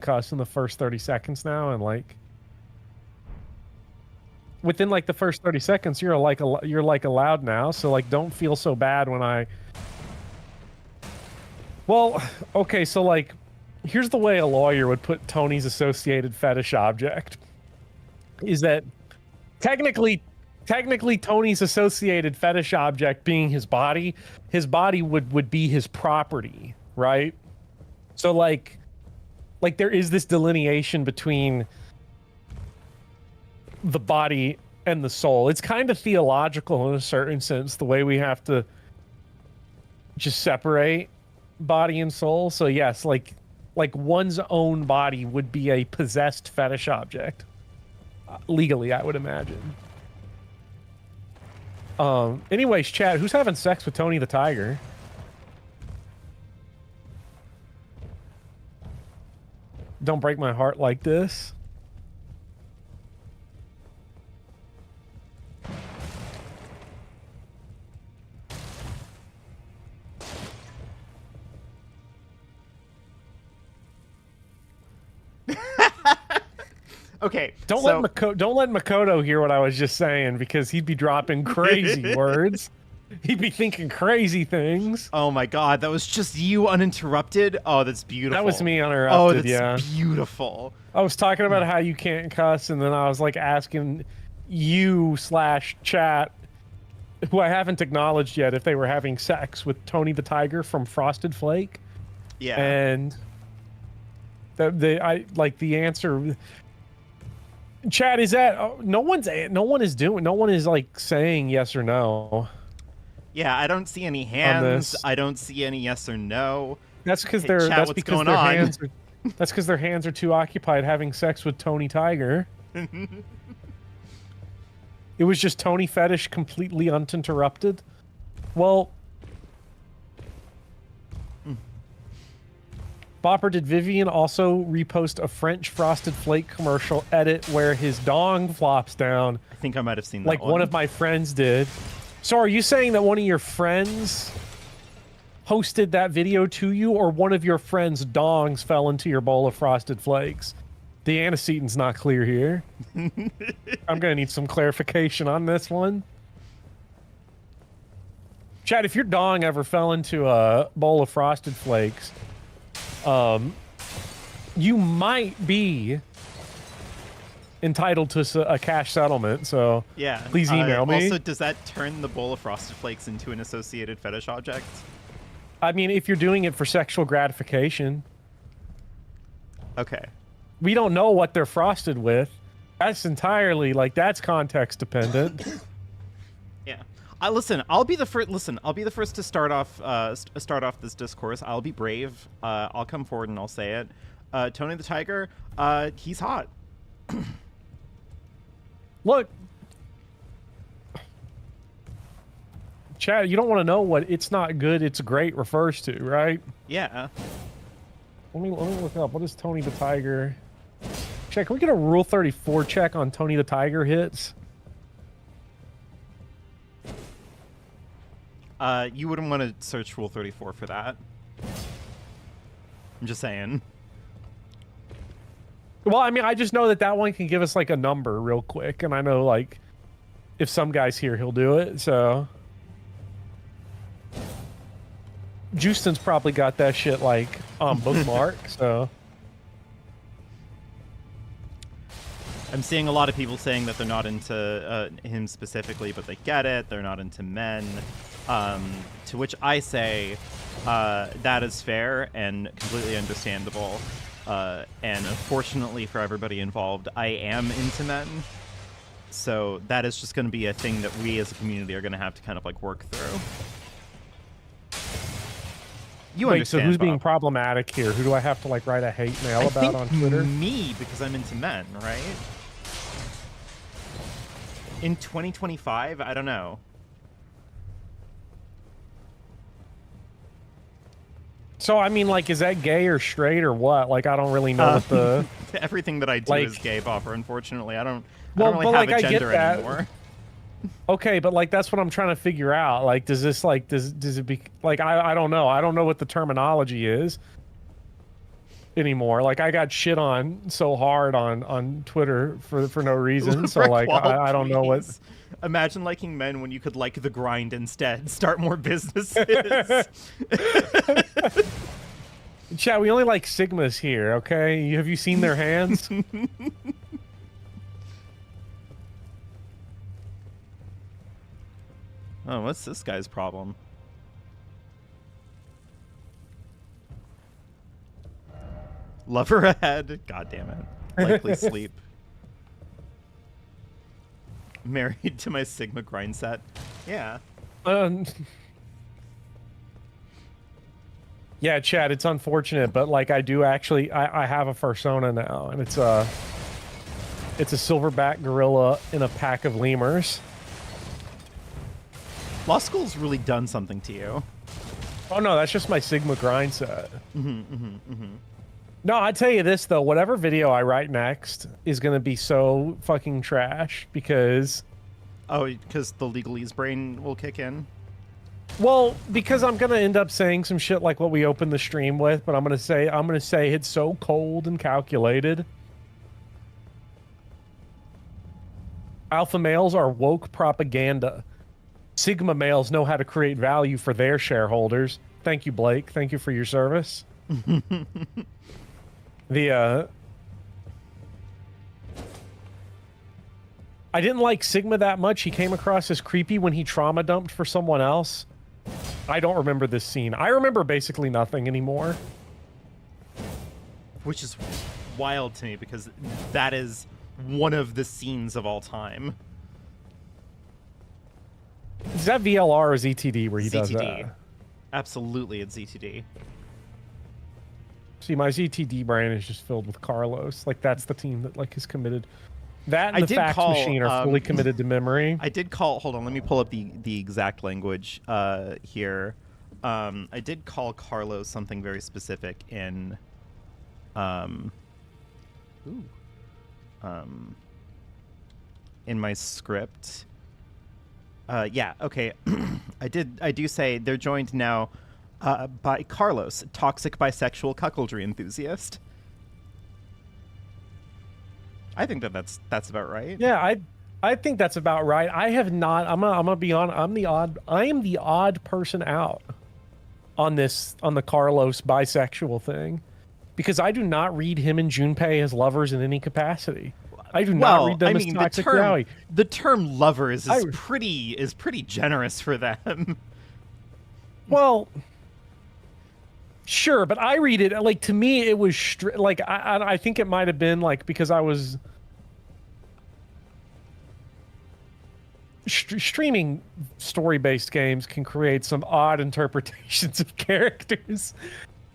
cuss in the first 30 seconds now, and like within like the first 30 seconds, you're like allowed now. So like, don't feel so bad when I. Well, okay, so like, here's the way a lawyer would put Tony's associated fetish object. Is that technically Tony's associated fetish object being his body would be his property, right? So like there is this delineation between the body and the soul. It's kind of theological in a certain sense, the way we have to just separate body and soul. So yes, like one's own body would be a possessed fetish object. Legally, I would imagine. Anyways, chat, who's having sex with Tony the Tiger? Don't break my heart like this. Okay. Don't let Makoto hear what I was just saying, because he'd be dropping crazy words. He'd be thinking crazy things. Oh my god, that was just you uninterrupted? Oh, that's beautiful. That was me uninterrupted, oh, that's yeah. beautiful. I was talking about how you can't cuss, and then I was like asking you/chat, who I haven't acknowledged yet, if they were having sex with Tony the Tiger from Frosted Flake. Yeah. And the answer. Chat, is that no one is like saying yes or no. Yeah, I don't see any hands. I don't see any yes or no. That's because Hey, chat, what's going on? That's because their hands are too occupied having sex with Tony Tiger. It was just Tony fetish completely uninterrupted. Well, Bopper, did Vivian also repost a French Frosted Flake commercial edit where his dong flops down? I think I might have seen that like one of my friends did. So are you saying that one of your friends posted that video to you, or one of your friends' dongs fell into your bowl of Frosted Flakes? The antecedent's not clear here. I'm gonna need some clarification on this one. Chad, if your dong ever fell into a bowl of Frosted Flakes, you might be entitled to a cash settlement, so yeah, please email me. Also, does that turn the bowl of Frosted Flakes into an associated fetish object? I mean, if you're doing it for sexual gratification. Okay. We don't know what they're frosted with. That's entirely, like, that's context dependent. Yeah. Listen, I'll be the first. Listen, I'll be the first to start off this discourse. I'll be brave. I'll come forward and I'll say it. Tony the Tiger, he's hot. Look, Chad, you don't want to know what "it's not good, it's great" refers to, right? Yeah. Let me look up. What is Tony the Tiger? Check. Can we get a Rule 34 check on Tony the Tiger hits? You wouldn't want to search Rule 34 for that. I'm just saying. Well, I mean, I just know that one can give us, like, a number real quick, and I know, like, if some guy's here, he'll do it, so... Justin's probably got that shit, like, on bookmark, so... I'm seeing a lot of people saying that they're not into him specifically, but they get it. They're not into men. To which I say that is fair and completely understandable. And unfortunately for everybody involved, I am into men. So that is just going to be a thing that we as a community are going to have to kind of like work through. You Wait, understand, so who's Bob. being problematic here? Who do I have to like write a hate mail about on Twitter? Me, because I'm into men, right? In 2025, I don't know. So, I mean, like, is that gay or straight or what? Like, I don't really know what the... Everything that I do like, is gay, Bopper, unfortunately. I don't well, really have a gender anymore. Okay, but, like, that's what I'm trying to figure out. Like, does this, like, does it be... Like, I don't know. I don't know what the terminology is. anymore. Like I got shit on so hard on Twitter for no reason. So like I don't know what. Imagine liking men when you could like the grind instead. Start more businesses. Chat, we only like Sigmas here, okay? Have you seen their hands? Oh, what's this guy's problem? Lover ahead. God damn it. Likely sleep. Married to my Sigma grind set. Yeah. Yeah, Chad, it's unfortunate, but like I do actually I have a fursona now, and it's a silverback gorilla in a pack of lemurs. Law school's really done something to you. Oh no, that's just my Sigma grind set. No, I tell you this though, whatever video I write next is gonna be so fucking trash because. Oh, because the legalese brain will kick in. Well, because I'm gonna end up saying some shit like what we opened the stream with, but I'm gonna say it's so cold and calculated. Alpha males are woke propaganda. Sigma males know how to create value for their shareholders. Thank you, Blake. Thank you for your service. I didn't like Sigma that much. He came across as creepy when he trauma dumped for someone else. I don't remember this scene. I remember basically nothing anymore. Which is wild to me because that is one of the scenes of all time. Is that VLR or ZTD where he does that? Absolutely, it's ZTD. See, my ZTD brain is just filled with Carlos. Like, that's the team that, like, is committed. That and the fax machine are fully committed to memory. I did call... Hold on, let me pull up the exact language here. I did call Carlos something very specific in... in my script. Yeah, okay. I do say they're joined now by Carlos, toxic bisexual cuckoldry enthusiast. I think that's about right. Yeah, I think that's about right. I have not. I'm gonna be on. I am the odd person out on the Carlos bisexual thing, because I do not read him and Junpei as lovers in any capacity. I do not read them as toxic yaoi. The term lover is pretty generous for them. Well, sure, but I read it like, to me it was like I think it might have been like because I was streaming story-based games can create some odd interpretations of characters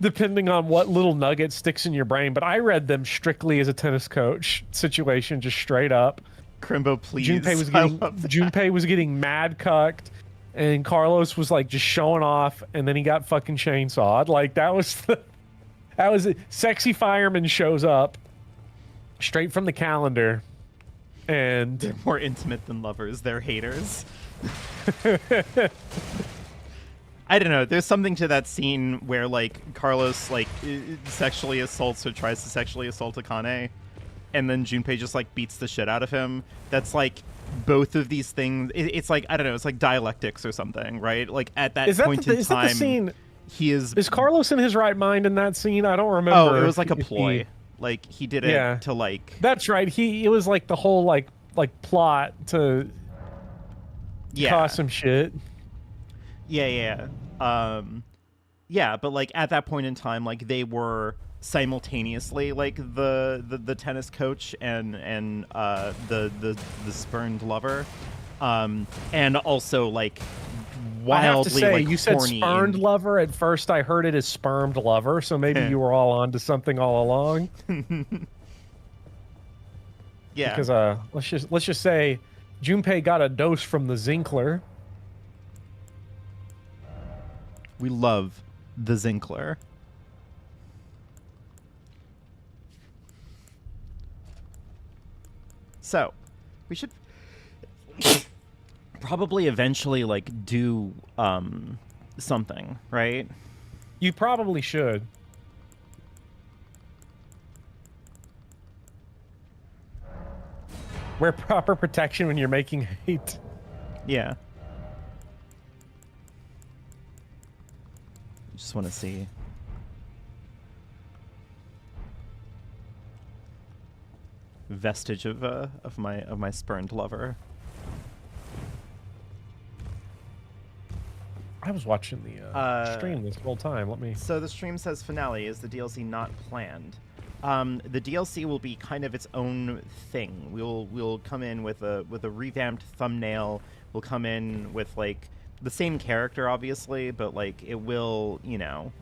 depending on what little nugget sticks in your brain, but I read them strictly as a tennis coach situation, just straight up. Crimbo, please. Junpei was getting mad cucked, and Carlos was like just showing off, and then he got fucking chainsawed. Like that was it. Sexy fireman shows up straight from the calendar, and they're more intimate than lovers. They're haters. I don't know. There's something to that scene where like Carlos like sexually assaults or tries to sexually assault Akane, and then Junpei just like beats the shit out of him. That's like both of these things. It's like, I don't know. It's like dialectics or something, right? Like at that point in time, he is Carlos in his right mind in that scene? I don't remember. Oh, it was like a ploy. Like he did it to like. That's right. It was like the whole like plot to cause some shit. Yeah. Yeah, but like at that point in time, like they were simultaneously like the tennis coach and the spurned lover, and also like wildly I have to say, like you said horny spurned lover. At first, I heard it as spermed lover, so maybe you were all onto something all along. Yeah, because let's just say Junpei got a dose from the Zinkler. We love the Zinkler. So, we should probably eventually like do something, right? You probably should. Wear proper protection when you're making hate. Yeah. Just want to see. Vestige of my spurned lover. I was watching the stream this whole time. Let me. So the stream says finale is the DLC not planned. The DLC will be kind of its own thing. We'll come in with a revamped thumbnail. We'll come in with like the same character, obviously, but like it will, you know,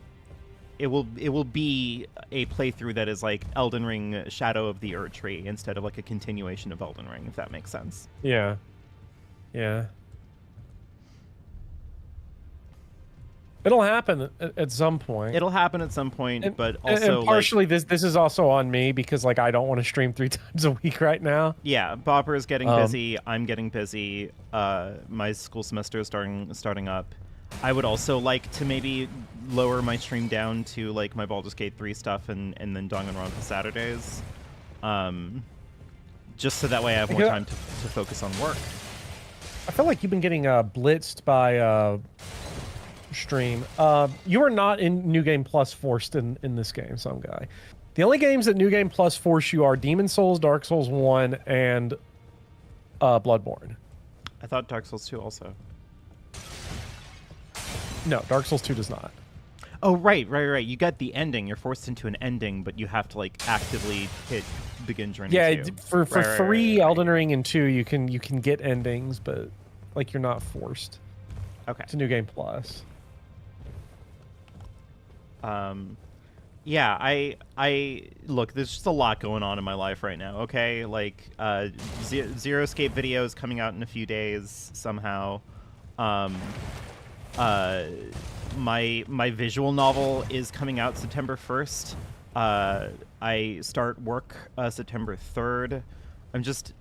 it will be a playthrough that is like Elden Ring Shadow of the Erdtree instead of like a continuation of Elden Ring, if that makes sense. Yeah. Yeah. It'll happen at some point. It'll happen at some point, but also and partially this is also on me because like I don't want to stream 3 times a week right now. Yeah, Bopper is getting busy. I'm getting busy. My school semester is starting up. I would also like to maybe lower my stream down to like my Baldur's Gate 3 stuff and then Danganronpa Saturdays, just so that way I have more time to focus on work. I feel like you've been getting blitzed by stream. You are not in New Game Plus forced in this game, some guy. The only games that New Game Plus force you are Demon Souls, Dark Souls 1, and Bloodborne. I thought Dark Souls 2 also. No, Dark Souls 2 does not. Oh, right. You got the ending. You're forced into an ending, but you have to like actively hit begin journey. Yeah, 2. for 3, Elden Ring, and 2, you can get endings, but like you're not forced. Okay. It's a New Game Plus. Yeah, I look, there's just a lot going on in my life right now, okay? Like, Zero Escape videos coming out in a few days somehow. My visual novel is coming out September 1st. I start work September 3rd. I'm just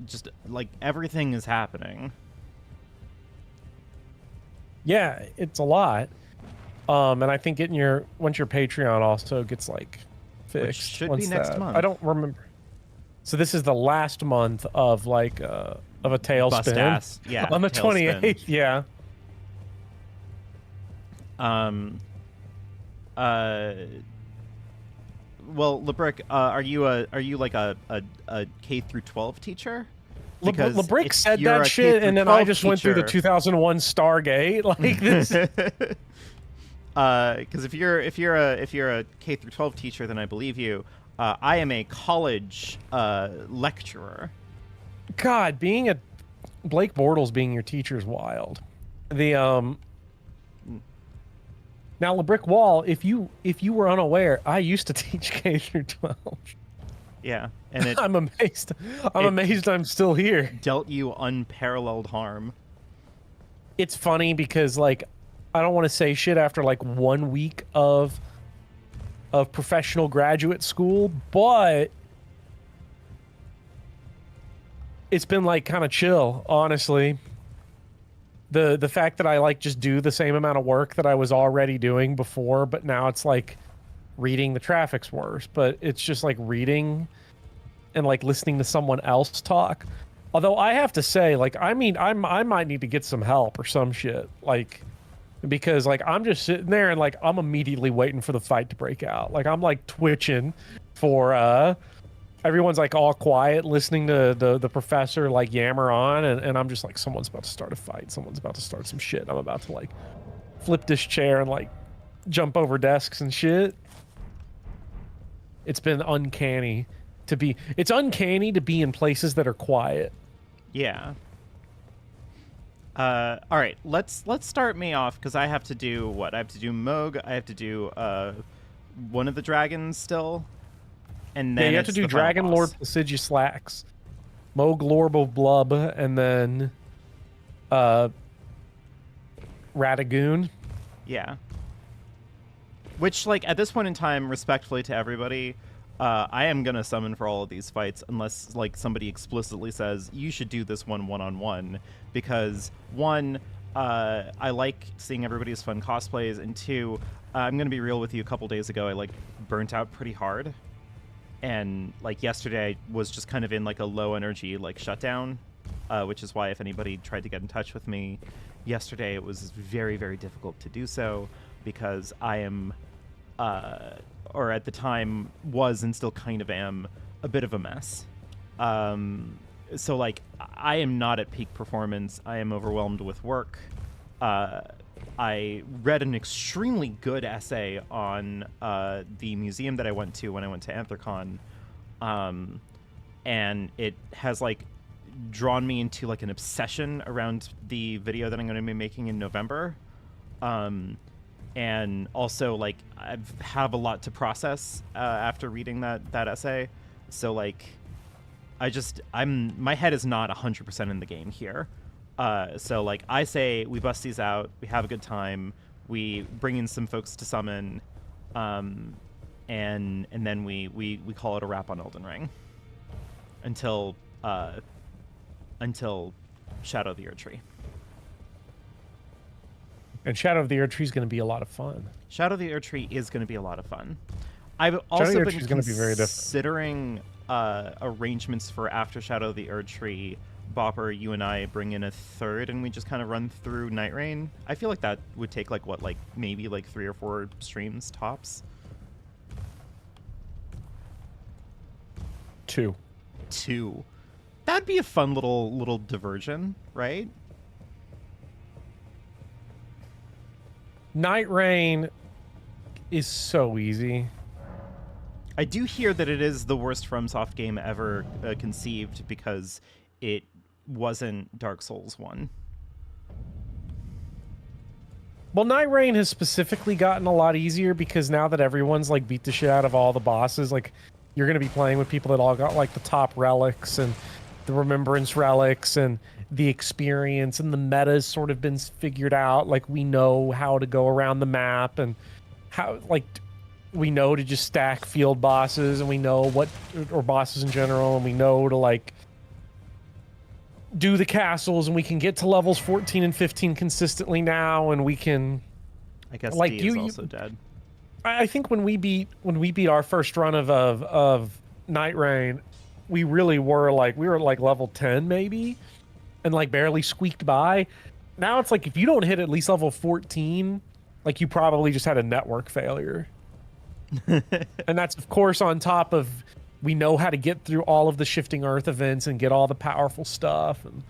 like everything is happening. Yeah, it's a lot. And I think once your Patreon also gets like fixed, which should be next month. I don't remember. So this is the last month of like of a tailspin. Ass. Yeah, on the 28th. Yeah. Well, LeBrick, are you like a K through 12 teacher? Because LeBrick said that shit, and then I just went through the 2001 Stargate like this. Because if you're a K through 12 teacher, then I believe you. I am a college lecturer. God, being a Blake Bortles being your teacher is wild. The now LeBrick Wall, if you were unaware, I used to teach K through 12. Yeah, and I'm amazed. I'm amazed I'm still here. Dealt you unparalleled harm. It's funny because like I don't want to say shit after like 1 week of professional graduate school, but it's been like kind of chill, honestly. The fact that I like just do the same amount of work that I was already doing before, but now it's like reading the traffic's worse, but it's just like reading and like listening to someone else talk. Although I have to say, like, I mean, I might need to get some help or some shit, like, because like I'm just sitting there and like I'm immediately waiting for the fight to break out. Like I'm like twitching for everyone's like all quiet listening to the professor like yammer on, and I'm just like, someone's about to start a fight, someone's about to start some shit. I'm about to like flip this chair and like jump over desks and shit. It's been uncanny to be in places that are quiet. Yeah. All right, let's start me off because I have to do what? I have to do Moog. I have to do one of the dragons still, and then you have to do Dragon Lord Placidia Slacks, Moog Lorbo Blub, and then Radagoon. Yeah. Which, like, at this point in time, respectfully to everybody, I am gonna summon for all of these fights unless like somebody explicitly says you should do this one-on-one, because one, I like seeing everybody's fun cosplays, and two, I'm gonna be real with you, a couple days ago I like burnt out pretty hard, and like yesterday I was just kind of in like a low energy like shutdown, which is why if anybody tried to get in touch with me yesterday, it was very, very difficult to do so because I am, or at the time was and still kind of am, a bit of a mess. So like I am not at peak performance. I am overwhelmed with work. I read an extremely good essay on the museum that I went to when I went to Anthrocon, and it has like drawn me into like an obsession around the video that I'm going to be making in November, and also like I have a lot to process after reading that essay. So like my head is not 100% in the game here. So like I say we bust these out, we have a good time, we bring in some folks to summon, and then we call it a wrap on Elden Ring until Shadow of the Erdtree. And Shadow of the Erdtree is going to be a lot of fun. Shadow of the Erdtree is going to be a lot of fun. I've also been considering arrangements for after Shadow of the Erdtree. Bopper, you and I bring in a third, and we just kind of run through Night Rain. I feel like that would take like what, like maybe like 3 or 4 streams tops. 2. That'd be a fun little diversion, right? Night Rain is so easy. I do hear that it is the worst FromSoft game ever conceived because it wasn't Dark Souls 1. Well, Night Rain has specifically gotten a lot easier because now that everyone's like beat the shit out of all the bosses, like you're going to be playing with people that all got like the top relics and the remembrance relics, and the experience and the meta has sort of been figured out. Like we know how to go around the map, and how like we know to just stack field bosses, and we know what, or bosses in general, and we know to like do the castles, and we can get to levels 14 and 15 consistently now, and we can, I guess like D is also dead. I think when we beat our first run of Night Rain, we were like level 10 maybe, and like barely squeaked by. Now it's like if you don't hit at least level 14, like you probably just had a network failure. And that's of course on top of we know how to get through all of the shifting earth events and get all the powerful stuff, and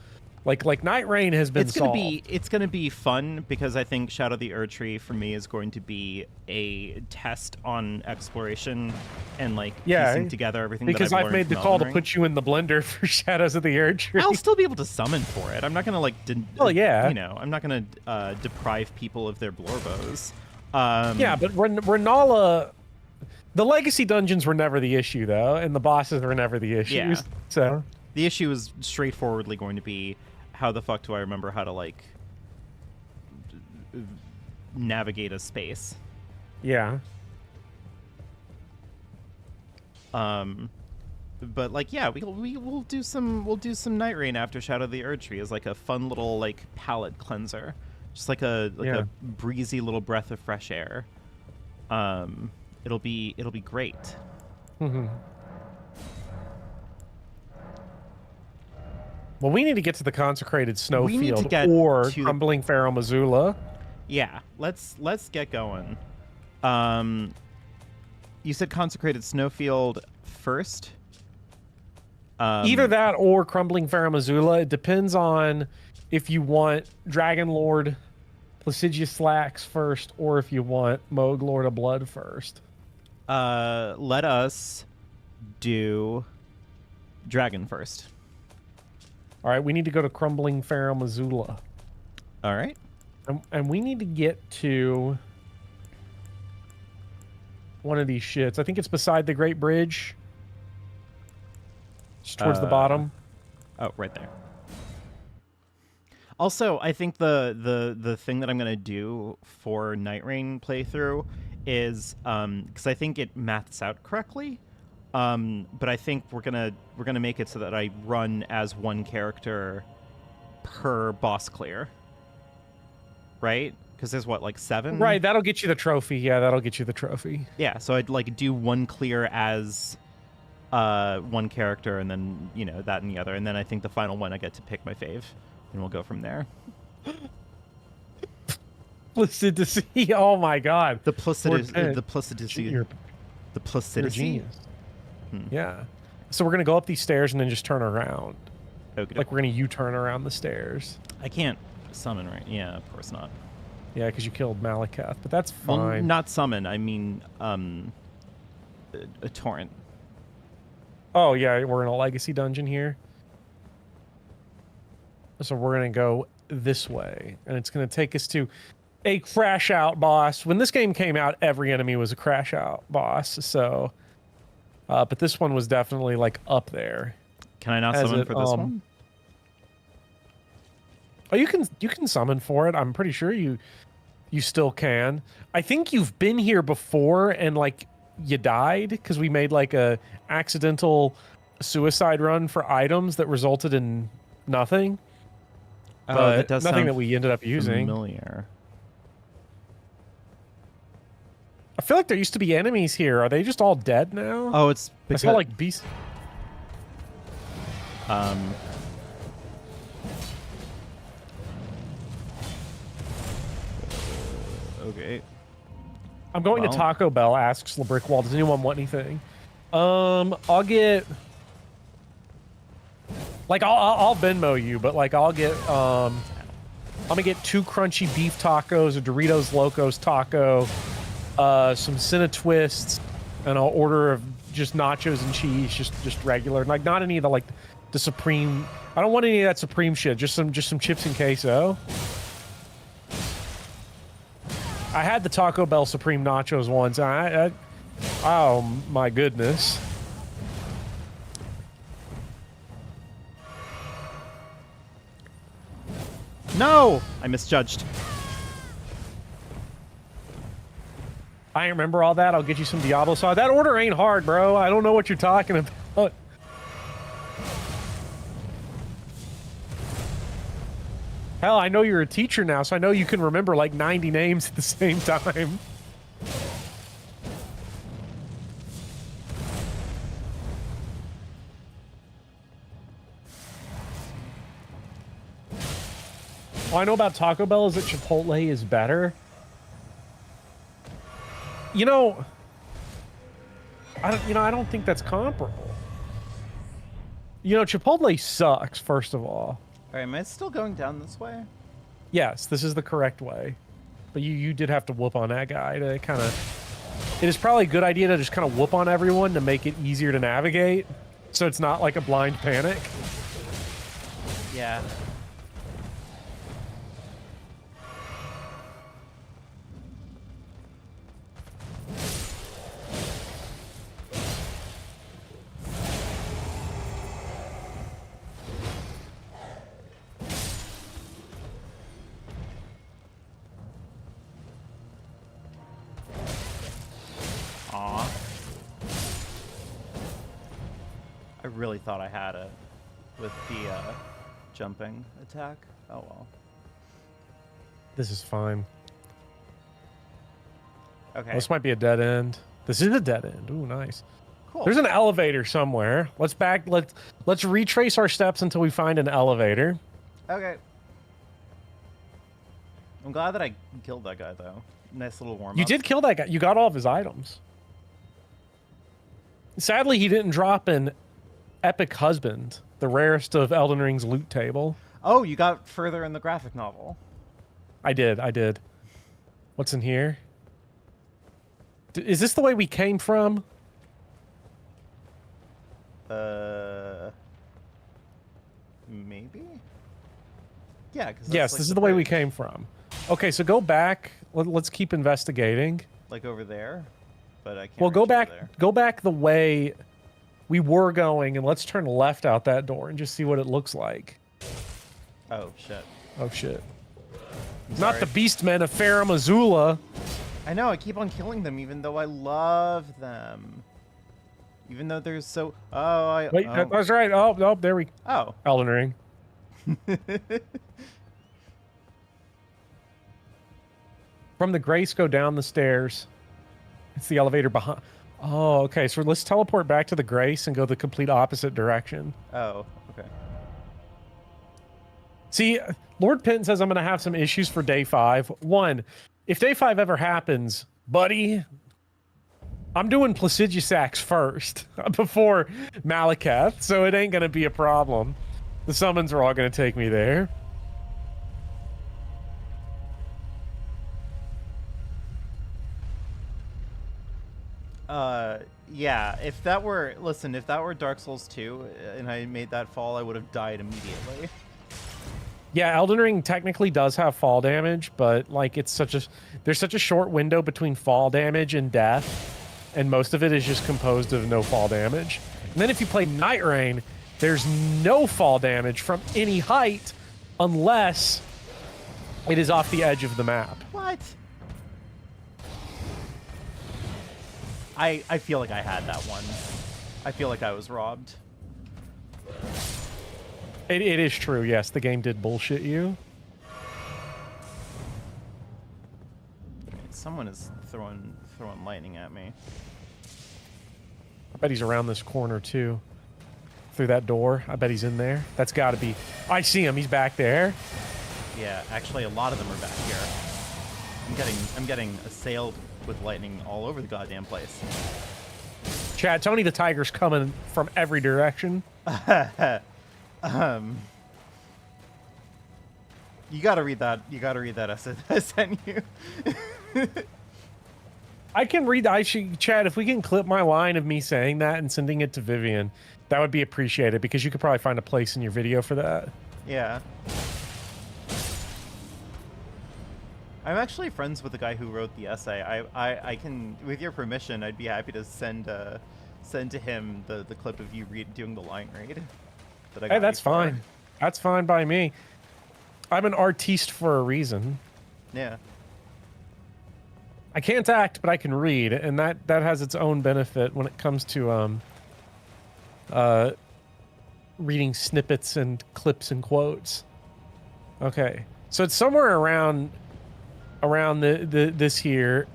like Night Rain has been solved. It's gonna be fun because I think Shadow of the Erdtree for me is going to be a test on exploration and like piecing together everything. Because that I've made the call to put you in the blender for Shadows of the Erdtree. I'll still be able to summon for it. I'm not gonna like, I'm not gonna deprive people of their Blorbos. Yeah, but Renala, the legacy dungeons were never the issue though, and the bosses were never the issues. Yeah. So the issue is straightforwardly going to be, how the fuck do I remember how to like navigate a space? Yeah. But like, yeah, we'll do some Night Rain after Shadow of the Erdtree as like a fun little like palate cleanser, just like a breezy little breath of fresh air. It'll be great. Mm-hmm. Well, we need to get to the consecrated snowfield or crumbling Pharaoh Missoula. Yeah, let's get going. You said consecrated snowfield first. Either that or crumbling Pharaoh Missoula. It depends on if you want Dragon Lord Placidia Slacks first, or if you want Moog Lord of Blood first. Let us do Dragon first. All right, we need to go to Crumbling Pharaoh Missoula. All right. And we need to get to one of these shits. I think it's beside the Great Bridge. Just towards the bottom. Oh, right there. Also, I think the thing that I'm going to do for Night Rain playthrough is, because I think it maths out correctly, but I think we're gonna make it so that I run as one character per boss clear, right? Because there's what, like 7? Right, that'll get you the trophy. Yeah, that'll get you the trophy. Yeah, so I'd like do one clear as one character, and then that and the other, and then I think the final one I get to pick my fave, and we'll go from there. Placidity. Oh my god. The placidity. The You're placidity. genius. Yeah. So we're gonna go up these stairs and then just turn around. Okay. Like we're gonna U-turn around the stairs. I can't summon, right? Yeah, of course not. Yeah, because you killed Malekith, but that's Well, fine. not summon. I mean, a torrent. Oh yeah, we're in a legacy dungeon here. So we're gonna go this way, and it's gonna take us to a crash out boss. When this game came out, every enemy was a crash out boss. So, but this one was definitely like up there. Can I not summon for this one? Oh, you can summon for it. I'm pretty sure you still can. I think you've been here before and like you died because we made like a accidental suicide run for items that resulted in nothing. Oh, But that does nothing sound that we ended up using. familiar. I feel like there used to be enemies here. Are they just all dead now? Oh, it's I because saw like beasts. Okay. I'm going to Taco Bell, asks LeBrickwall. Does anyone want anything? I'll get... Like, I'll Venmo you, but, like, I'll get, I'm gonna get 2 crunchy beef tacos, a Doritos Locos taco, some Cinna Twists, and I'll order just nachos and cheese, just regular. Like, not any of the, like, the Supreme... I don't want any of that Supreme shit, just some chips and queso. I had the Taco Bell Supreme Nachos once. Oh my goodness. No! I misjudged. I remember all that. I'll get you some Diablo sauce. That order ain't hard, bro. I don't know what you're talking about. Hell, I know you're a teacher now, so I know you can remember like 90 names at the same time. All I know about Taco Bell is that Chipotle is better. I don't think that's comparable. Chipotle sucks, first of all. All right, am I still going down this way? Yes, this is the correct way. But you did have to whoop on that guy to kind of... It is probably a good idea to just kind of whoop on everyone to make it easier to navigate, so it's not like a blind panic. Yeah. I really thought I had it with the jumping attack. Oh well. This is fine. Okay. This might be a dead end. This is a dead end. Ooh, nice. Cool. There's an elevator somewhere. Let's retrace our steps until we find an elevator. Okay. I'm glad that I killed that guy though. Nice little warm up. You did kill that guy. You got all of his items. Sadly, he didn't drop an Epic Husband, the rarest of Elden Ring's loot table. Oh, you got further in the graphic novel. I did. What's in here? Is this the way we came from? Maybe? Yeah, because yes, like this is the way we came from. Okay, so go back. Let's keep investigating. Like over there? But I can't. Well, go back. back the way we were going, and let's turn left out that door and just see what it looks like. Oh, shit. Oh, shit. I'm Not sorry. the Beastmen of Farum Azula. I know, I keep on killing them even though I love them. Even though they're so... Oh, Wait, that's right. Oh, there we... Oh. Elden Ring. From the Grace, go down the stairs. It's the elevator behind... Oh, okay. So let's teleport back to the Grace and go the complete opposite direction. Oh, okay. See, Lord Pitten says I'm going to have some issues for day 5. One, if day 5 ever happens, buddy, I'm doing Placidusax first before Malakath, so it ain't going to be a problem. The summons are all going to take me there. Yeah, if that were Dark Souls 2 and I made that fall, I would have died immediately. Yeah, Elden Ring technically does have fall damage, but like there's such a short window between fall damage and death, and most of it is just composed of no fall damage. And then if you play Night Rain, there's no fall damage from any height unless it is off the edge of the map. What? I feel like I had that one. I feel like I was robbed. It is true, yes. The game did bullshit you. Someone is throwing lightning at me. I bet he's around this corner too. Through that door. I bet he's in there. That's got to be... I see him. He's back there. Yeah, actually, a lot of them are back here. I'm getting assailed with lightning all over the goddamn place. Chad, Tony the Tiger's coming from every direction. You gotta read that. You gotta read that essay that I sent you. I can read. Chad, if we can clip my line of me saying that and sending it to Vivian, that would be appreciated because you could probably find a place in your video for that. Yeah. I'm actually friends with the guy who wrote the essay. I can, with your permission, I'd be happy to send to him the clip of you doing the line read. That I got Hey, that's fine. That's fine by me. I'm an artiste for a reason. Yeah. I can't act, but I can read, and that has its own benefit when it comes to reading snippets and clips and quotes. Okay, so it's somewhere around this here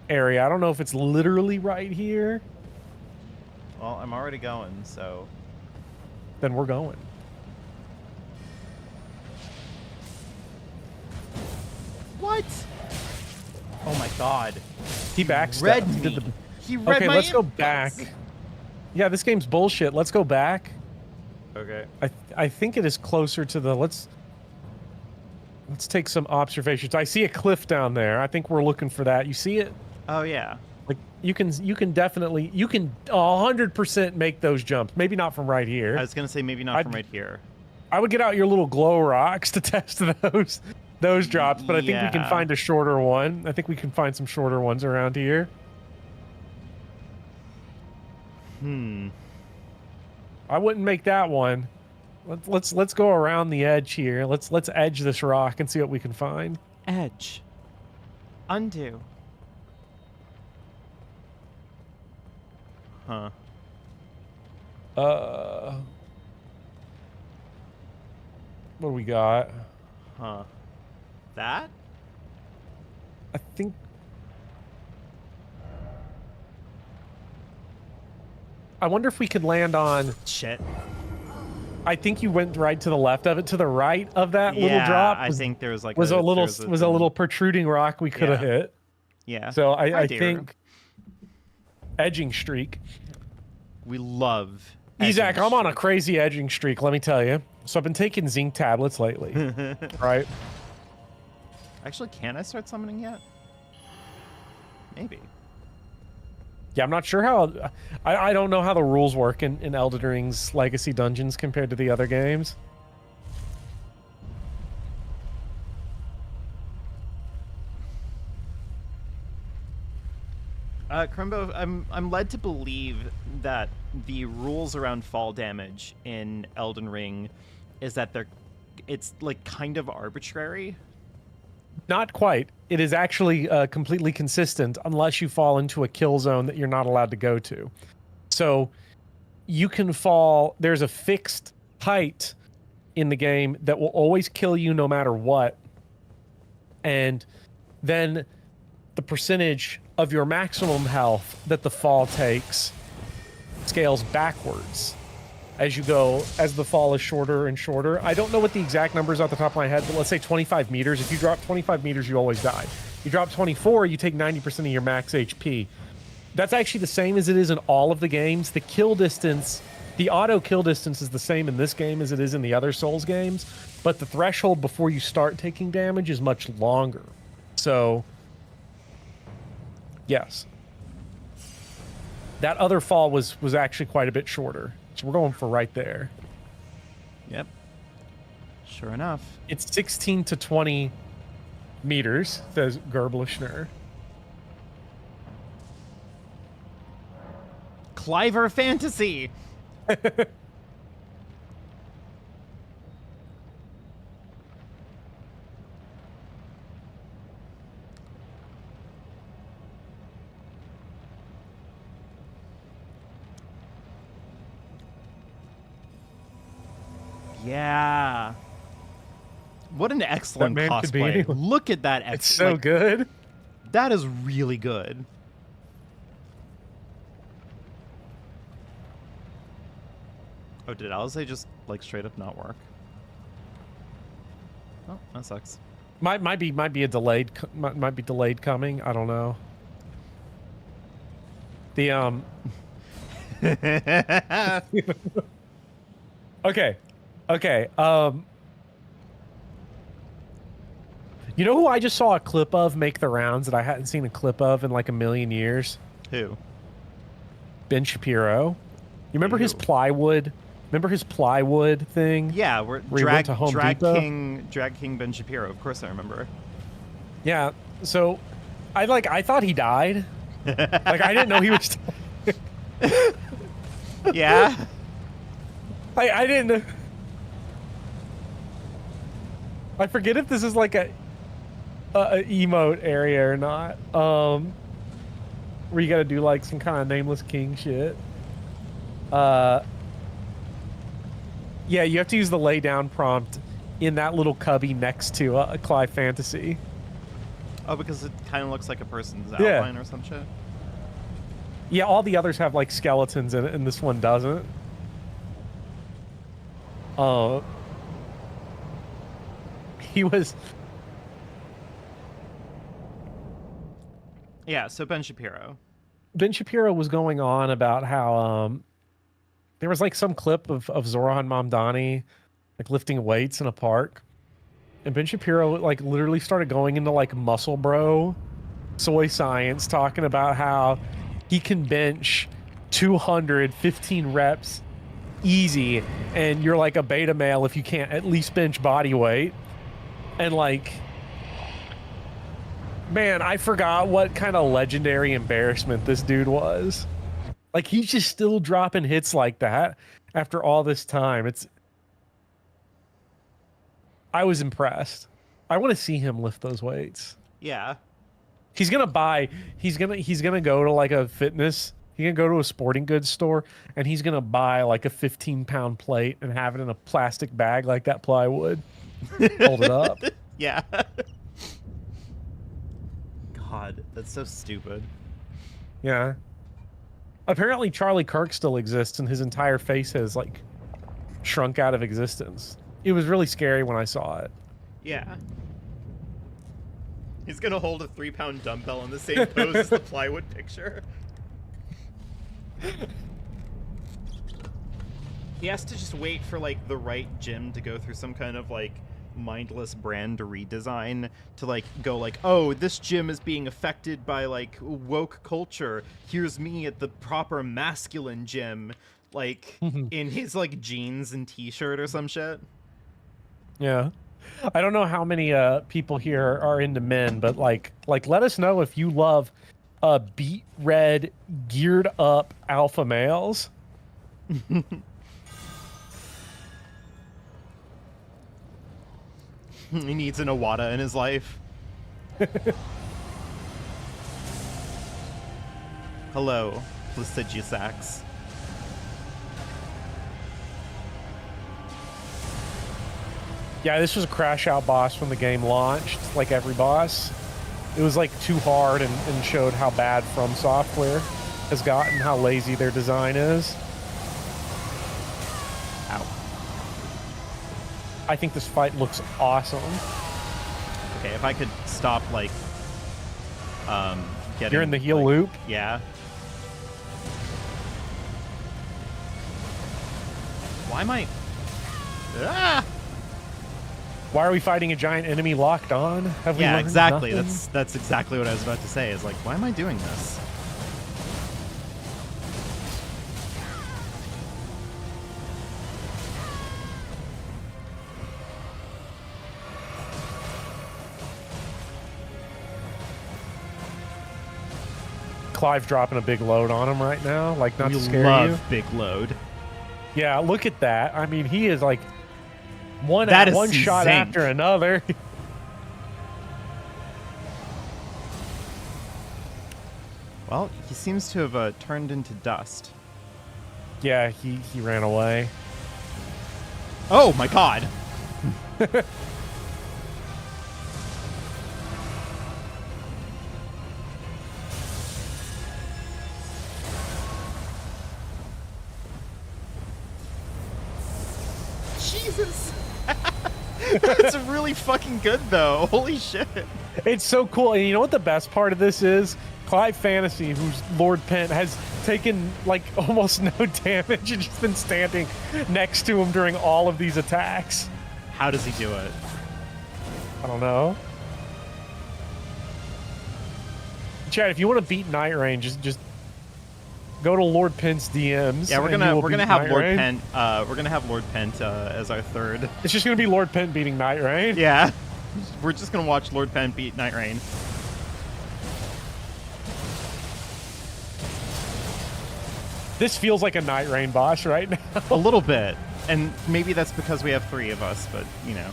area. I don't know if it's literally right here. Well, I'm already going, so Then we're going. What? Oh my god. He backstepped. Read He me. did He read okay, my let's go inputs. back. Yeah, this game's bullshit. Let's go back. Okay. I think it is closer to the... Let's take some observations. I see a cliff down there. I think we're looking for that. You see it? Oh yeah. Like you can 100% make those jumps. Maybe not from right here. I was gonna say maybe not from right here. I would get out your little glow rocks to test those drops, but I think we can Yeah. find a shorter one. I think we can find some shorter ones around here. I wouldn't make that one. Let's go around the edge here. Let's edge this rock and see what we can find. Edge. Undo. Huh. What do we got? Huh. That? I think... I wonder if we could land on... Shit. I think you went right to the left of it. To the right of that little Yeah, drop I think there was like was a little thing. little protruding rock we could have Yeah. hit. Yeah. So I do. think edging streak. We love Ezak, I'm on a crazy edging streak, let me tell you. So I've been taking zinc tablets lately. Right? Actually, can I start summoning yet? Maybe. Yeah, I'm not sure how... I don't know how the rules work in Elden Ring's Legacy Dungeons compared to the other games. Crimbo, I'm led to believe that the rules around fall damage in Elden Ring is that it's like kind of arbitrary. Not quite. It is actually completely consistent unless you fall into a kill zone that you're not allowed to go to. So you can fall... There's a fixed height in the game that will always kill you no matter what. And then the percentage of your maximum health that the fall takes scales backwards as you go, as the fall is shorter and shorter. I don't know what the exact numbers off the top of my head, but let's say 25 meters. If you drop 25 meters, you always die. You drop 24, you take 90% of your max HP. That's actually the same as it is in all of the games. The kill distance, the auto kill distance is the same in this game as it is in the other Souls games, but the threshold before you start taking damage is much longer. So, yes. That other fall was actually quite a bit shorter. So we're going for right there. Yep. Sure enough. It's 16 to 20 meters, says Gerblishner. Cliver Fantasy! Yeah. What an excellent man could be cosplay. anyone. Look at that. It's so good. That is really good. Oh, did Alize just like straight up not work? Oh, that sucks. Might be a delayed might be delayed coming. I don't know. The Okay. You know who I just saw a clip of make the rounds that I hadn't seen a clip of in like a million years? Who? Ben Shapiro. You remember his Ew. plywood? Remember his plywood thing? Yeah, we're Where he went to Home Depot? Drag King Ben Shapiro. Of course I remember. Yeah. So I thought he died. Like I didn't know he was Yeah. I didn't. I forget if this is like a emote area or not. Where you got to do like some kind of nameless king shit. Yeah, you have to use the lay down prompt in that little cubby next to Clive Fantasy. Oh, because it kind of looks like a person's Yeah. outline or some shit. Yeah, all the others have like skeletons in it, and this one doesn't. He was. Yeah, so Ben Shapiro. Ben Shapiro was going on about how there was like some clip of Zoran Mamdani like lifting weights in a park, and Ben Shapiro like literally started going into like muscle bro soy science, talking about how he can bench 215 reps easy, and you're like a beta male if you can't at least bench body weight. And like, man, I forgot what kind of legendary embarrassment this dude was. Like, he's just still dropping hits like that after all this time. I was impressed. I want to see him lift those weights. Yeah. He's gonna go to like a fitness. He's gonna go to a sporting goods store, and he's gonna buy like a 15-pound plate and have it in a plastic bag like that plywood. Hold it up. Yeah. God, that's so stupid. Yeah. Apparently Charlie Kirk still exists, and his entire face has like shrunk out of existence. It was really scary when I saw it. Yeah. He's gonna hold a 3-pound dumbbell in the same pose as the plywood picture. He has to just wait for like the right gym to go through some kind of like mindless brand redesign to like go like, oh, this gym is being affected by like woke culture. Here's me at the proper masculine gym, like in his like jeans and t-shirt or some shit. Yeah. I don't know how many people here are into men, but like let us know if you love beat red, geared up alpha males. He needs an Iwata in his life. Hello, Plastigious Axe. Yeah, this was a crash out boss when the game launched, like every boss. it was like too hard and showed how bad From Software has gotten, how lazy their design is. Ow. I think this fight looks awesome. Okay, if I could stop, like, getting... You're in the heel like, loop? Yeah. Why am I... Ah! Why are we fighting a giant enemy locked on? Have we Yeah, learned exactly. nothing? That's exactly what I was about to say. Is like, why am I doing this? Clive dropping a big load on him right now, like not We to scare love you. big load. Yeah, look at that. I mean, he is like one That is one some shot zinc. after another. Well, he seems to have turned into dust. Yeah, he ran away. Oh my god! Jesus! That's really fucking good, though. Holy shit! It's so cool. And you know what the best part of this is? Clive Fantasy, who's Lord Pent, has taken like almost no damage and just been standing next to him during all of these attacks. How does he do it? I don't know. Chad, if you want to beat Night Rain, just go to Lord Pent's DMs. Yeah, we're and you will gonna beat have Night Lord Rain. Pent. We're gonna have Lord Pent as our third. It's just gonna be Lord Pent beating Night Rain. Yeah, we're just gonna watch Lord Pent beat Night Rain. This feels like a Night Rain boss right now. A little bit, and maybe that's because we have three of us. But you know,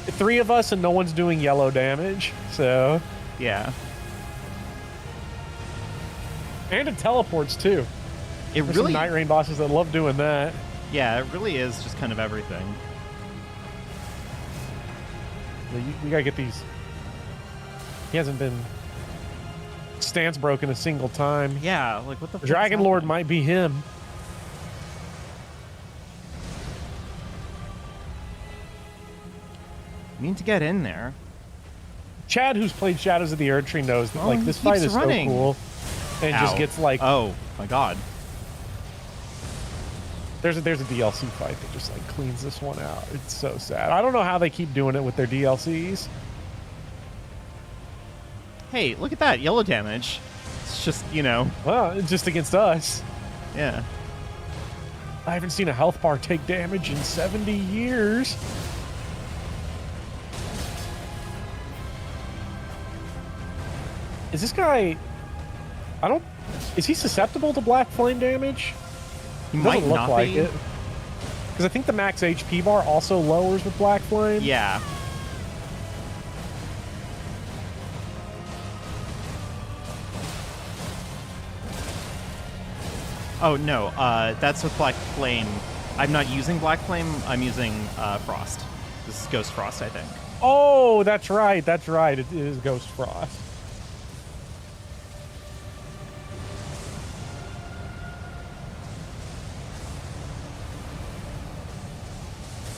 3 of us and no one's doing yellow damage, so. yeah, And it teleports too. it There's really, some Night Rain bosses that love doing that. yeah, it really is just kind of everything. We gotta get these. He hasn't been stance broken a single time. Yeah, like what the fuck's Dragon Lord happening? might be him. Need to get in there. Chad, who's played Shadows of the Erdtree, knows that Oh, like he this fight keeps is running. so cool, and just Ow. gets like Oh my god. there's a DLC fight that just like cleans this one out. It's so sad. I don't know how they keep doing it with their DLCs. Hey, look at that yellow damage. It's just, you know, Well, it's just against us. yeah. I haven't seen a health bar take damage in 70 years. Is this guy... I don't... Is he susceptible to black flame damage? He Doesn't might look not like be. it. Because I think the max HP bar also lowers with black flame. Yeah. Oh no, that's with Black Flame. I'm not using Black Flame. I'm using Frost. This is Ghost Frost, I think. Oh, that's right. That's right. It is Ghost Frost.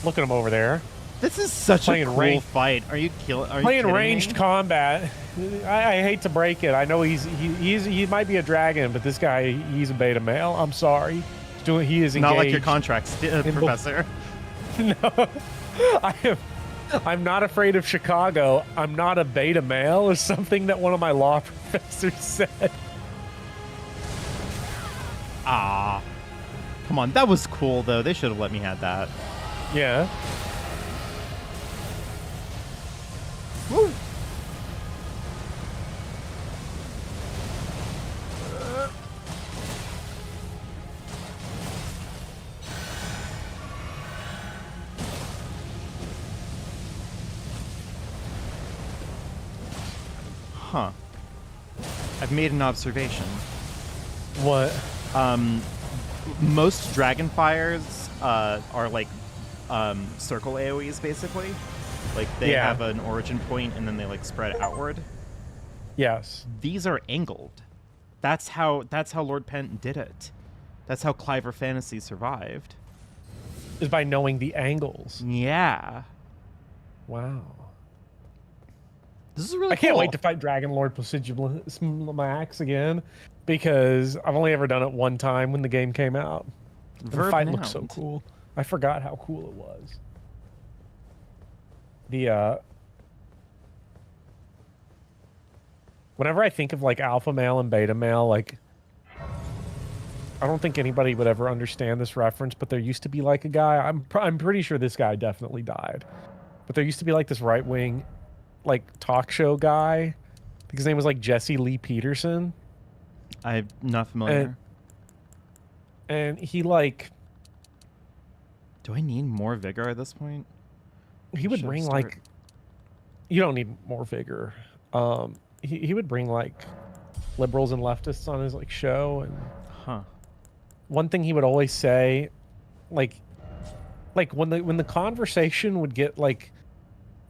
Look at him over there. This is such Playing a cool range- fight. Are you Playing kidding ranged me? combat. I hate to break it. I know he might be a dragon, but this guy, he's a beta male. I'm sorry. He is engaged. Not like your contracts, Professor. No, I'm not afraid of Chicago. I'm not a beta male, is something that one of my law professors said. Ah. Come on, that was cool, though. They should have let me have that. Yeah. Woo! Huh. I've made an observation. What? Most Dragonfires are like circle AoEs, basically. Like they Yeah. have an origin point and then they like spread outward. Yes. These are angled. That's how Lord Pent did it. That's how Cliver Fantasy survived. Is by knowing the angles. Yeah. Wow. This is really I can't cool. wait to fight Dragon Lord Placiduous Max again, because I've only ever done it one time when the game came out. The fight looks so cool. I forgot how cool it was. Whenever I think of like alpha male and beta male, like I don't think anybody would ever understand this reference, but there used to be like a guy, I'm pretty sure this guy definitely died. But there used to be like this right-wing like talk show guy. I think his name was like Jesse Lee Peterson. I'm not familiar. And he like, do I need more vigor at this point? He would bring like, you don't need more vigor. He would bring like liberals and leftists on his like show, and one thing he would always say, like when the conversation would get like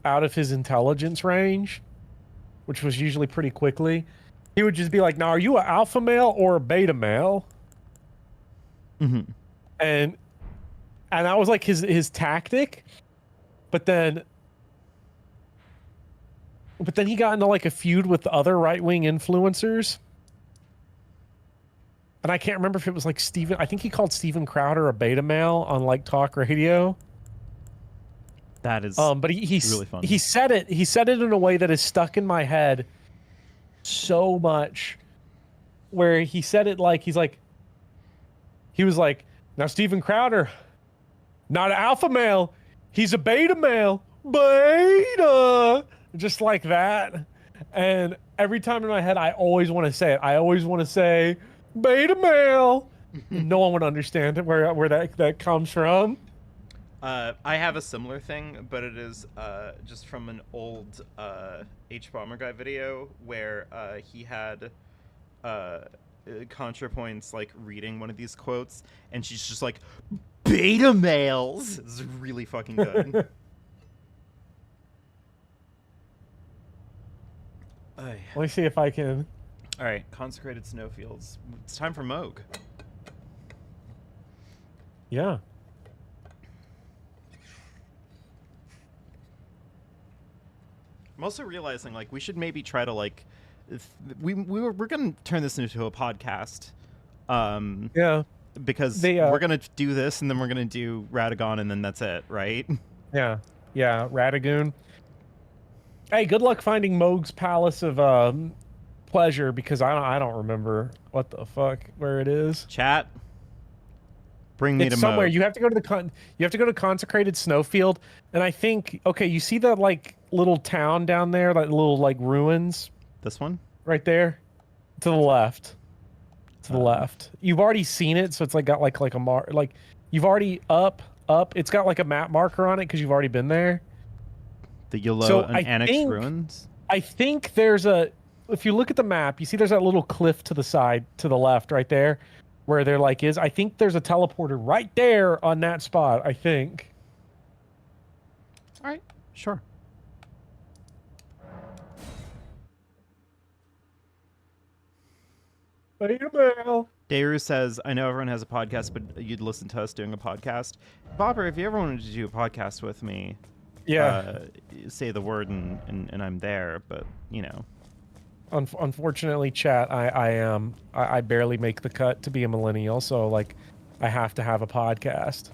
out of his intelligence range, which was usually pretty quickly, he would just be like, now are you an alpha male or a beta male? Mm-hmm. And that was like his tactic. But then he got into like a feud with other right-wing influencers. And I can't remember if it was like Steven. I think he called Steven Crowder a beta male on like talk radio. That is but he's really funny. He said it in a way that is stuck in my head so much, where he said it like he was like, now Steven Crowder, not an alpha male, he's a beta male. Beta, just like that. And every time in my head, I always want to say it. I always want to say beta male. No one would understand it, where that comes from. I have a similar thing, but it is just from an old H Bomber Guy video where he had ContraPoints like reading one of these quotes, and she's just like, beta males. It's really fucking good. Let me see if I can. All right, consecrated snowfields. It's time for Moog. Yeah. I'm also realizing like we should maybe try to like, we're gonna turn this into a podcast. Yeah. Because we're gonna do this, and then we're gonna do Radagon, and then that's it, right? Yeah. Yeah. Radagoon. Hey, good luck finding Moog's Palace of Pleasure, because I don't remember what the fuck where it is. Chat. Bring me it's to somewhere. Moog. You have to go to Consecrated Snowfield, and I think you see that like little town down there, that little like ruins. This one? Right there, to the left. To the left. You've already seen it, so it's like got like a mark. Like you've already up. It's got like a map marker on it because you've already been there. The yellow Annex ruins. I think there's a. If you look at the map, you see there's that little cliff to the side, to the left, right there, where there like is. I think there's a teleporter right there on that spot. I think. All right. Sure. Dayru says, I know everyone has a podcast, but you'd listen to us doing a podcast. Bopper, if you ever wanted to do a podcast with me, say the word and I'm there, but, you know. Unfortunately, chat, I barely make the cut to be a millennial, so, like, I have to have a podcast.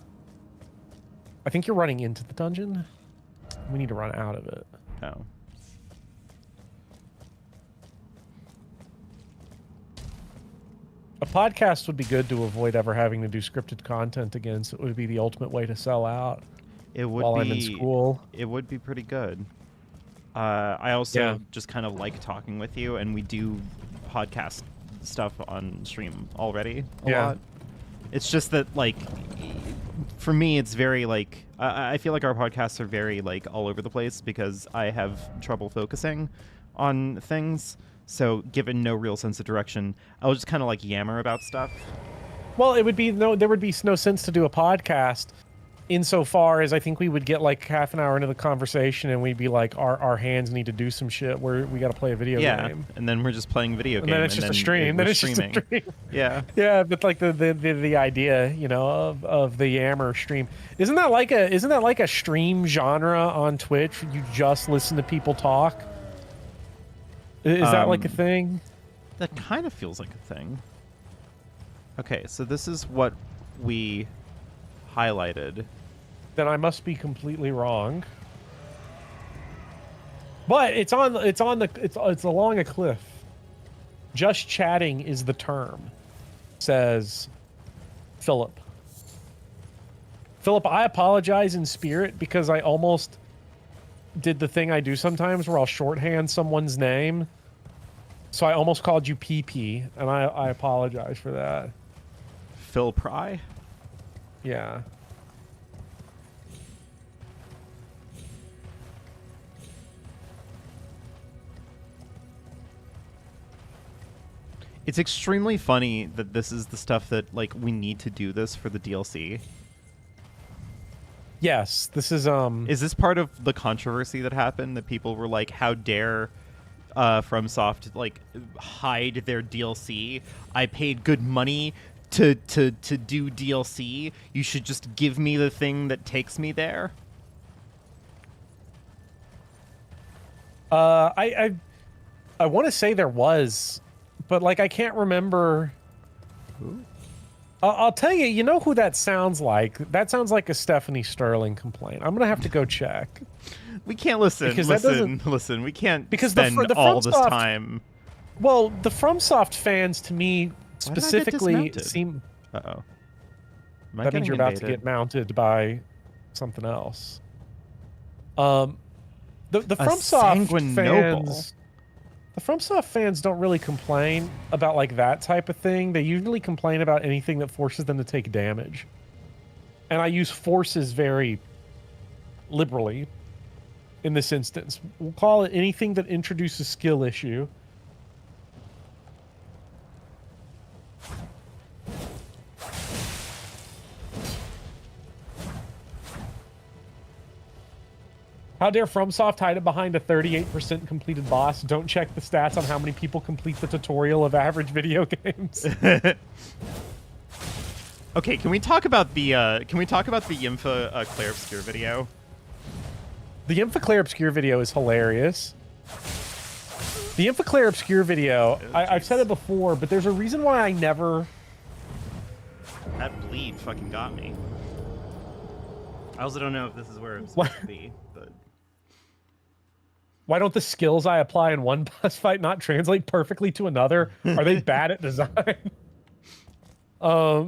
I think you're running into the dungeon. We need to run out of it. Oh. A podcast would be good to avoid ever having to do scripted content again, so it would be the ultimate way to sell out. It would while be, I'm in school. It would be pretty good. I also just kind of like talking with you, and we do podcast stuff on stream already a lot. It's just that, like, for me, it's very, like, I feel like our podcasts are very, like, all over the place because I have trouble focusing on things. So, given no real sense of direction, I'll just kind of like yammer about stuff. Well, there would be no sense to do a podcast insofar as I think we would get like half an hour into the conversation and we'd be like, our hands need to do some shit where we got to play a video game. And then we're just playing video game. And then it's just a stream. Then it's just a stream. Yeah. Yeah, but like the idea, you know, of the Yammer stream. Isn't that like a stream genre on Twitch? You just listen to people talk? Is that like a thing? That kind of feels like a thing. Okay, so this is what we highlighted. Then I must be completely wrong. But it's along a cliff. Just chatting is the term, says Philip. Philip, I apologize in spirit because I almost did the thing I do sometimes where I'll shorthand someone's name. So I almost called you PP, and I apologize for that. Phil Pry? Yeah. It's extremely funny that this is the stuff that, like, we need to do this for the DLC. Yes, this is Is this part of the controversy that happened, that people were like, how dare FromSoft, like, hide their DLC? I paid good money to do DLC. You should just give me the thing that takes me there. I want to say there was, but like I can't remember. Who? I'll tell you. You know who that sounds like? That sounds like a Stephanie Sterling complaint. I'm gonna have to go check. We can't listen. Because listen. We can't because spend the all this FromSoft, time. Well, the FromSoft fans, to me specifically, seem. Uh-oh. That means you're about to get mounted by something else. The FromSoft fans. The FromSoft fans don't really complain about like that type of thing. They usually complain about anything that forces them to take damage. And I use forces very liberally in this instance. We'll call it anything that introduces skill issue. How dare FromSoft hide it behind a 38% completed boss? Don't check the stats on how many people complete the tutorial of average video games. Okay, can we talk about the Ympha Claire Obscure video? The Ympha Claire Obscure video is hilarious. The Ympha Claire Obscure video, I've said it before, but there's a reason why I never... That bleed fucking got me. I also don't know if this is where it's supposed to be, but... Why don't the skills I apply in one boss fight not translate perfectly to another? Are they bad at design? Let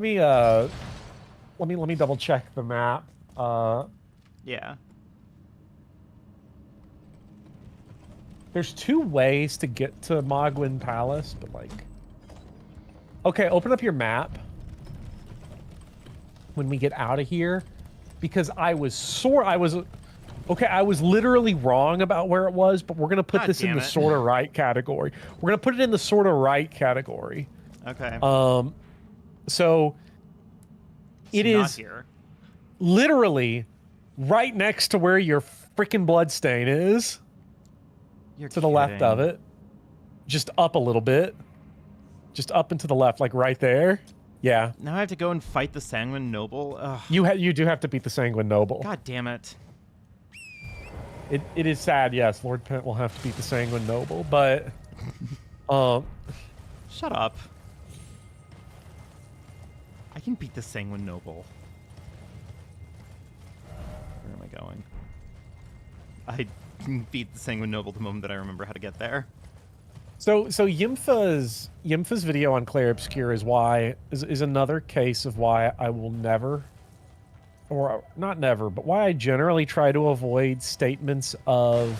me double check the map. Yeah. There's two ways to get to Mogwin Palace, but like... Okay, open up your map when we get out of here, because I was literally wrong about where it was, but we're gonna put this in the sort of right category. We're gonna put it in the sort of right category. Okay. So it is literally right next to where your freaking bloodstain is. You're to the left of it, just up a little bit, just up and to the left, like right there. Yeah. Now I have to go and fight the Sanguine Noble. Ugh. You do have to beat the Sanguine Noble. God damn it. It is sad, yes. Lord Pent will have to beat the Sanguine Noble, but shut up. I can beat the Sanguine Noble. Where am I going? I can beat the Sanguine Noble the moment that I remember how to get there. So Ympha's video on Claire Obscure is another case of why I will never, or not never, but why I generally try to avoid statements of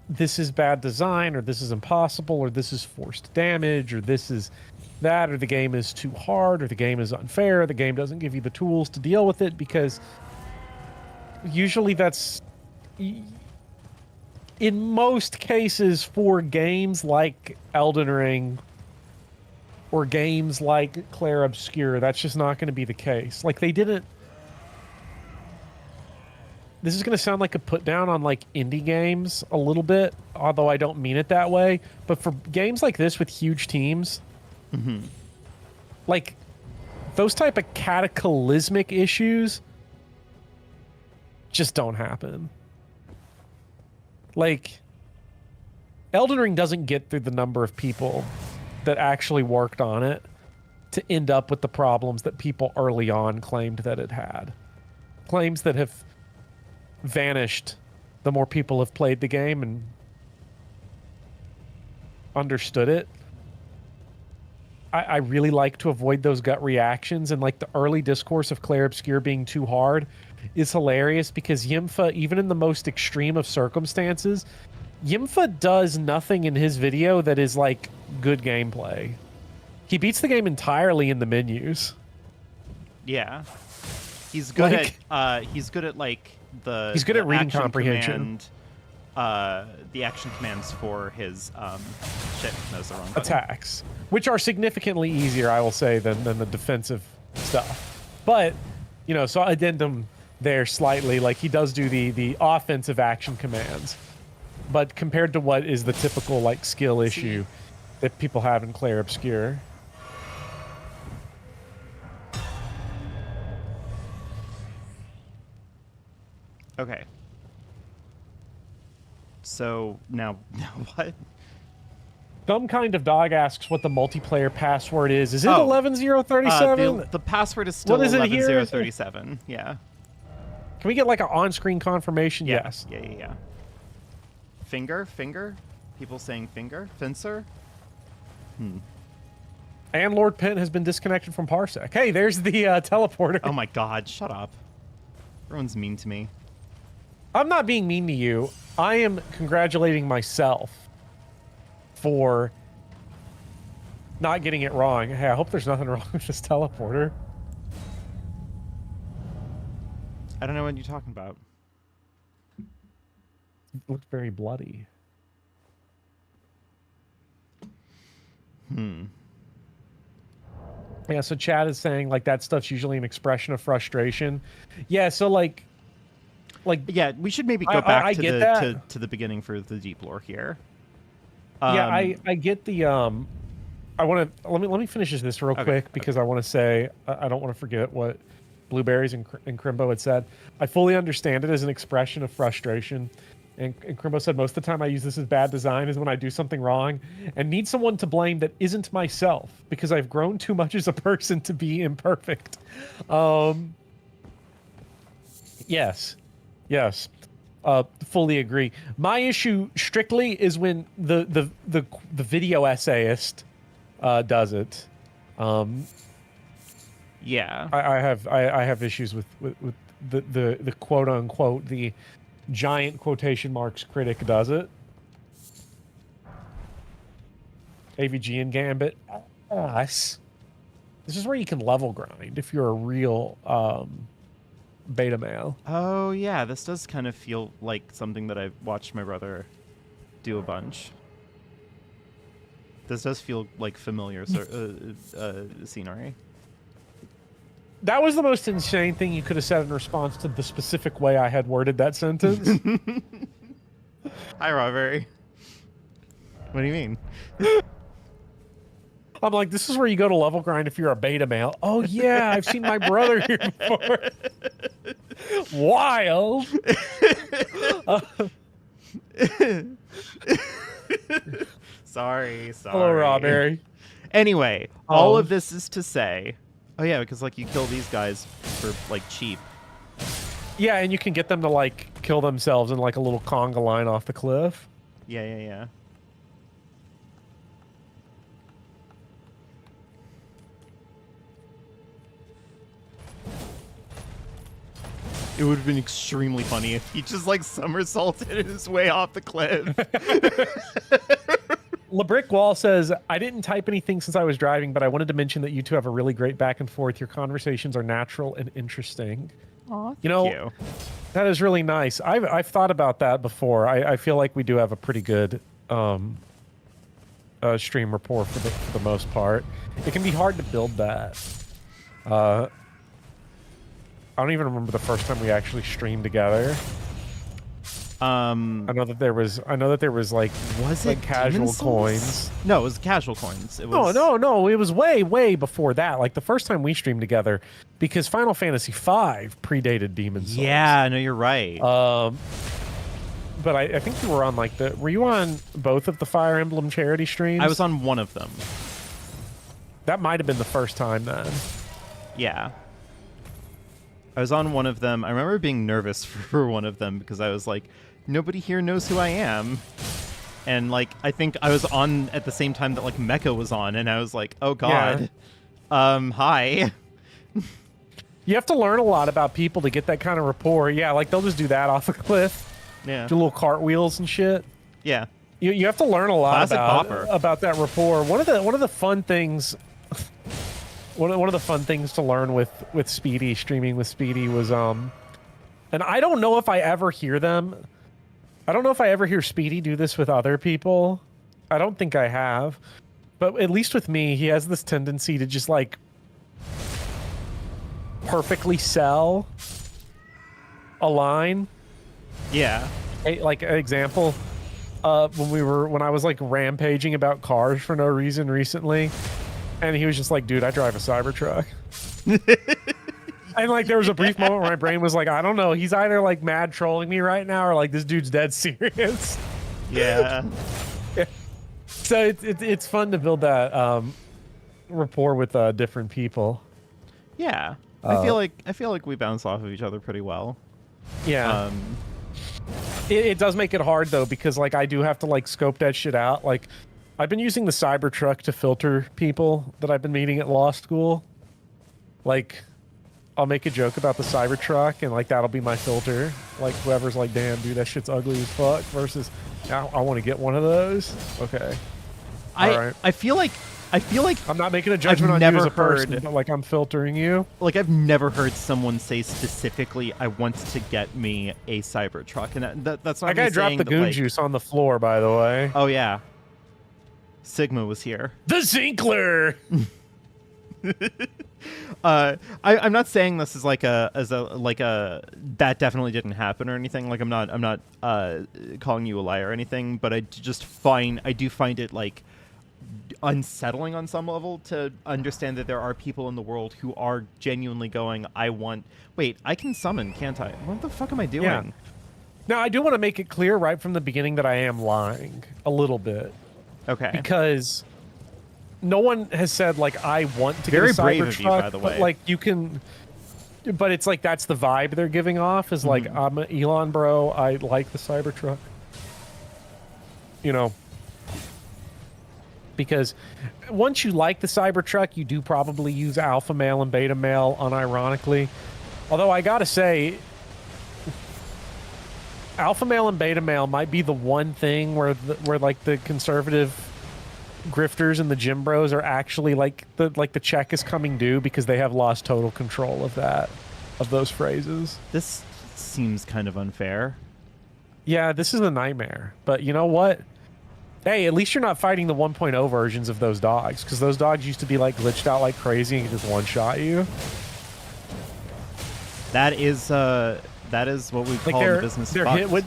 this is bad design, or this is impossible, or this is forced damage, or this is that, or the game is too hard, or the game is unfair, or the game doesn't give you the tools to deal with it, because usually that's... In most cases, for games like Elden Ring, or games like Clair Obscur, that's just not going to be the case. Like, they didn't... This is going to sound like a put down on like indie games a little bit, although I don't mean it that way. But for games like this with huge teams, like those type of cataclysmic issues just don't happen. Like, Elden Ring doesn't get through the number of people that actually worked on it to end up with the problems that people early on claimed that it had. Claims that have vanished the more people have played the game and understood it. I really like to avoid those gut reactions, and like the early discourse of Clair Obscur being too hard is hilarious because Yimfa, even in the most extreme of circumstances, Yimfa does nothing in his video that is like good gameplay. He beats the game entirely in the menus. Yeah. He's good Like- at he's good at like He's good the at reading action comprehension. the action commands for his shit, that was the wrong button. Attacks, which are significantly easier, I will say, than the defensive stuff. But, you know, so addendum there slightly, like he does do the offensive action commands, but compared to what is the typical like skill issue that people have in Clair Obscur. Okay. So now what? Some kind of dog asks what the multiplayer password is. Is it Oh. 11037? The password is still What is it here? 11037. Yeah. Can we get like an on-screen confirmation? Yeah. Yes. Yeah. Finger? People saying finger? Fencer? And Lord Pent has been disconnected from Parsec. Hey, there's the teleporter. Oh my god, shut up. Everyone's mean to me. I'm not being mean to you. I am congratulating myself for not getting it wrong. Hey, I hope there's nothing wrong with this teleporter. I don't know what you're talking about. It looked very bloody. Yeah, so Chad is saying like that stuff's usually an expression of frustration. Yeah, so like Yeah, we should maybe go I back to get the that. to the beginning for the deep lore here. yeah, I get the I want to let me finish this real quick because I want to say I don't want to forget what Blueberries and Crimbo had said. I fully understand it as an expression of frustration. And Crimbo said, most of the time I use this as bad design is when I do something wrong and need someone to blame that isn't myself because I've grown too much as a person to be imperfect. Yes. Fully agree. My issue strictly is when the video essayist does it. Yeah. I have issues with the quote unquote the giant quotation marks critic does it. AVG and Gambit. Us. This is where you can level grind if you're a real beta male. Oh yeah, this does kind of feel like something that I've watched my brother do a bunch. This does feel like familiar scenery. That was the most insane thing you could have said in response to the specific way I had worded that sentence. Hi, Robert. What do you mean? I'm like, this is where you go to level grind if you're a beta male. Oh yeah, I've seen my brother here before. Wild. Sorry. Hello, Robert. Anyway, all of this is to say, oh yeah, because like you kill these guys for like cheap. Yeah, and you can get them to like kill themselves in like a little conga line off the cliff. Yeah. It would have been extremely funny if he just like somersaulted his way off the cliff. LeBrick Wall says, I didn't type anything since I was driving, but I wanted to mention that you two have a really great back and forth. Your conversations are natural and interesting. Aw, You know, thank you. that is really nice. I've thought about that before. I feel like we do have a pretty good stream rapport for the most part. It can be hard to build that. I don't even remember the first time we actually streamed together. I know that there was like Was like it casual Demon Souls? coins. No, it was casual coins. It was No, it was way before that. Like the first time we streamed together, because Final Fantasy V predated Demon Souls. Yeah, no, you're right. But I think you were on like were you on both of the Fire Emblem charity streams? I was on one of them. That might have been the first time then. Yeah. I was on one of them. I remember being nervous for one of them because I was like, nobody here knows who I am. And like, I think I was on at the same time that like Mecha was on, and I was like, oh god. Yeah. Hi. You have to learn a lot about people to get that kind of rapport. Yeah, like they'll just do that off a cliff. Yeah. Do little cartwheels and shit. Yeah. You have to learn a lot Classic Bopper. about that rapport. One of the fun things one of the fun things to learn with Speedy, streaming with Speedy, was and I don't know if I ever hear them. I don't know if I ever hear Speedy do this with other people. I don't think I have. But at least with me, he has this tendency to just like perfectly sell a line. Yeah. Like an example, when I was like rampaging about cars for no reason recently, and he was just like, dude, I drive a Cybertruck. And like there was a brief moment where my brain was like, I don't know, he's either like mad trolling me right now or like this dude's dead serious. Yeah. So it's fun to build that rapport with different people. Yeah. I feel like we bounce off of each other pretty well. Yeah. It does make it hard though, because like I do have to like scope that shit out. Like I've been using the Cybertruck to filter people that I've been meeting at law school. Like I'll make a joke about the Cybertruck and like that'll be my filter. Like whoever's like, damn dude, that shit's ugly as fuck, versus I want to get one of those. Okay. All right. I feel like I'm not making a judgment on you as a person, but like I'm filtering you. Like I've never heard someone say specifically, "I want to get me a Cybertruck," and that's not. That guy dropped the goon juice on the floor, by the way. Oh yeah, Sigma was here. The Zinkler. I'm not saying this is like a that definitely didn't happen or anything. Like I'm not calling you a liar or anything, but I do find it like unsettling on some level to understand that there are people in the world who are genuinely going, wait, I can summon, can't I? What the fuck am I doing? Yeah. Now, I do want to make it clear right from the beginning that I am lying a little bit. Okay. Because no one has said, like, I want to Very get a brave Cybertruck, of you, by the way. but, like, you can... But it's like, that's the vibe they're giving off, is like, I'm an Elon bro, I like the Cybertruck. You know... Because once you like the Cybertruck, you do probably use alpha male and beta male unironically. Although I gotta say, alpha male and beta male might be the one thing where like the conservative grifters and the gym bros are actually like the check is coming due, because they have lost total control of those phrases. This seems kind of unfair. Yeah, this is a nightmare. But you know what? Hey, at least you're not fighting the 1.0 versions of those dogs, because those dogs used to be like glitched out like crazy and could just one-shot you. That is what we call in the business. They're hit with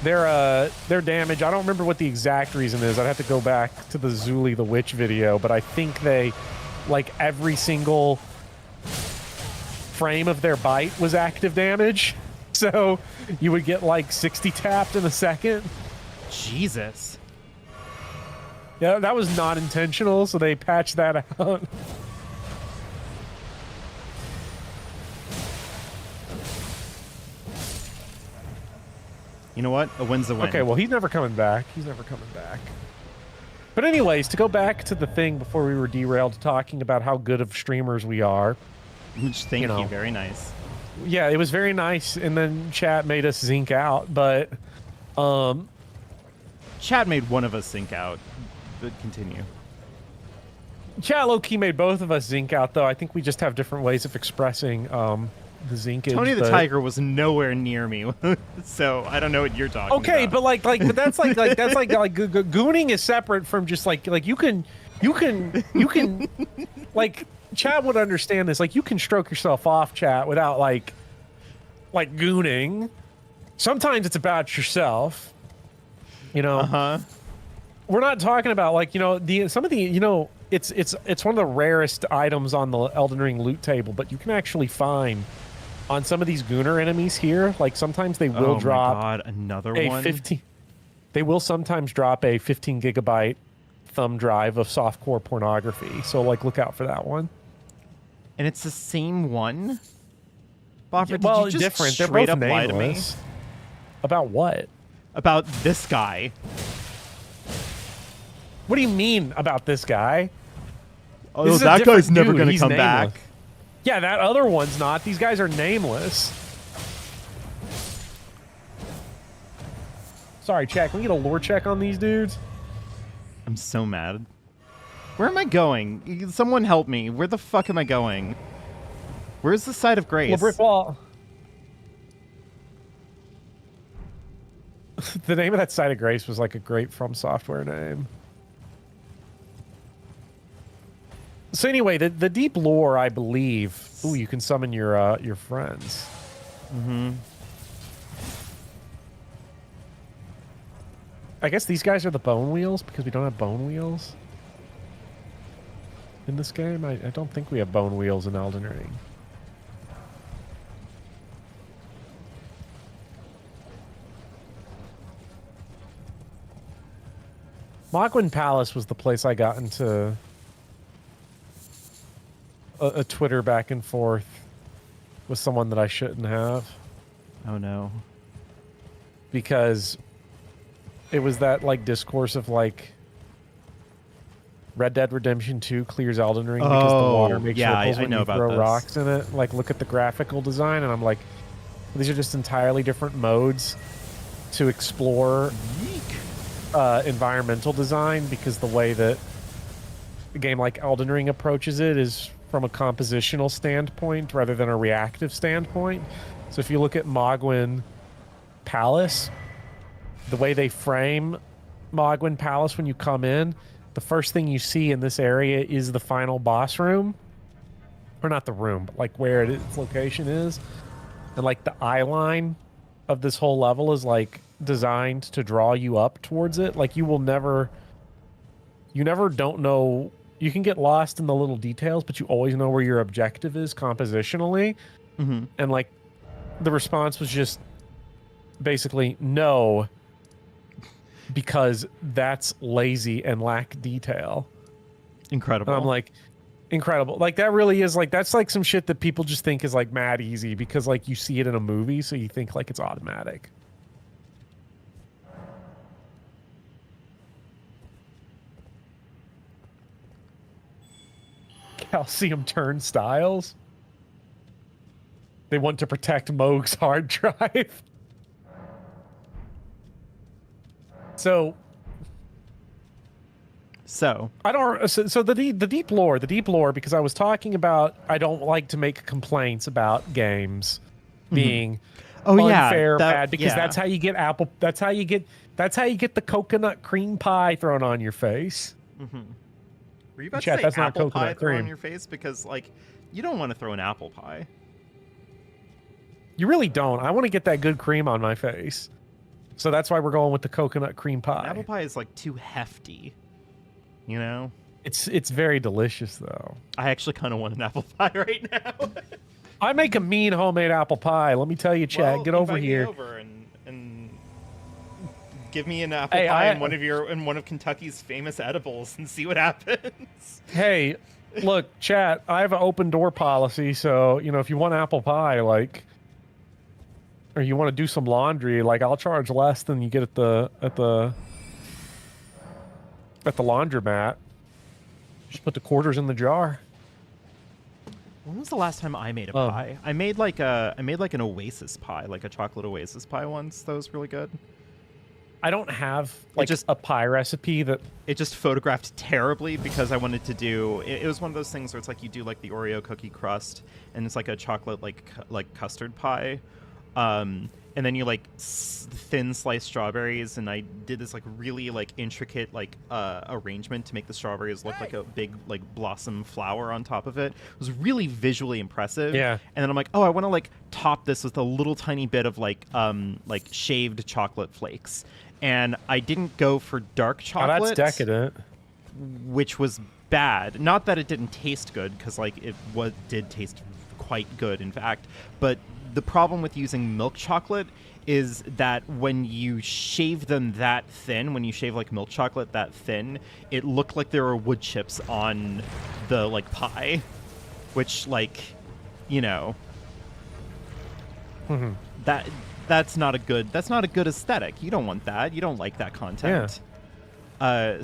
their damage. I don't remember what the exact reason is. I'd have to go back to the Zuli the Witch video, but I think they, like, every single frame of their bite was active damage. So you would get like 60 tapped in a second. Jesus. Yeah, that was not intentional, so they patched that out. You know what? A win's a win. Okay, well, he's never coming back. He's never coming back. But anyways, to go back to the thing before we were derailed, talking about how good of streamers we are. Which, thank you. Very nice. Yeah, it was very nice, and then chat made us zink out, but... Chat made one of us sync out, but continue. Chat low-key made both of us zink out, though. I think we just have different ways of expressing the zinkage. Tony the but... Tiger was nowhere near me, so I don't know what you're talking about. Okay, but but that's gooning is separate from just like you can like chat would understand this. Like you can stroke yourself off, chat, without like gooning. Sometimes it's about yourself, you know. We're not talking about like, you know, some of the, you know, it's one of the rarest items on the Elden Ring loot table, but you can actually find on some of these Gooner enemies here, like sometimes they will drop. Oh my god, another one. They will sometimes drop a 15 gigabyte thumb drive of softcore pornography. So like, look out for that one. And it's the same one. Bopper, Well, did you just different. They're straight both up lie to me? nameless. About what? About this guy. What do you mean about this guy? Oh, This is a that different guy's never dude. gonna He's come nameless. back. Yeah, that other one's not. These guys are nameless. Sorry, chat. Can we get a lore check on these dudes? I'm so mad. Where am I going? Someone help me. Where the fuck am I going? Where's the side of grace? Brick wall. The name of that site of grace was like a great From Software name. So anyway, the deep lore, I believe. Ooh, you can summon your friends. I guess these guys are the bone wheels because we don't have bone wheels in this game. I don't think we have bone wheels in Elden Ring. Mogwin Palace was the place I got into a Twitter back and forth with someone that I shouldn't have. Oh no. Because it was that like discourse of like Red Dead Redemption 2 clears Elden Ring because the water makes ripples when you throw rocks in it. Like, look at the graphical design, and I'm like, these are just entirely different modes to explore environmental design, because the way that a game like Elden Ring approaches it is from a compositional standpoint rather than a reactive standpoint. So if you look at Mogwin Palace, the way they frame Mogwin Palace when you come in, the first thing you see in this area is the final boss room. Or not the room, but like where its location is. And like the eye line of this whole level is like designed to draw you up towards it. Like you never don't know. You can get lost in the little details, but you always know where your objective is compositionally. Mm-hmm. And like the response was just basically no, because that's lazy and lack detail. Incredible. And I'm like, incredible. Like that really is like, that's like some shit that people just think is like mad easy because like you see it in a movie, so you think like it's automatic. Calcium turnstiles. They want to protect Moog's hard drive. So I don't. So the deep lore, because I was talking about, I don't like to make complaints about games being unfair, bad, because that's how you get Apple. That's how you get the coconut cream pie thrown on your face. Mm-hmm. Were you about Chat, to say that's not apple coconut pie thrown cream. on your face? Because like, you don't want to throw an apple pie. You really don't. I want to get that good cream on my face. So that's why we're going with the coconut cream pie. Apple pie is like too hefty. You know? It's very delicious though. I actually kind of want an apple pie right now. I make a mean homemade apple pie. Let me tell you, Chad. Well, get over here. Me over and give me an apple pie and one of Kentucky's famous edibles and see what happens. Hey, look, chat. I have an open door policy, so you know if you want apple pie, like, or you want to do some laundry, like I'll charge less than you get at the laundromat. Just put the quarters in the jar. When was the last time I made a pie? I made like an Oasis pie, like a chocolate Oasis pie once. That was really good. I don't have like just a pie recipe that. it just photographed terribly because I wanted to do it was one of those things where it's like you do like the Oreo cookie crust and it's like a chocolate like custard pie, and then you like thin sliced strawberries, and I did this like really like intricate like arrangement to make the strawberries look like a big like blossom flower on top of it. It was really visually impressive. Yeah. And then I'm like, oh, I want to like top this with a little tiny bit of like shaved chocolate flakes. And I didn't go for dark Oh, chocolate, that's decadent. which was bad. Not that it didn't taste good, because like did taste quite good, in fact. But the problem with using milk chocolate is that when you shave them that thin, when you shave like milk chocolate that thin, it looked like there were wood chips on the like pie, which like, you know, that's not a good aesthetic. You don't want that. You don't like that content.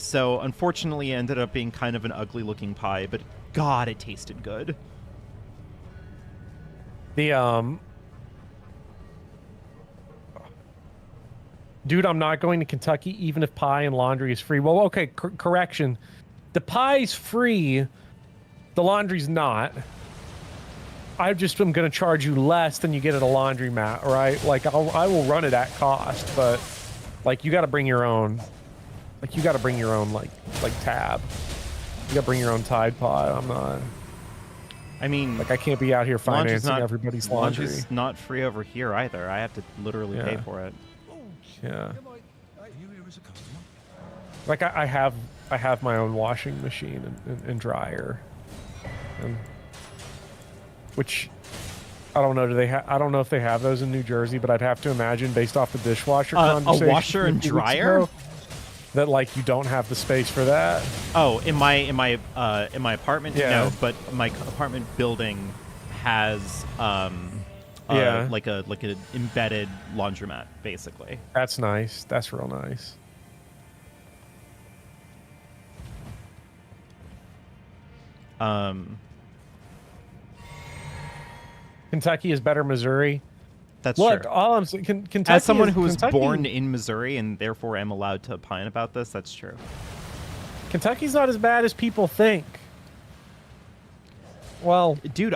So unfortunately, it ended up being kind of an ugly looking pie, but God, it tasted good. Dude, I'm not going to Kentucky even if pie and laundry is free. Well, okay, correction. The pie's free, the laundry's not. I just am going to charge you less than you get at a laundromat, right? Like, I will run it at cost, but like you got to bring your own. Like you got to bring your own like tab. You got to bring your own Tide Pod. I'm not. I mean, like I can't be out here financing everybody's laundry. Laundry's not free over here either. I have to literally pay for it. Yeah. Like I have my own washing machine and dryer, which I don't know. I don't know if they have those in New Jersey, but I'd have to imagine based off the dishwasher conversation a washer and dryer ago, that like you don't have the space for that. Oh, in my apartment, yeah. No, but my apartment building has like an embedded laundromat, basically. That's nice. That's real nice. Kentucky is better Missouri. That's Look, true. all I'm saying, Kentucky. As someone who was Kentucky, born in Missouri and therefore am allowed to opine about this, that's true. Kentucky's not as bad as people think. Well, dude,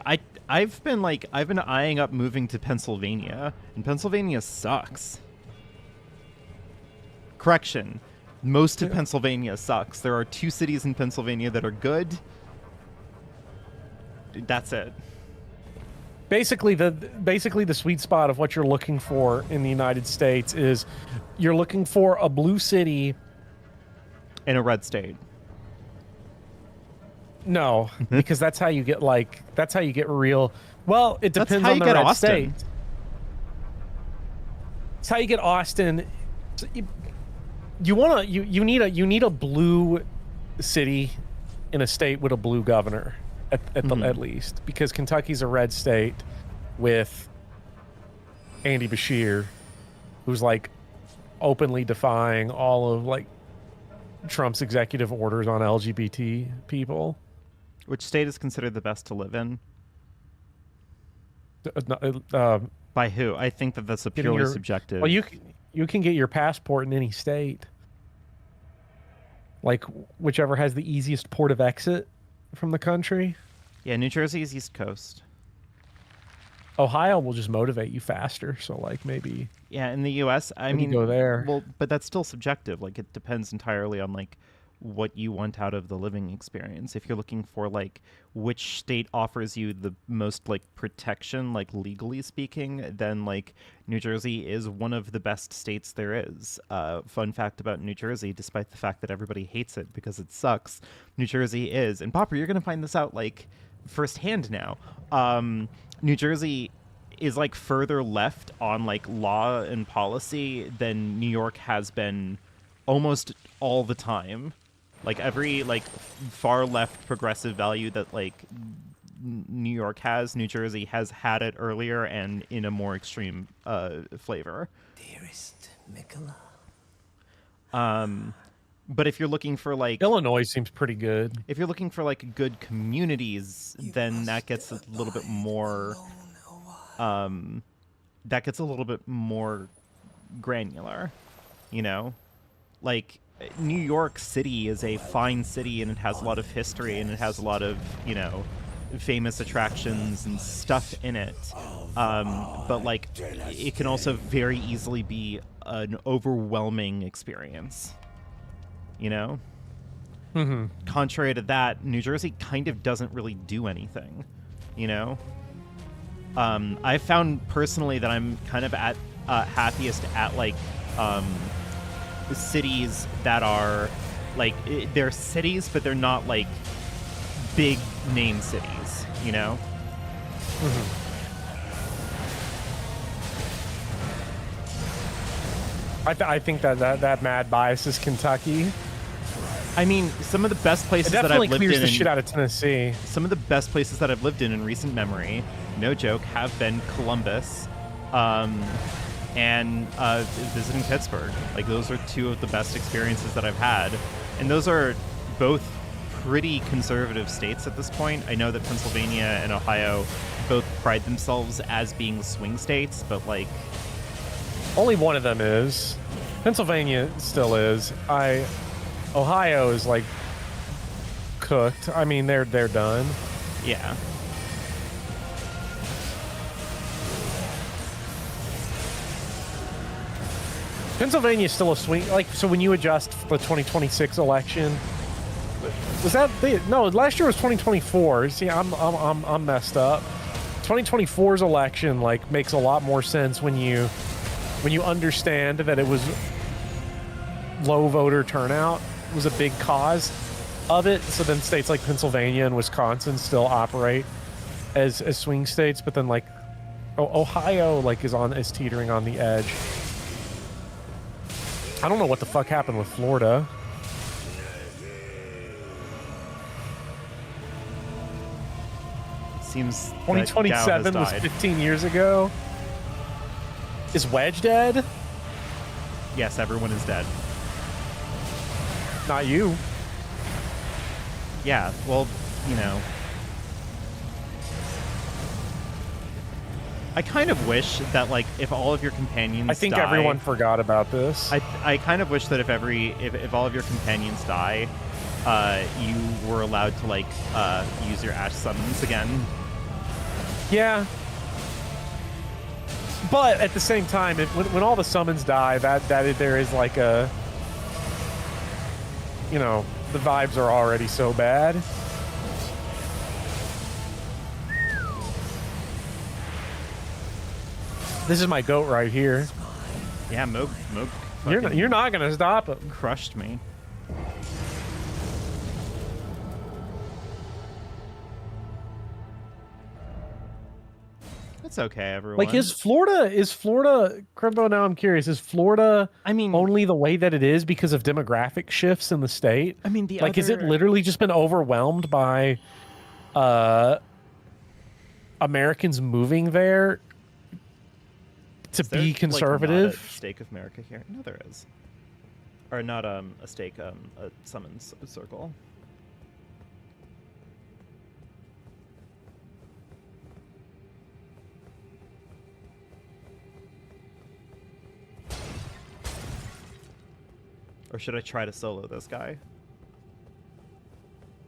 I've been eyeing up moving to Pennsylvania, and Pennsylvania sucks. Correction. Most of Pennsylvania sucks. There are 2 cities in Pennsylvania that are good. That's it. Basically the sweet spot of what you're looking for in the United States is you're looking for a blue city in a red state. No, because that's how you get real. Well, it depends on the red state. It's how you get Austin. You need a blue city in a state with a blue governor at least, because Kentucky's a red state with Andy Bashir, who's like openly defying all of like Trump's executive orders on LGBT people. Which state is considered the best to live in? By who? I think that's a purely subjective. Well, you can get your passport in any state. Like whichever has the easiest port of exit from the country. Yeah, New Jersey is East Coast. Ohio will just motivate you faster, so like maybe. Yeah, in the U.S., I mean, go there. Well, but that's still subjective. Like it depends entirely on like what you want out of the living experience. If you're looking for like which state offers you the most like protection, like legally speaking, then like New Jersey is one of the best states there is. Fun fact about New Jersey, despite the fact that everybody hates it because it sucks, New Jersey is, and Bopper, you're gonna find this out like firsthand now. New Jersey is like further left on like law and policy than New York has been almost all the time. Like every like far left progressive value that like New York has, New Jersey has had it earlier and in a more extreme flavor. Dearest Mikola. But if you're looking for like Illinois seems pretty good. If you're looking for like good communities, then that gets a little bit more granular. You know, like New York City is a fine city and it has a lot of history and it has a lot of, you know, famous attractions and stuff in it. But like it can also very easily be an overwhelming experience. You know? Mm-hmm. Contrary to that, New Jersey kind of doesn't really do anything, you know? I found personally that I'm kind of at happiest at like cities that are like they're cities, but they're not like big name cities, you know? Mm-hmm. I think that mad bias is Kentucky. I mean, some of the best places that I've lived in. It definitely clears the shit out of Tennessee. Some of the best places that I've lived in recent memory, no joke, have been Columbus, and visiting Pittsburgh. Like those are two of the best experiences that I've had, and those are both pretty conservative states at this point. I know that Pennsylvania and Ohio both pride themselves as being swing states, but like only one of them is. Pennsylvania still is. Ohio is like cooked. I mean, they're done. Yeah. Pennsylvania is still a swing. Like, so when you adjust for the 2026 election, was that no? Last year was 2024. See, I'm messed up. 2024's election like makes a lot more sense when you understand that it was low voter turnout was a big cause of it. So then states like Pennsylvania and Wisconsin still operate as swing states, but then like Ohio like is teetering on the edge. I don't know what the fuck happened with Florida. Seems 2027 was 15 years ago. Is Wedge dead? Yes, everyone is dead. Not you. Yeah, well, you know. I kind of wish that, like, if all of your companions I think die, everyone forgot about this. I kind of wish that if all of your companions die, you were allowed to, like, use your Ash summons again. Yeah. But at the same time, when all the summons die, that there is like a, you know, the vibes are already so bad. This is my goat right here. Yeah, Moog You're not gonna stop him. crushed me. It's okay, everyone. Like, is Florida Crimbo? Now I'm curious. Is Florida? I mean, only the way that it is because of demographic shifts in the state. I mean, is it literally just been overwhelmed by Americans moving there to be conservative? Like, not a stake of America here? No, there is. Or not a stake, a summons circle. Or should I try to solo this guy?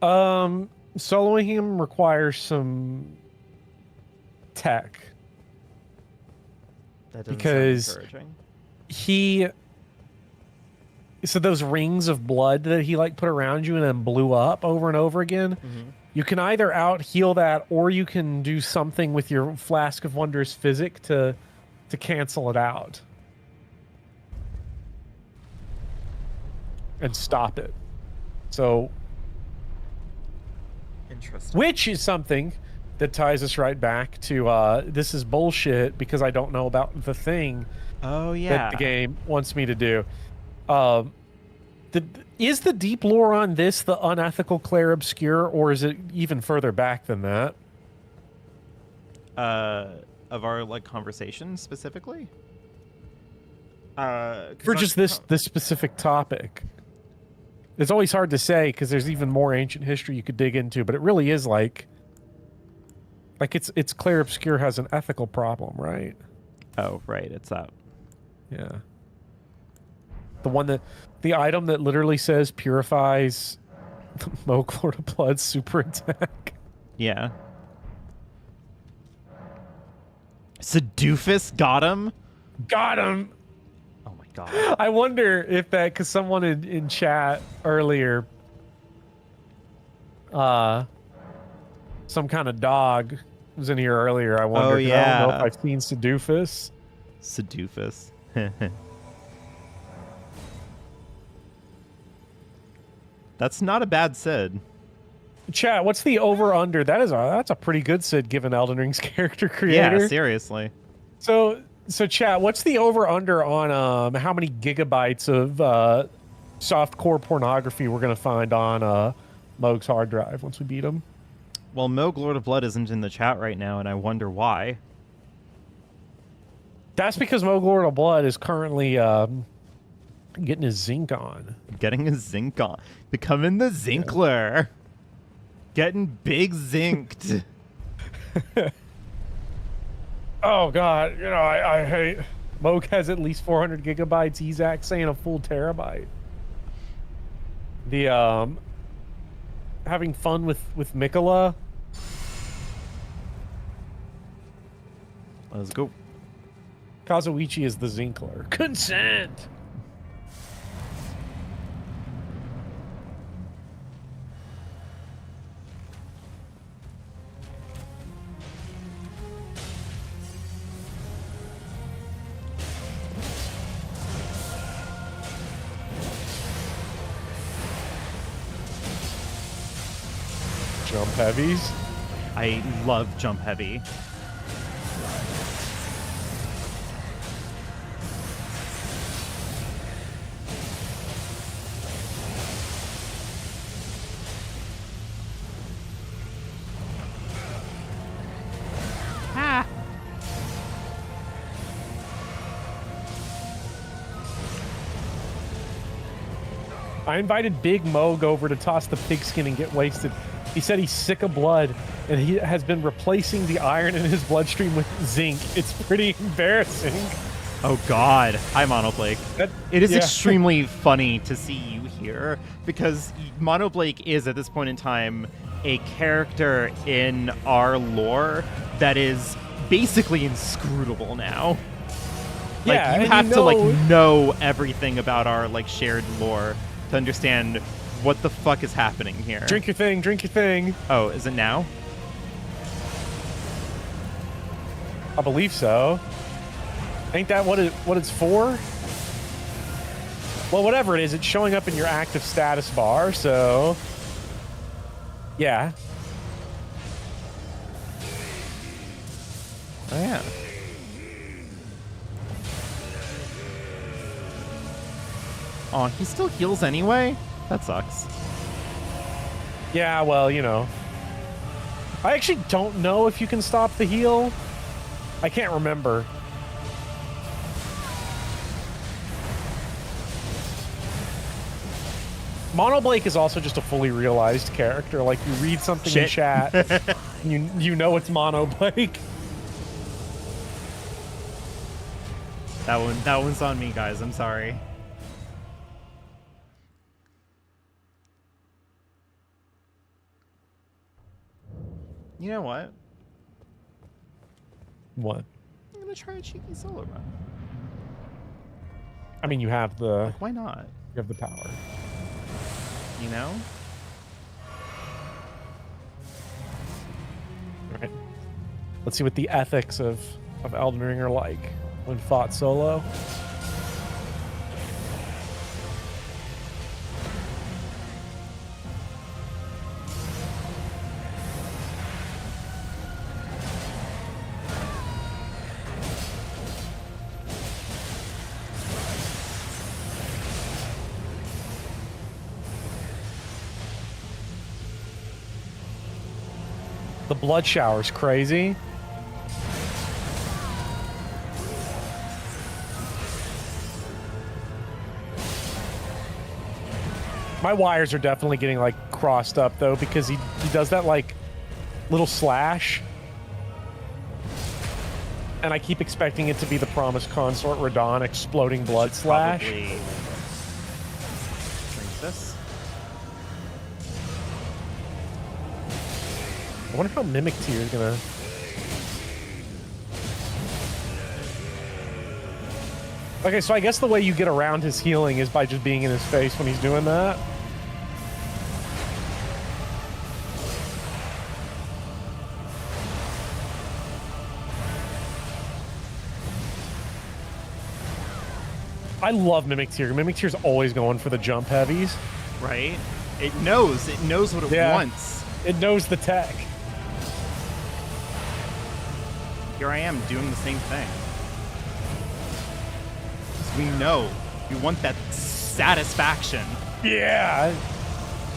Soloing him requires some tech. That doesn't because sound encouraging. So those rings of blood that he like put around you and then blew up over and over again, you can either out heal that or you can do something with your Flask of Wondrous Physic to cancel it out. And stop it. So, interesting. Which is something that ties us right back to this is bullshit because I don't know about the thing. Oh yeah, that the game wants me to do. Is the deep lore on this the unethical Claire Obscure, or is it even further back than that? Of our like conversation specifically. For just this specific topic. It's always hard to say because there's even more ancient history you could dig into, but it really is like it's Claire Obscure has an ethical problem, right? Oh, right, it's that. Yeah. The item that literally says purifies the Moog Lord of Blood's super attack. Yeah. Sedoofus got him? Got him! Oh my god. I wonder if that, because someone in chat earlier, some kind of dog was in here earlier. I wonder. Oh, 'cause I don't know yeah. if I've seen Sedoofus. Sedoofus. That's not a bad Sid. Chat, what's the over-under? That's a pretty good Sid given Elden Ring's character creator. Yeah, seriously. So chat, what's the over-under on how many gigabytes of softcore pornography we're gonna find on Moog's hard drive once we beat him? Well, Moog Lord of Blood isn't in the chat right now, and I wonder why. That's because Moog Lord of Blood is currently getting his zinc on. Getting his zinc on. Becoming the Zinkler. Getting big zinked. Oh god, you know, I hate Moog has at least 400 gigabytes. Ezak saying a full terabyte. The having fun with Mikola. Let's go. Kazuichi is the Zinkler. Consent. Jump heavies. I love jump heavy. Ah. I invited Big Moog over to toss the pigskin and get wasted. He said he's sick of blood, and he has been replacing the iron in his bloodstream with zinc. It's pretty embarrassing. Oh god. Hi, Monoblake. It is yeah. extremely funny to see you here, because Monoblake is, at this point in time, a character in our lore that is basically inscrutable now. Like, Yeah, you and have you to, like, know- know everything about our, like, shared lore to understand what the fuck is happening here. Drink your thing, drink your thing. Oh, is it now? I believe so. Ain't that what it's for? Well, whatever it is, it's showing up in your active status bar, so... Yeah. Oh, yeah. Oh, he still heals anyway? That sucks. Yeah, well, you know. I actually don't know if you can stop the heal. I can't remember. Monoblake is also just a fully realized character. Like, you read something in Shit. chat, and you know it's Monoblake. That one's on me, guys. I'm sorry. You know what? What? I'm gonna try a cheeky solo run. I mean, you have the Why not? power. You know? All right. Let's see what the ethics of Elden Ring are like when fought solo. The blood shower's crazy. My wires are definitely getting like crossed up though because he does that like little slash. And I keep expecting it to be the promised consort Radon exploding blood slash. Probably this. I wonder how Mimic Tier is gonna. Okay, so I guess the way you get around his healing is by just being in his face when he's doing that. I love Mimic Tier. Mimic Tier's always going for the jump heavies. Right? It knows what it wants. It knows the tech. Here I am doing the same thing. 'Cause we know we want that satisfaction. Yeah.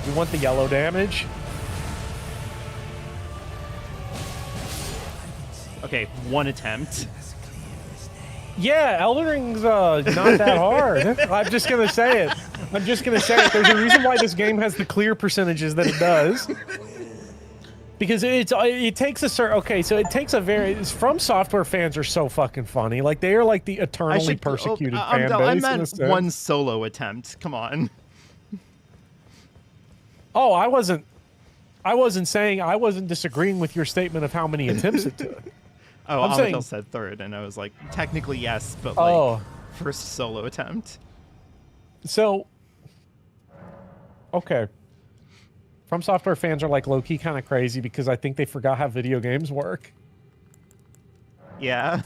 You want the yellow damage? Okay, one attempt. Yeah, Elden Ring's not that hard. I'm just gonna say it. I'm just gonna say it. There's a reason why this game has the clear percentages that it does. Because it takes a certain, okay, so it takes a very, From Software fans are so fucking funny. Like, they are like the eternally persecuted fan base. I meant one solo attempt. Come on. Oh, I wasn't disagreeing with your statement of how many attempts it took. Oh, I'm saying, Amatil said third, and I was like, technically yes, but like, first solo attempt. So, okay. From Software fans are like low-key kind of crazy because I think they forgot how video games work. Yeah.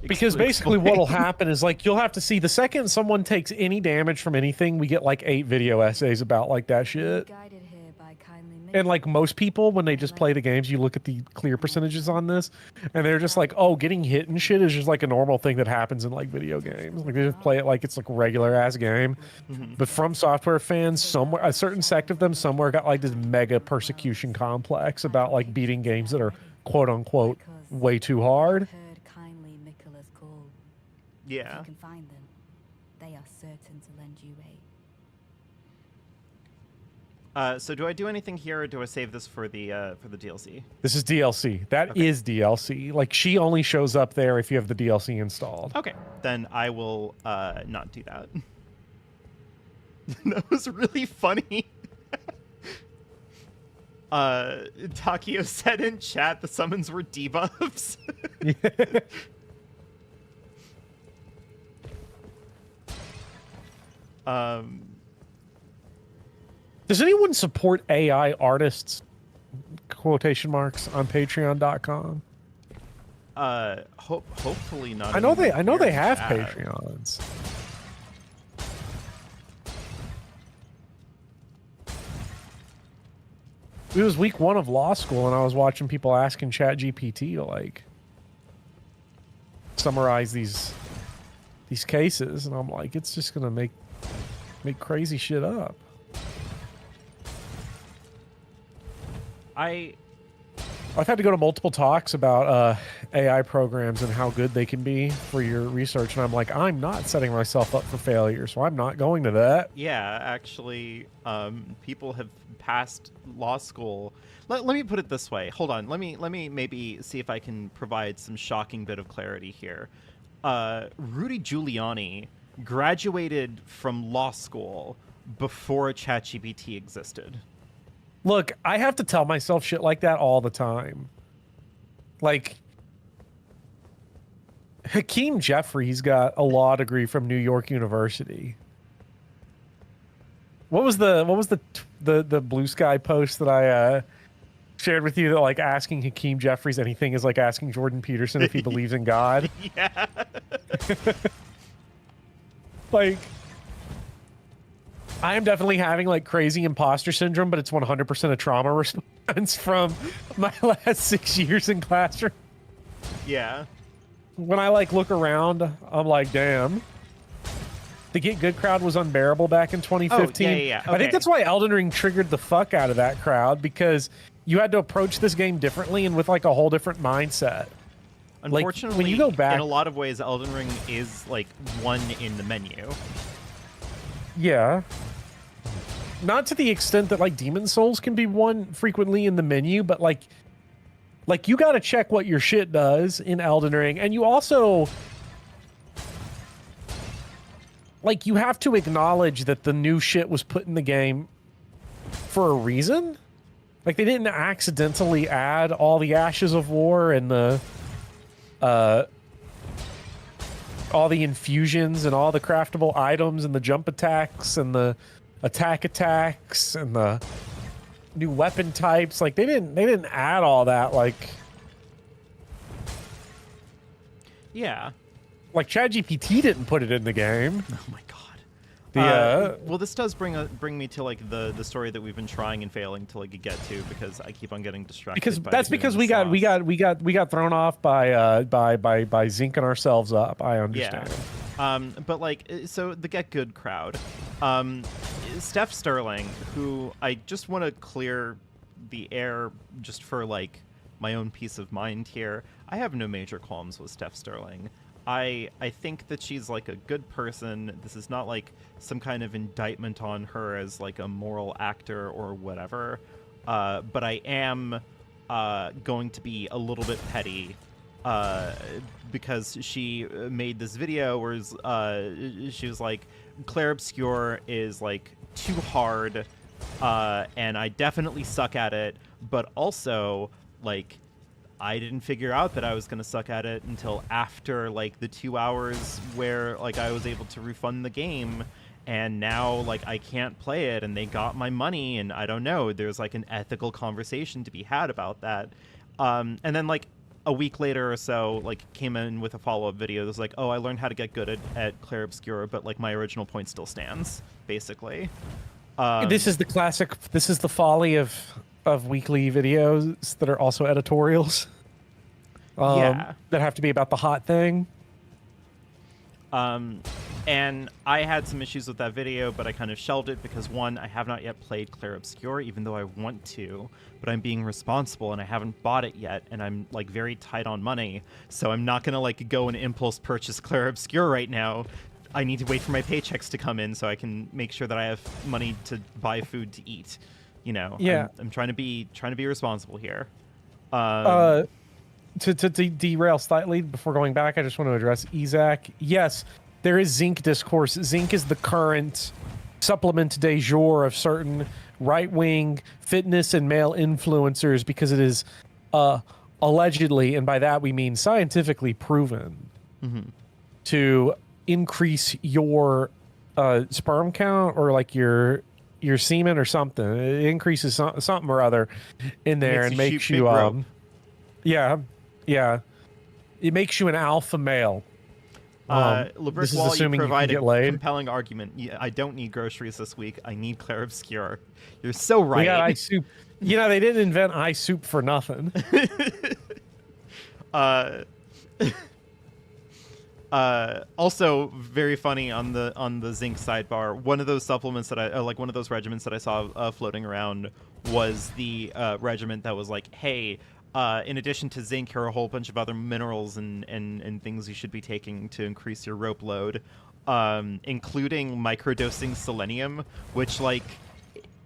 Because basically what'll happen is like, you'll have to see the second someone takes any damage from anything, we get like 8 video essays about like that shit. And like most people, when they just play the games, you look at the clear percentages on this, and they're just like, oh, getting hit and shit is just like a normal thing that happens in like video games. Like they just play it like it's like a regular ass game. But From Software fans, somewhere, a certain sect of them somewhere got like this mega persecution complex about like beating games that are quote unquote way too hard. Yeah. If you can find them, they are certain to lend you aid. So do I do anything here, or do I save this for the DLC? This is DLC. That is DLC. Like, she only shows up there if you have the DLC installed. Okay, then I will not do that. That was really funny. Takio said in chat the summons were debuffs. Does anyone support AI artists, quotation marks, on patreon.com? Hopefully not. I know they have Patreons. It was week 1 of law school, and I was watching people asking ChatGPT to like summarize these cases, and I'm like, it's just gonna make crazy shit up. I've had to go to multiple talks about AI programs and how good they can be for your research, and I'm like, I'm not setting myself up for failure, so I'm not going to that. Yeah, actually, people have passed law school. Let me put it this way. Hold on. Let me maybe see if I can provide some shocking bit of clarity here. Rudy Giuliani graduated from law school before ChatGPT existed. Look, I have to tell myself shit like that all the time. Like, Hakeem Jeffries got a law degree from New York University. What was the Blue Sky post that I shared with you, that like asking Hakeem Jeffries anything is like asking Jordan Peterson if he believes in God? Yeah. Like, I am definitely having like crazy imposter syndrome, but it's 100% a trauma response from my last 6 years in classroom. Yeah. When I like look around, I'm like, damn. The Get Good crowd was unbearable back in 2015. Oh, yeah. Okay. I think that's why Elden Ring triggered the fuck out of that crowd, because you had to approach this game differently and with like a whole different mindset. Unfortunately, like, when you go back, in a lot of ways, Elden Ring is like one in the menu. Yeah. Not to the extent that like Demon Souls can be one frequently in the menu, but like you got to check what your shit does in Elden Ring, and you also like, you have to acknowledge that the new shit was put in the game for a reason. Like, they didn't accidentally add all the Ashes of War and the all the infusions and all the craftable items and the jump attacks and the attacks and the new weapon types. Like, they didn't add all that, like ChatGPT didn't put it in the game. Oh my god. The well, this does bring me to like the story that we've been trying and failing to like get to, because I keep on getting distracted. because by that's the because human we got thrown off by zinking ourselves up. I Yeah. understand. But like, so the Get Good crowd, Steph Sterling, who I just want to clear the air just for like my own peace of mind here. I have no major qualms with Steph Sterling. I think that she's like a good person. This is not like some kind of indictment on her as like a moral actor or whatever. But I am going to be a little bit petty because she made this video where she was like, Claire Obscure is like too hard, and I definitely suck at it, but also like I didn't figure out that I was going to suck at it until after like the 2 hours where like I was able to refund the game, and now like I can't play it and they got my money, and I don't know, there's like an ethical conversation to be had about that. And then like a week later or so, like came in with a follow-up video that was like, oh, I learned how to get good at Claire Obscura, but like my original point still stands, basically. This is the classic. This is the folly of weekly videos that are also editorials. Yeah. That have to be about the hot thing. And I had some issues with that video, but I kind of shelved it because, one, I have not yet played Claire Obscure, even though I want to, but I'm being responsible and I haven't bought it yet, and I'm like very tight on money, so I'm not gonna like go and impulse purchase Claire Obscure right now. I need to wait for my paychecks to come in so I can make sure that I have money to buy food to eat. You know, Yeah. I'm trying to be responsible here. To derail slightly before going back, I just want to address Ezak. Yes, there is Zinc discourse. Zinc is the current supplement de jour of certain right-wing fitness and male influencers because it is allegedly, and by that we mean scientifically proven, to increase your sperm count or like your semen or something. It increases something or other in there and makes you yeah, it makes you an alpha male. LeBrick, while you assuming provide can a get laid. compelling argument, I don't need groceries this week. I need Claire Obscure. You're so right. We got eye soup. You know, they didn't invent eye soup for nothing. Also very funny on the zinc sidebar. One of those supplements that I like, one of those regimens that I saw floating around was the regiment that was like, hey, in addition to zinc, here are a whole bunch of other minerals and things you should be taking to increase your rope load, including microdosing selenium, which, like,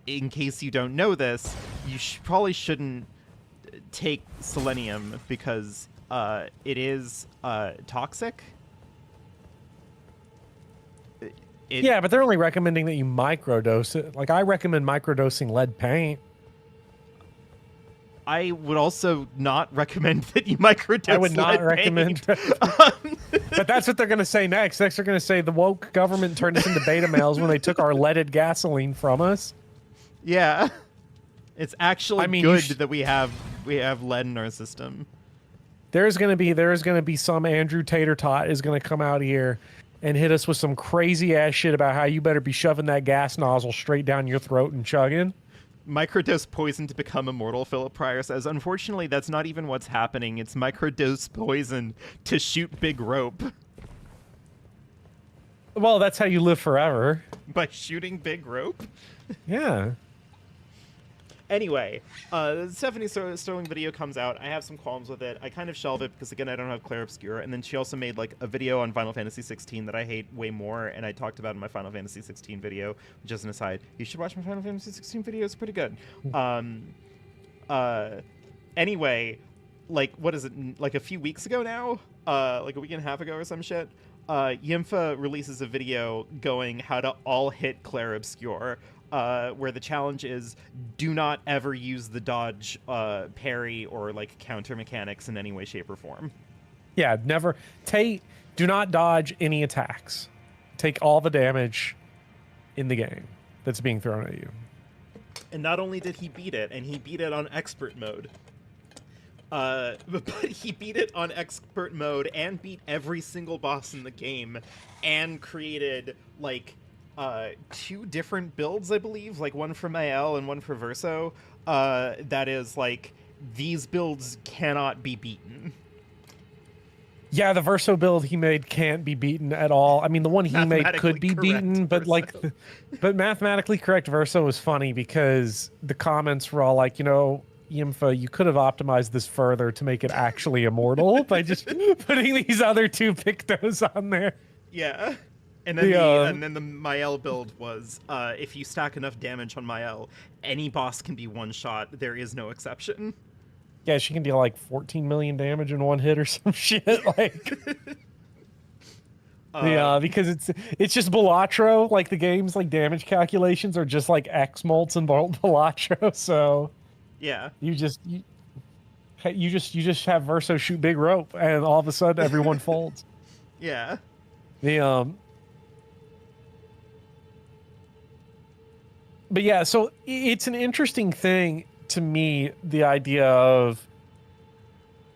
in case you don't know this, you probably shouldn't take selenium because it is toxic. Yeah, but they're only recommending that you microdose it. Like, I recommend microdosing lead paint. I would also not recommend that you microdose. I would not recommend. But that's what they're going to say next. Next, they're going to say the woke government turned us into beta males when they took our leaded gasoline from us. Yeah, it's actually good that we have lead in our system. There's going to be some Andrew Tater Tot is going to come out here and hit us with some crazy ass shit about how you better be shoving that gas nozzle straight down your throat and chugging. Microdose poison to become immortal, Philip Pryor says. Unfortunately, that's not even what's happening. It's microdose poison to shoot big rope. Well, that's how you live forever. By shooting big rope? Yeah. Anyway, the Stephanie Sterling video comes out. I have some qualms with it. I kind of shelve it because, again, I don't have Claire Obscure. And then she also made like a video on Final Fantasy 16 that I hate way more, and I talked about in my Final Fantasy 16 video. Just an aside, you should watch my Final Fantasy 16 video. It's pretty good. Anyway, like, what is it? Like a few weeks ago now, like a week and a half ago or some shit. Yimfa releases a video going how to all hit Claire Obscure, where the challenge is do not ever use the dodge, parry, or like counter mechanics in any way, shape, or form. Yeah, never do not dodge any attacks. Take all the damage in the game that's being thrown at you. And not only did he beat it, and he beat it on expert mode, but he beat it on expert mode and beat every single boss in the game and created like 2 different builds, I believe, like one for Mael and one for Verso. That is like, these builds cannot be beaten. Yeah, the Verso build he made can't be beaten at all. I mean, the one he made could be beaten, but like, but mathematically correct Verso was funny because the comments were all like, you know, Yimfa, you could have optimized this further to make it actually immortal by just putting these other 2 Pictos on there. Yeah. And then the Mael build was, if you stack enough damage on Mael, any boss can be one shot. There is no exception. Yeah, she can deal like 14 million damage in one hit or some shit. Like, because it's just Balatro. Like the game's like damage calculations are just like X molts and Balatro. So yeah, you just have Verso shoot big rope, and all of a sudden everyone folds. Yeah. But yeah, so it's an interesting thing to me, the idea of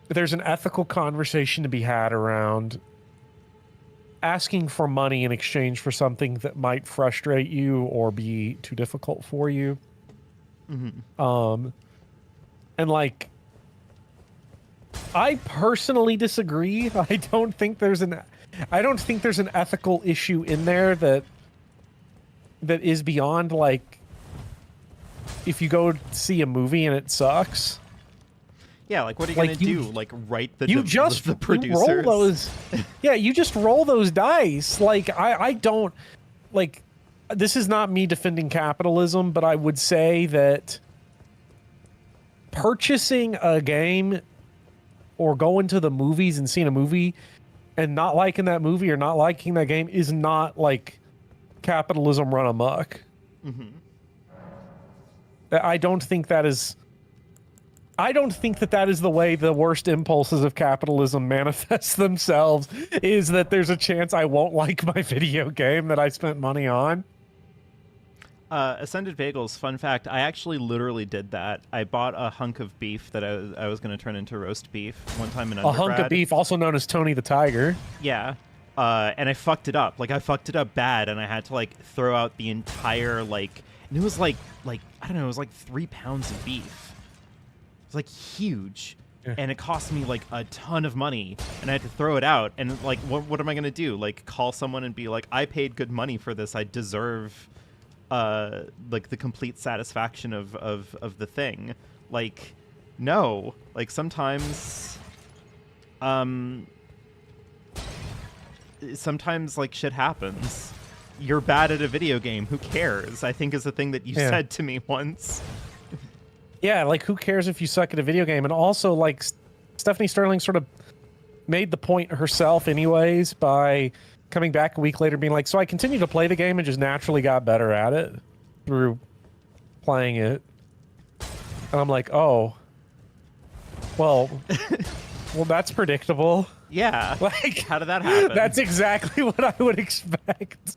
there's an ethical conversation to be had around asking for money in exchange for something that might frustrate you or be too difficult for you. Mm-hmm. And like, I personally disagree. I don't think there's an ethical issue in there that is beyond like, if you go see a movie and it sucks. Yeah, like what are you gonna do? Like write the the producers? You roll those. Yeah, you just roll those dice. Like I don't like. This is not me defending capitalism, but I would say that purchasing a game or going to the movies and seeing a movie and not liking that movie or not liking that game is not like capitalism run amok. Mm-hmm. I don't think that is the way the worst impulses of capitalism manifest themselves, is that there's a chance I won't like my video game that I spent money on. Ascended Bagels, fun fact, I actually literally did that. I bought a hunk of beef that I was going to turn into roast beef one time in undergrad. A hunk of beef, also known as Tony the Tiger. Yeah. And I fucked it up. Like, I fucked it up bad, and I had to, like, throw out the entire, like... And it was, like I don't know, it was, like, 3 pounds of beef. It was, like, huge. Yeah. And it cost me, like, a ton of money, and I had to throw it out. And, like, what am I going to do? Like, call someone and be like, I paid good money for this. I deserve... like the complete satisfaction of the thing. Like, no, like sometimes like shit happens. You're bad at a video game, who cares? I think is the thing that you said to me once. Yeah, like who cares if you suck at a video game? And also, like, Stephanie Sterling sort of made the point herself anyways by coming back a week later being like, so I continued to play the game and just naturally got better at it through playing it. And I'm like, oh, well, that's predictable. Yeah. Like, how did that happen? That's exactly what I would expect.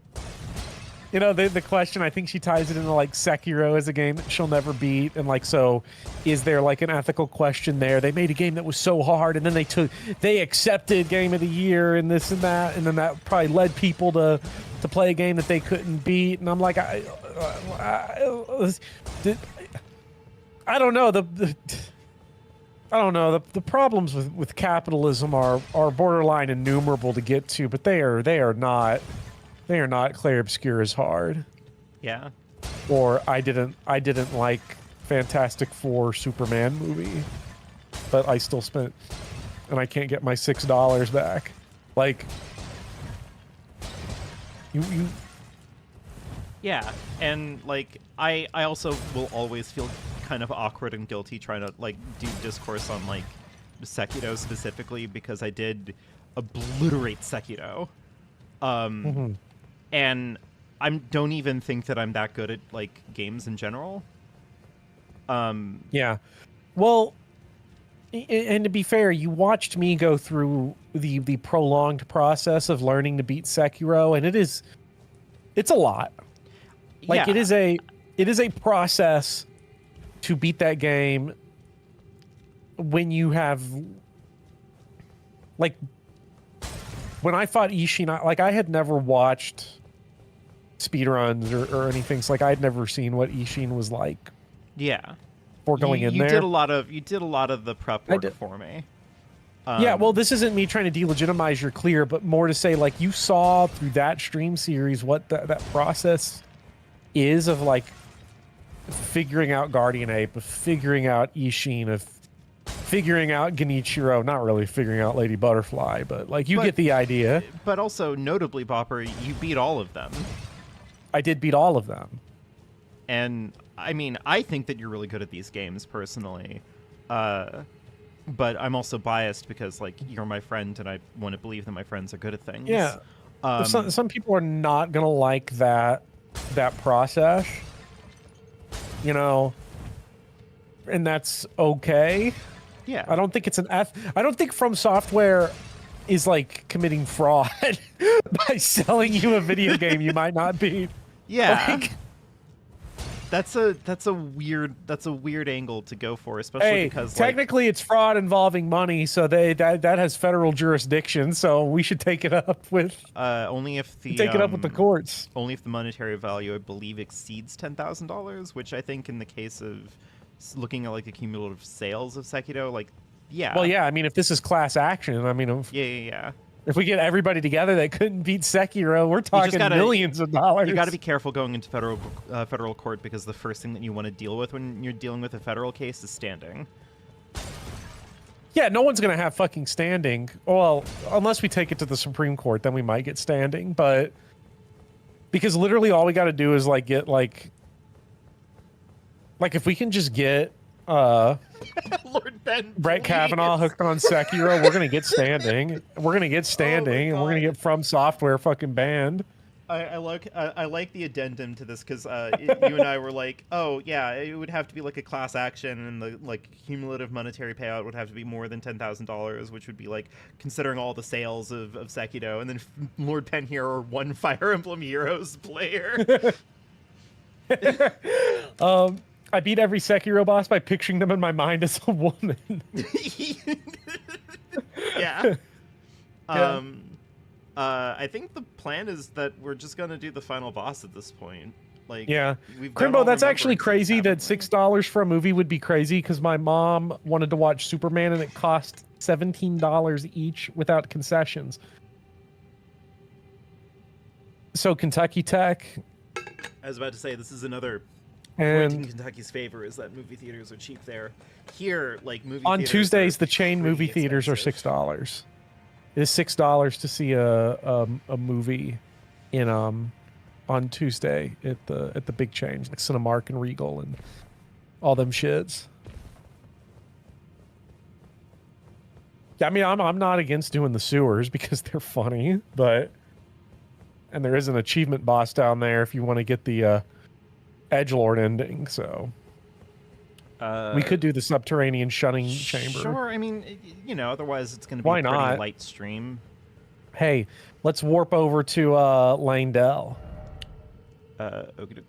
You know, the question, I think she ties it into like Sekiro as a game that she'll never beat. And like, so is there like an ethical question there? They made a game that was so hard and then they accepted Game of the Year and this and that. And then that probably led people to play a game that they couldn't beat. And I'm like, I don't know. I don't know. The problems with capitalism are borderline innumerable to get to, but they are not Clair Obscura's hard. Yeah. Or I didn't like Fantastic Four Superman movie, but I still spent, and I can't get my $6 back. Like, you. Yeah, and like I also will always feel kind of awkward and guilty trying to like do discourse on like Sekiro specifically, because I did obliterate Sekiro. Mhm. And I don't even think that I'm that good at like games in general. Yeah. Well, and to be fair, you watched me go through the prolonged process of learning to beat Sekiro, and it's a lot. Like Yeah. it is a process to beat that game when you have like when I fought Ishin, like I had never watched speedruns or anything. So like I'd never seen what Ishin was like Yeah. before going in you there. did a lot of the prep work for me. Yeah, well, this isn't me trying to delegitimize your clear, but more to say, like, you saw through that stream series what that process is of, like, figuring out Guardian Ape, of figuring out Ishin, of figuring out Genichiro, not really figuring out Lady Butterfly, but, like, you get the idea. But also, notably, Bopper, you beat all of them. I did beat all of them. And, I mean, I think that you're really good at these games, personally. But I'm also biased because, like, you're my friend, and I want to believe that my friends are good at things. Yeah. Some people are not going to like that process, you know, and that's okay. Yeah. I don't think it's I don't think From Software is, like, committing fraud by selling you a video game you might not beat. Yeah. Like, that's a weird angle to go for, especially because technically it's fraud involving money, so that has federal jurisdiction. So we should take it up with only if the take it up with the courts. Only if the monetary value, I believe, exceeds $10,000, which I think in the case of looking at like the cumulative sales of Sekiro, like yeah. Well, yeah, I mean, if this is class action, I mean, Yeah. If we get everybody together that couldn't beat Sekiro, we're talking millions of dollars. You got to be careful going into federal court, because the first thing that you want to deal with when you're dealing with a federal case is standing. Yeah, no one's going to have fucking standing. Well, unless we take it to the Supreme Court, then we might get standing. But because literally all we got to do is like get like if we can just get Lord Ben, Brett Kavanaugh hooked on Sekiro, we're gonna get standing. We're gonna get standing, and we're gonna get From Software fucking banned. I like the addendum to this, because you and I were like, oh yeah, it would have to be like a class action, and the like cumulative monetary payout would have to be more than $10,000, which would be like considering all the sales of Sekiro, and then Lord Penn here, or one Fire Emblem Heroes player. I beat every Sekiro boss by picturing them in my mind as a woman. Yeah. I think the plan is that we're just gonna do the final boss at this point. Like, yeah, we've done Crimbo, all that's actually remembrances, crazy. That haven't we? $6 for a movie would be crazy because my mom wanted to watch Superman and it cost $17 each without concessions. So Kentucky Tech. I was about to say, this is another And point in Kentucky's favor, is that movie theaters are cheap there. Here, like, movie on theaters Tuesdays, are the chain pretty movie theaters are expensive. $6. It is $6 to see a movie in on Tuesday at the big chains like Cinemark and Regal and all them shits. Yeah, I mean, I'm not against doing the sewers because they're funny, but and there is an achievement boss down there if you want to get the edgelord ending. So we could do the subterranean shunning chamber. Sure, I mean, you know, otherwise it's going to be Why a pretty not? light stream. Hey, let's warp over to Langdell. Okey-doke.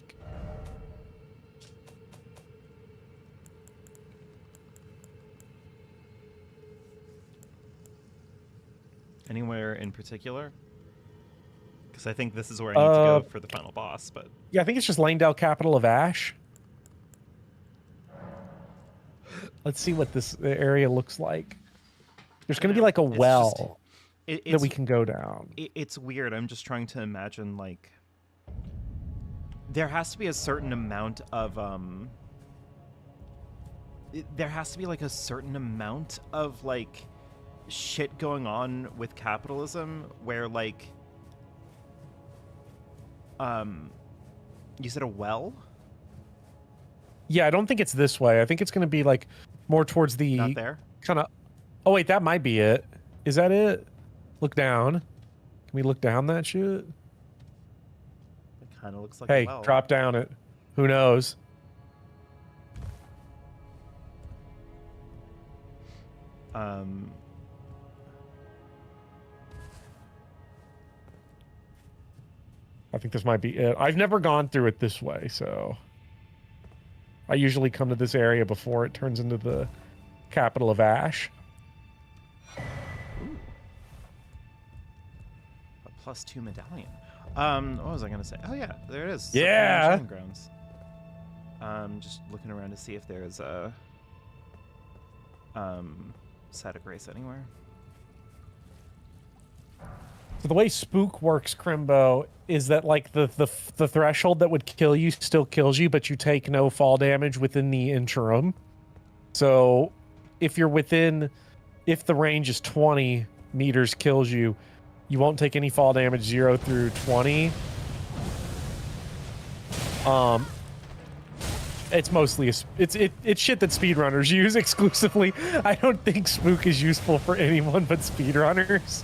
Anywhere in particular? Because I think this is where I need to go for the final boss, but... Yeah, I think it's just Langdell, capital of Ash. Let's see what this area looks like. There's going to be like a It's well just- that we can go down. It's weird. I'm just trying to imagine, like... There has to be a certain amount of, there has to be, like, a certain amount of, like, shit going on with capitalism where, like... You said a well? Yeah, I don't think it's this way. I think it's going to be like more towards the Not there? kind of. Oh wait, that might be it. Is that it? Look down. Can we look down that shit? It kind of looks like Hey, a well. drop down it. Who knows? I think this might be it. I've never gone through it this way, so I usually come to this area before it turns into the capital of Ash. A +2 medallion. What was I gonna say? Oh yeah, there it is. Yeah. Training grounds. Just looking around to see if there's a static race anywhere. So the way Spook works, Crimbo, is that like the threshold that would kill you still kills you, but you take no fall damage within the interim. So if you're within, if the range is 20 meters kills you, you won't take any fall damage 0 through 20. It's mostly it's shit that speedrunners use exclusively. I don't think Spook is useful for anyone but speedrunners.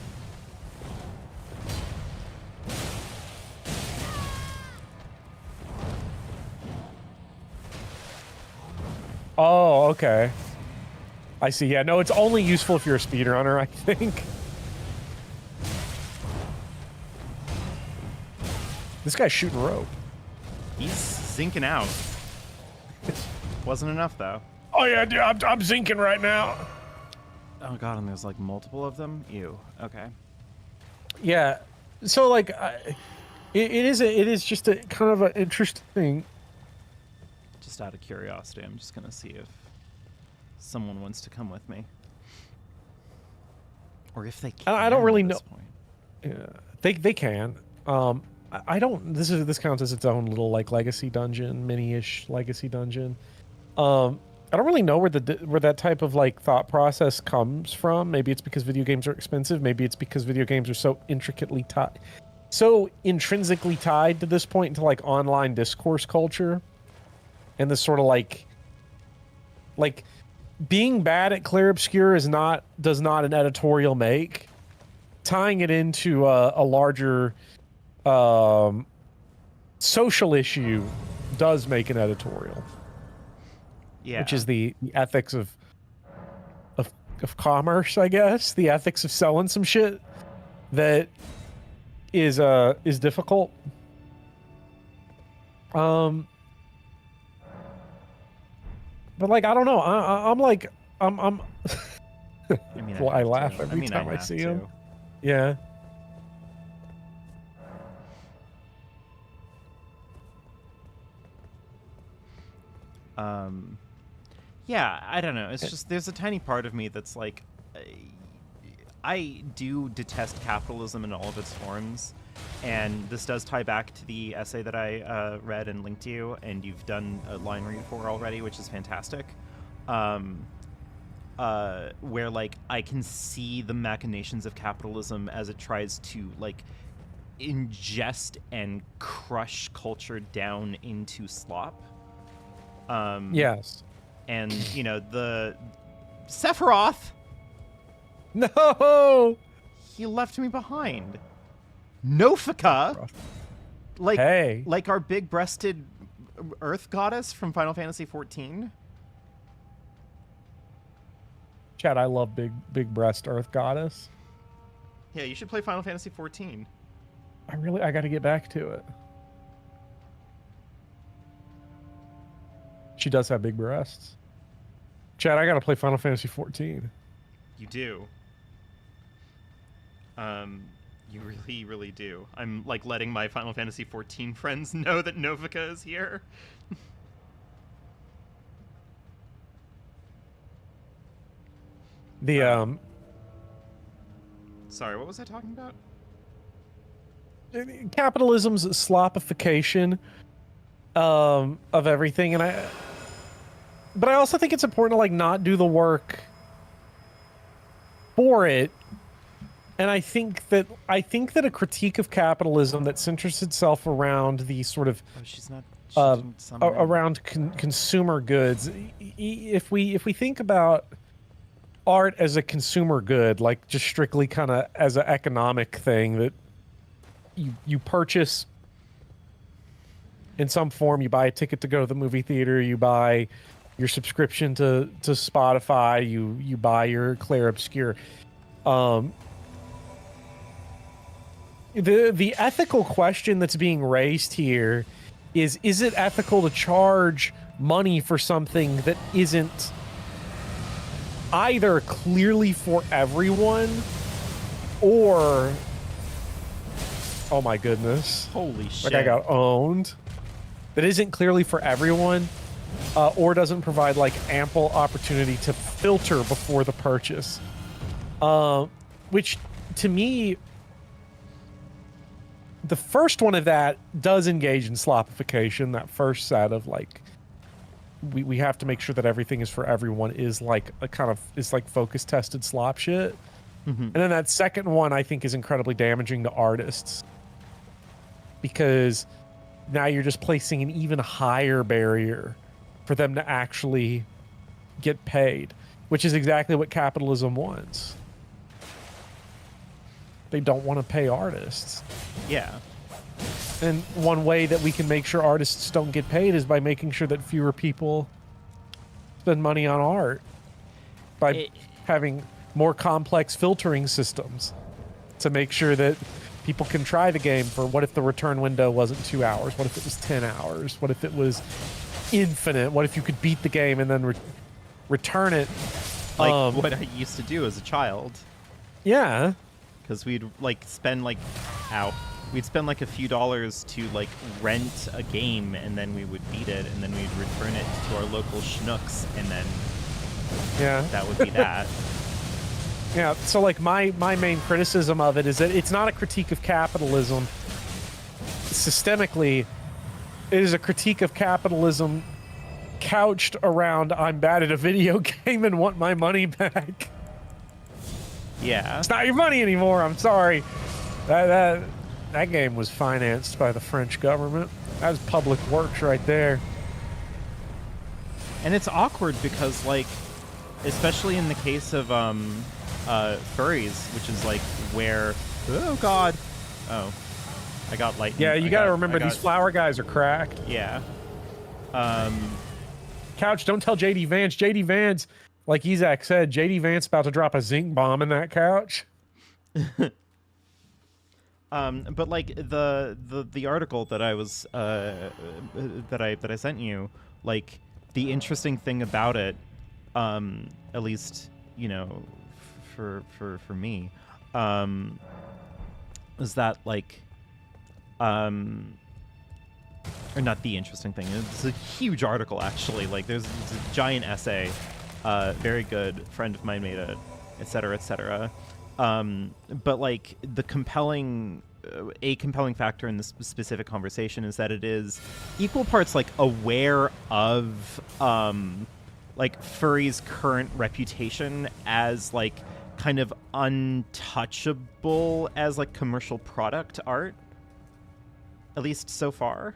Oh, okay. I see. Yeah, no, it's only useful if you're a speedrunner, I think. This guy's shooting rope. He's zinking out. Wasn't enough though. Oh yeah, dude, I'm zinking right now. Oh god, and there's like multiple of them. Ew. Okay. Yeah, so like, it is just a kind of an interesting. Just out of curiosity, I'm just gonna see if someone wants to come with me, or if they can. I don't really at know. this point. Yeah, they can. I don't. This counts as its own little like legacy dungeon, mini-ish legacy dungeon. I don't really know where that type of like thought process comes from. Maybe it's because video games are expensive. Maybe it's because video games are so intrinsically tied to this point into like online discourse culture, and this sort of like being bad at Clair Obscur does not an editorial make. Tying it into a larger social issue does make an editorial. Yeah. Which is the ethics of commerce, I guess. The ethics of selling some shit that is difficult. But like I don't know. I'm I mean, well, I have laugh to. every time I have see to. him. Yeah. Yeah, I don't know. It's just there's a tiny part of me that's like, I do detest capitalism in all of its forms, and this does tie back to the essay that I read and linked to you, and you've done a line read for already, which is fantastic. Where like I can see the machinations of capitalism as it tries to like ingest and crush culture down into slop. Yes. And, you know, the Sephiroth, No. he left me behind. Nofika, like Hey. like our big-breasted Earth goddess from Final Fantasy XIV. Chad, I love big breast Earth Goddess. Yeah, you should play Final Fantasy XIV. I got to get back to it. She does have big breasts. Chad, I got to play Final Fantasy 14. You do. You really, really do. I'm like letting my Final Fantasy XIV friends know that Nofika is here. The Sorry, what was I talking about? capitalism's slopification of everything, but I also think it's important to like not do the work for it. And I think that a critique of capitalism that centers itself around the sort of Oh, she's not. She didn't summon in. around consumer goods. If we think about art as a consumer good, like just strictly kind of as an economic thing that you purchase in some form. You buy a ticket to go to the movie theater. You buy your subscription to Spotify. You buy your Claire Obscure. The ethical question that's being raised here is it ethical to charge money for something that isn't either clearly for everyone or, oh my goodness, Holy shit. like I got owned, that isn't clearly for everyone, or doesn't provide like ample opportunity to filter before the purchase, which to me, the first one of that does engage in slopification. That first set of like, we have to make sure that everything is for everyone is like a kind of is like focus tested slop shit. And then that second one I think is incredibly damaging to artists, because now you're just placing an even higher barrier for them to actually get paid, which is exactly what capitalism wants. They don't want to pay artists. Yeah. And one way that we can make sure artists don't get paid is by making sure that fewer people spend money on art, by having more complex filtering systems to make sure that people can try the game for what if the return window wasn't 2 hours? What if it was 10 hours? What if it was infinite? What if you could beat the game and then return it? Like what I used to do as a child. Yeah. Because we'd like spend like, we'd spend like a few dollars to like rent a game, and then we would beat it, and then we'd return it to our local schnooks, and then that would be that. Yeah, so like my main criticism of it is that it's not a critique of capitalism systemically. It is a critique of capitalism couched around I'm bad at a video game and want my money back. Yeah. It's not your money anymore. I'm sorry. That game was financed by the French government. That was public works right there. And it's awkward because, like, especially in the case of furries, which is like where, oh god, oh, I got lightning. Yeah, you gotta remember these flower guys are cracked. Yeah. Couch, don't tell JD Vance. JD Vance, like Isaac said, JD Vance about to drop a zinc bomb in that couch. But like the article that I was that I sent you, like the interesting thing about it, at least you know, for me, is that like, or not the interesting thing. It's a huge article actually. Like there's a giant essay, very good. Friend of mine made it, etc., etc. But like the compelling factor in this specific conversation is that it is equal parts like aware of like furry's current reputation as like kind of untouchable as like commercial product art, at least so far.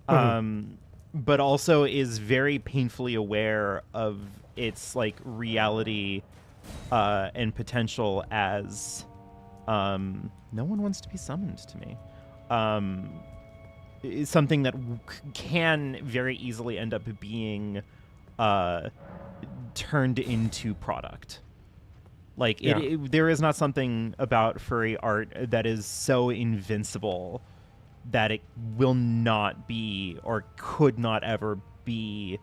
But also is very painfully aware of its like reality and potential as no one wants to be summoned to me. Is something that can very easily end up being turned into product. Like there is not something about furry art that is so invincible that it will not be or could not ever be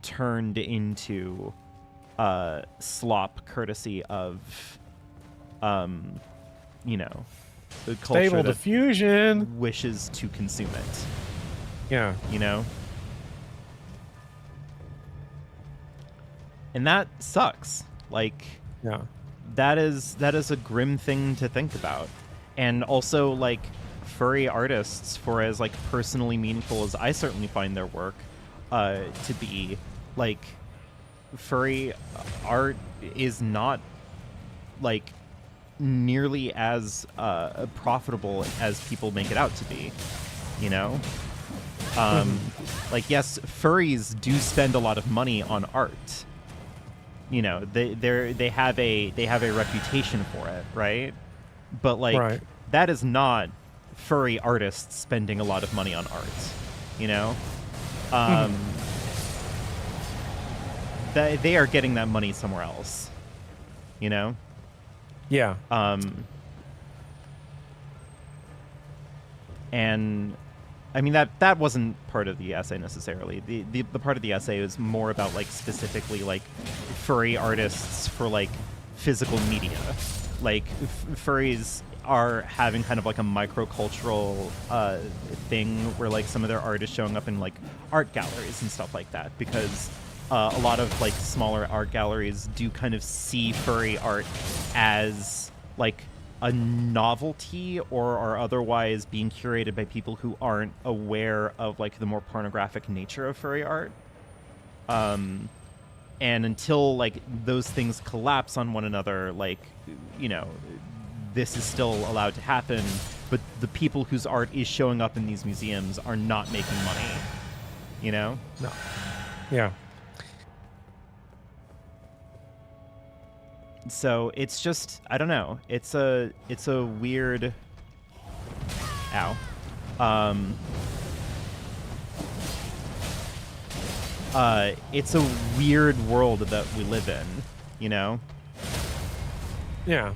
turned into slop, courtesy of you know, the culture Stable diffusion wishes to consume it. Yeah. You know? And that sucks. Like, yeah, that is a grim thing to think about. And also, like, furry artists, for as like personally meaningful as I certainly find their work to be, like, furry art is not like nearly as profitable as people make it out to be, you know? Like, yes, furries do spend a lot of money on art. You know, they have a reputation for it, right? But like that is not furry artists spending a lot of money on art, you know? They are getting that money somewhere else, you know? Yeah. And I mean that wasn't part of the essay necessarily. The part of the essay was more about like specifically like furry artists for like physical media. Like furries are having kind of like a microcultural thing where like some of their art is showing up in like art galleries and stuff like that, because a lot of like smaller art galleries do kind of see furry art as like a novelty, or are otherwise being curated by people who aren't aware of like the more pornographic nature of furry art. And until like those things collapse on one another, like, you know, this is still allowed to happen, but the people whose art is showing up in these museums are not making money, you know? No. Yeah. So it's just, I don't know. It's a weird, it's a weird world that we live in, you know? Yeah.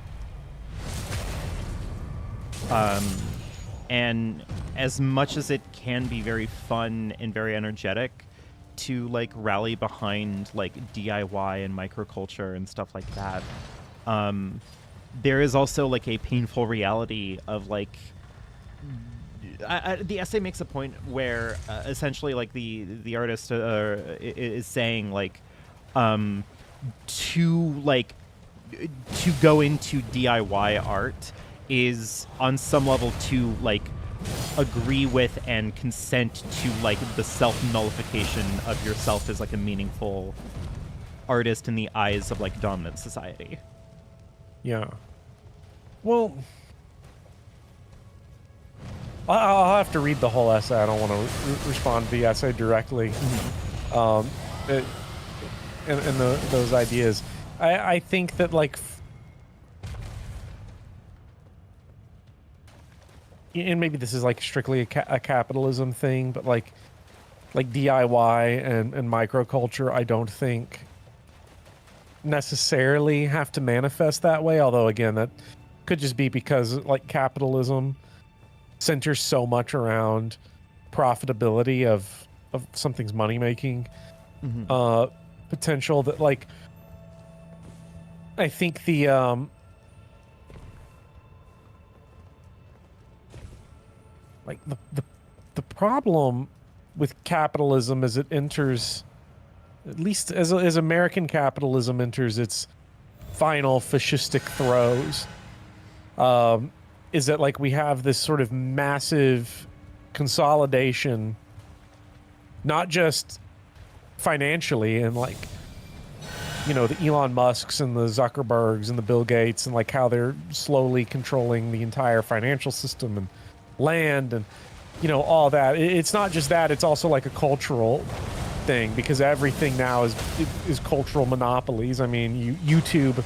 And as much as it can be very fun and very energetic to like rally behind like DIY and microculture and stuff like that, there is also like a painful reality of like the essay makes a point where essentially like the artist is saying like to go into DIY art is on some level to like agree with and consent to like the self-nullification of yourself as like a meaningful artist in the eyes of like dominant society. Yeah. Well, I'll have to read the whole essay. I don't want to respond to the essay directly. And those ideas. I think that like, and maybe this is like strictly a capitalism thing, but like DIY and microculture, I don't think necessarily have to manifest that way. Although again, that could just be because like capitalism centers so much around profitability of something's money making potential that like I think the like the problem with capitalism as it enters, at least as American capitalism enters its final fascistic throes, is that like we have this sort of massive consolidation, not just financially and like, you know, the Elon Musks and the Zuckerbergs and the Bill Gates and like how they're slowly controlling the entire financial system and land and, you know, all that. It's not just that, it's also like a cultural thing, because everything now is cultural monopolies. I mean, YouTube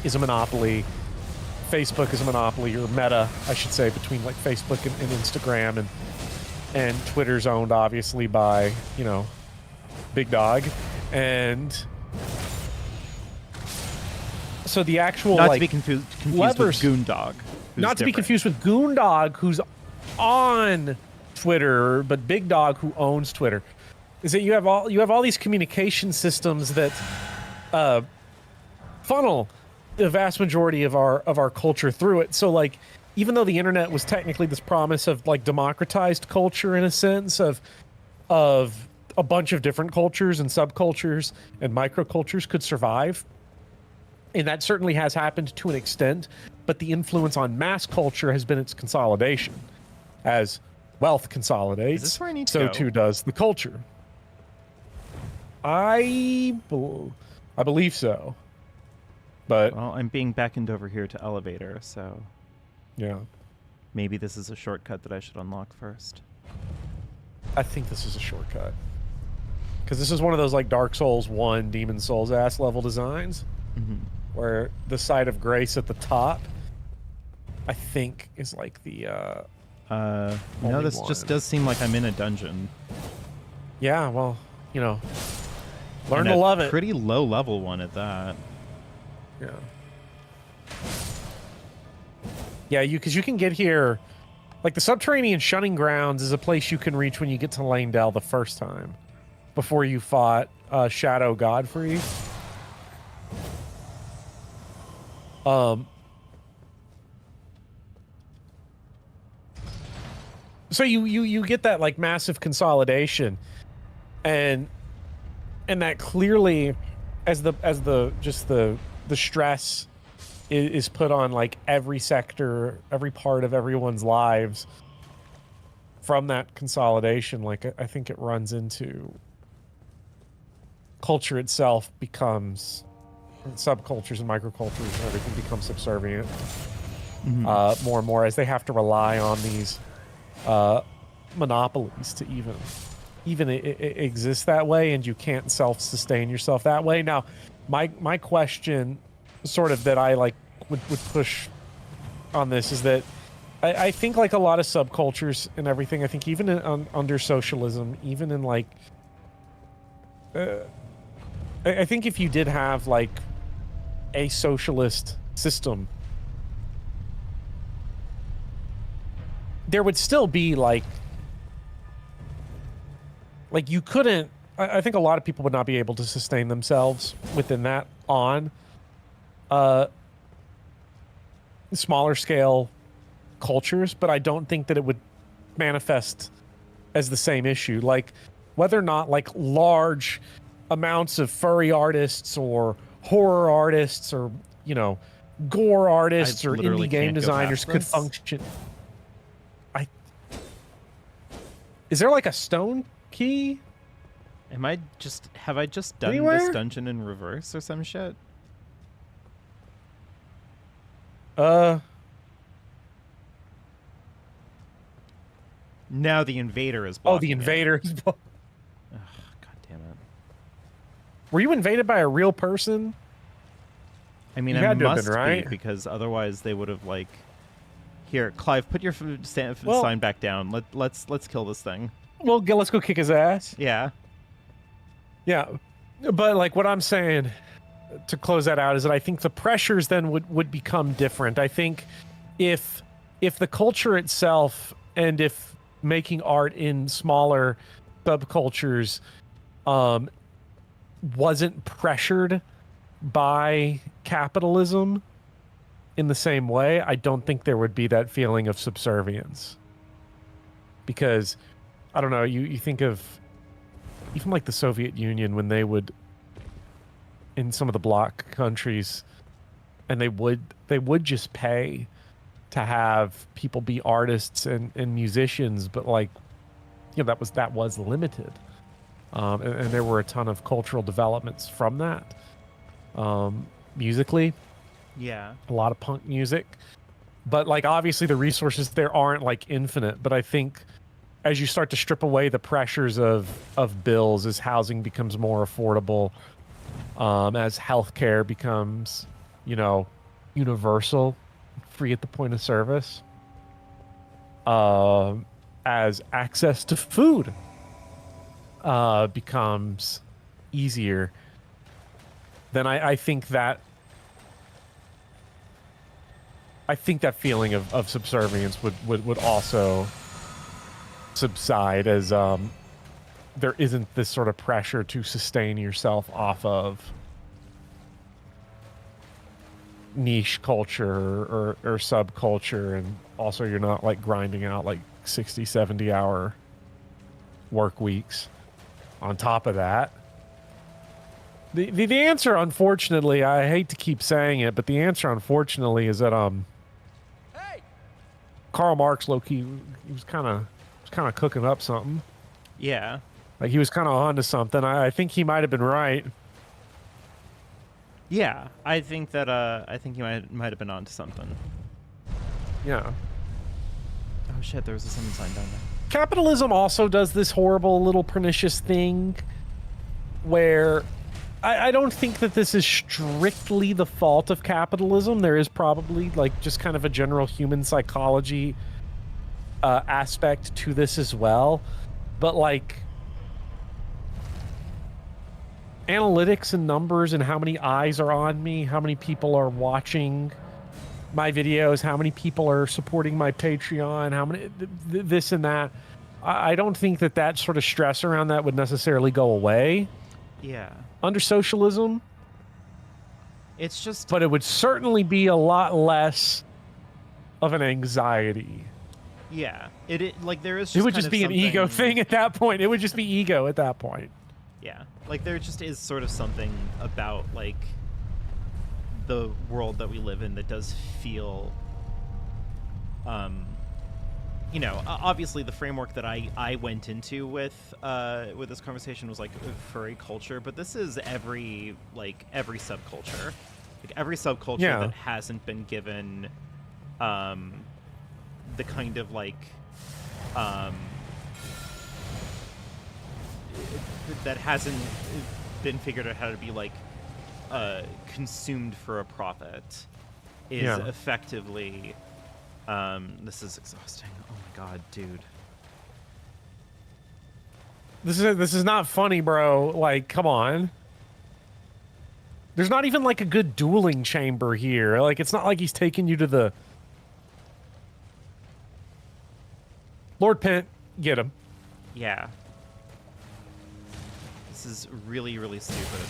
is a monopoly, Facebook is a monopoly, or Meta, I should say, between like Facebook and Instagram, and Twitter's owned obviously by, you know, Big Dog. And so the actual not like to be confused levers, with Goondog, not to be confused with Goondog, who's on Twitter, but Big Dog, who owns Twitter, is that you have all these communication systems that funnel the vast majority of our culture through it. So like, even though the internet was technically this promise of like democratized culture in a sense of a bunch of different cultures and subcultures and microcultures could survive, and that certainly has happened to an extent, but the influence on mass culture has been its consolidation. As wealth consolidates, is this where I need to so go? too does the culture. I believe so. But Well, I'm being beckoned over here to elevator, so yeah, maybe this is a shortcut that I should unlock first. I think this is a shortcut. Because this is one of those like Dark Souls 1, Demon Souls ass level designs, where the site of grace at the top I think is like the No, Only this just one. does seem like I'm in a dungeon. yeah. Well, you know, learn And to a love it. Pretty low level one at that. Yeah. Yeah, because you can get here. Like the subterranean shunning grounds is a place you can reach when you get to Lanedale the first time, before you fought Shadow Godfrey. So you get that like massive consolidation, and that clearly, as the just the stress is put on like every sector, every part of everyone's lives from that consolidation. Like I think it runs into culture itself becomes subcultures and microcultures and everything becomes subservient more and more as they have to rely on these monopolies to even exist that way, and you can't self-sustain yourself that way. Now, my question, sort of that I like would push on this, is that I think like a lot of subcultures and everything. I think even under socialism, even in like, I think if you did have like a socialist system, there would still be like you couldn't. I think a lot of people would not be able to sustain themselves within that on smaller scale cultures, but I don't think that it would manifest as the same issue. Like whether or not like large amounts of furry artists or horror artists or, you know, gore artists I or literally indie game can't go designers past could this. function. Is there like a stone key? Have I just done Anywhere? this dungeon in reverse or some shit? Now the invader is blocking Oh, the it. invader. Ugh, God damn it. Were you invaded by a real person? I mean, You I had to have must been, right? be, because otherwise they would have like. Here, Clive, put your Well- sign back down. Let's kill this thing. Well, let's go kick his ass. Yeah. Yeah, but like what I'm saying to close that out is that I think the pressures then would become different. I think if the culture itself and if making art in smaller subcultures wasn't pressured by capitalism in the same way, I don't think there would be that feeling of subservience. Because I don't know, you think of even like the Soviet Union, when they would, in some of the bloc countries, and they would just pay to have people be artists and musicians, but like, you know, that was limited, and there were a ton of cultural developments from that, musically, Yeah. a lot of punk music, but like obviously the resources there aren't like infinite. But I think as you start to strip away the pressures of bills, as housing becomes more affordable, as healthcare becomes, you know, universal, free at the point of service, as access to food becomes easier, then I think that feeling of subservience would also subside, as there isn't this sort of pressure to sustain yourself off of niche culture or subculture, and also you're not like grinding out like 60-70 hour work weeks on top of that. The answer, unfortunately, I hate to keep saying it, but the answer, unfortunately, is that Karl Marx, low-key, he was kind of cooking up something. Yeah. Like he was kind of onto something. I think he might have been right. Yeah. I think you might have been onto something. Yeah. Oh shit, there was a summon sign down there. Capitalism also does this horrible little pernicious thing where I don't think that this is strictly the fault of capitalism. There is probably like just kind of a general human psychology aspect to this as well. But like analytics and numbers and how many eyes are on me, how many people are watching my videos, how many people are supporting my Patreon, how many this and that. I don't think that that sort of stress around that would necessarily go away. Yeah. Under socialism, It's just, but it would certainly be a lot less of an anxiety. yeah. It like there is. Just It would kind just of be an ego something- thing at that point. It would just be ego at that point. Yeah, like there just is sort of something about like the world that we live in that does feel, you know, obviously the framework that I went into with this conversation was like furry culture, but this is every subculture, like every subculture Yeah. that hasn't been given the kind of like that hasn't been figured out how to be like consumed for a profit is Yeah. effectively this is exhausting. Oh my god, dude. This is not funny, bro. Like, come on. There's not even like a good dueling chamber here. Like, it's not like he's taking you to the Lord Pent. Get him. Yeah. This is really, really stupid.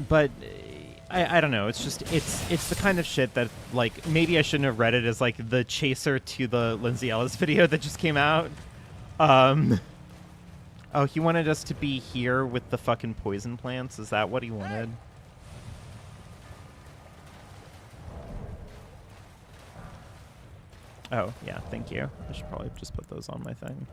But I don't know. It's just it's the kind of shit that like maybe I shouldn't have read it as like the chaser to the Lindsay Ellis video that just came out. Oh, he wanted us to be here with the fucking poison plants. Is that what he wanted? Oh, yeah, thank you. I should probably just put those on my thing.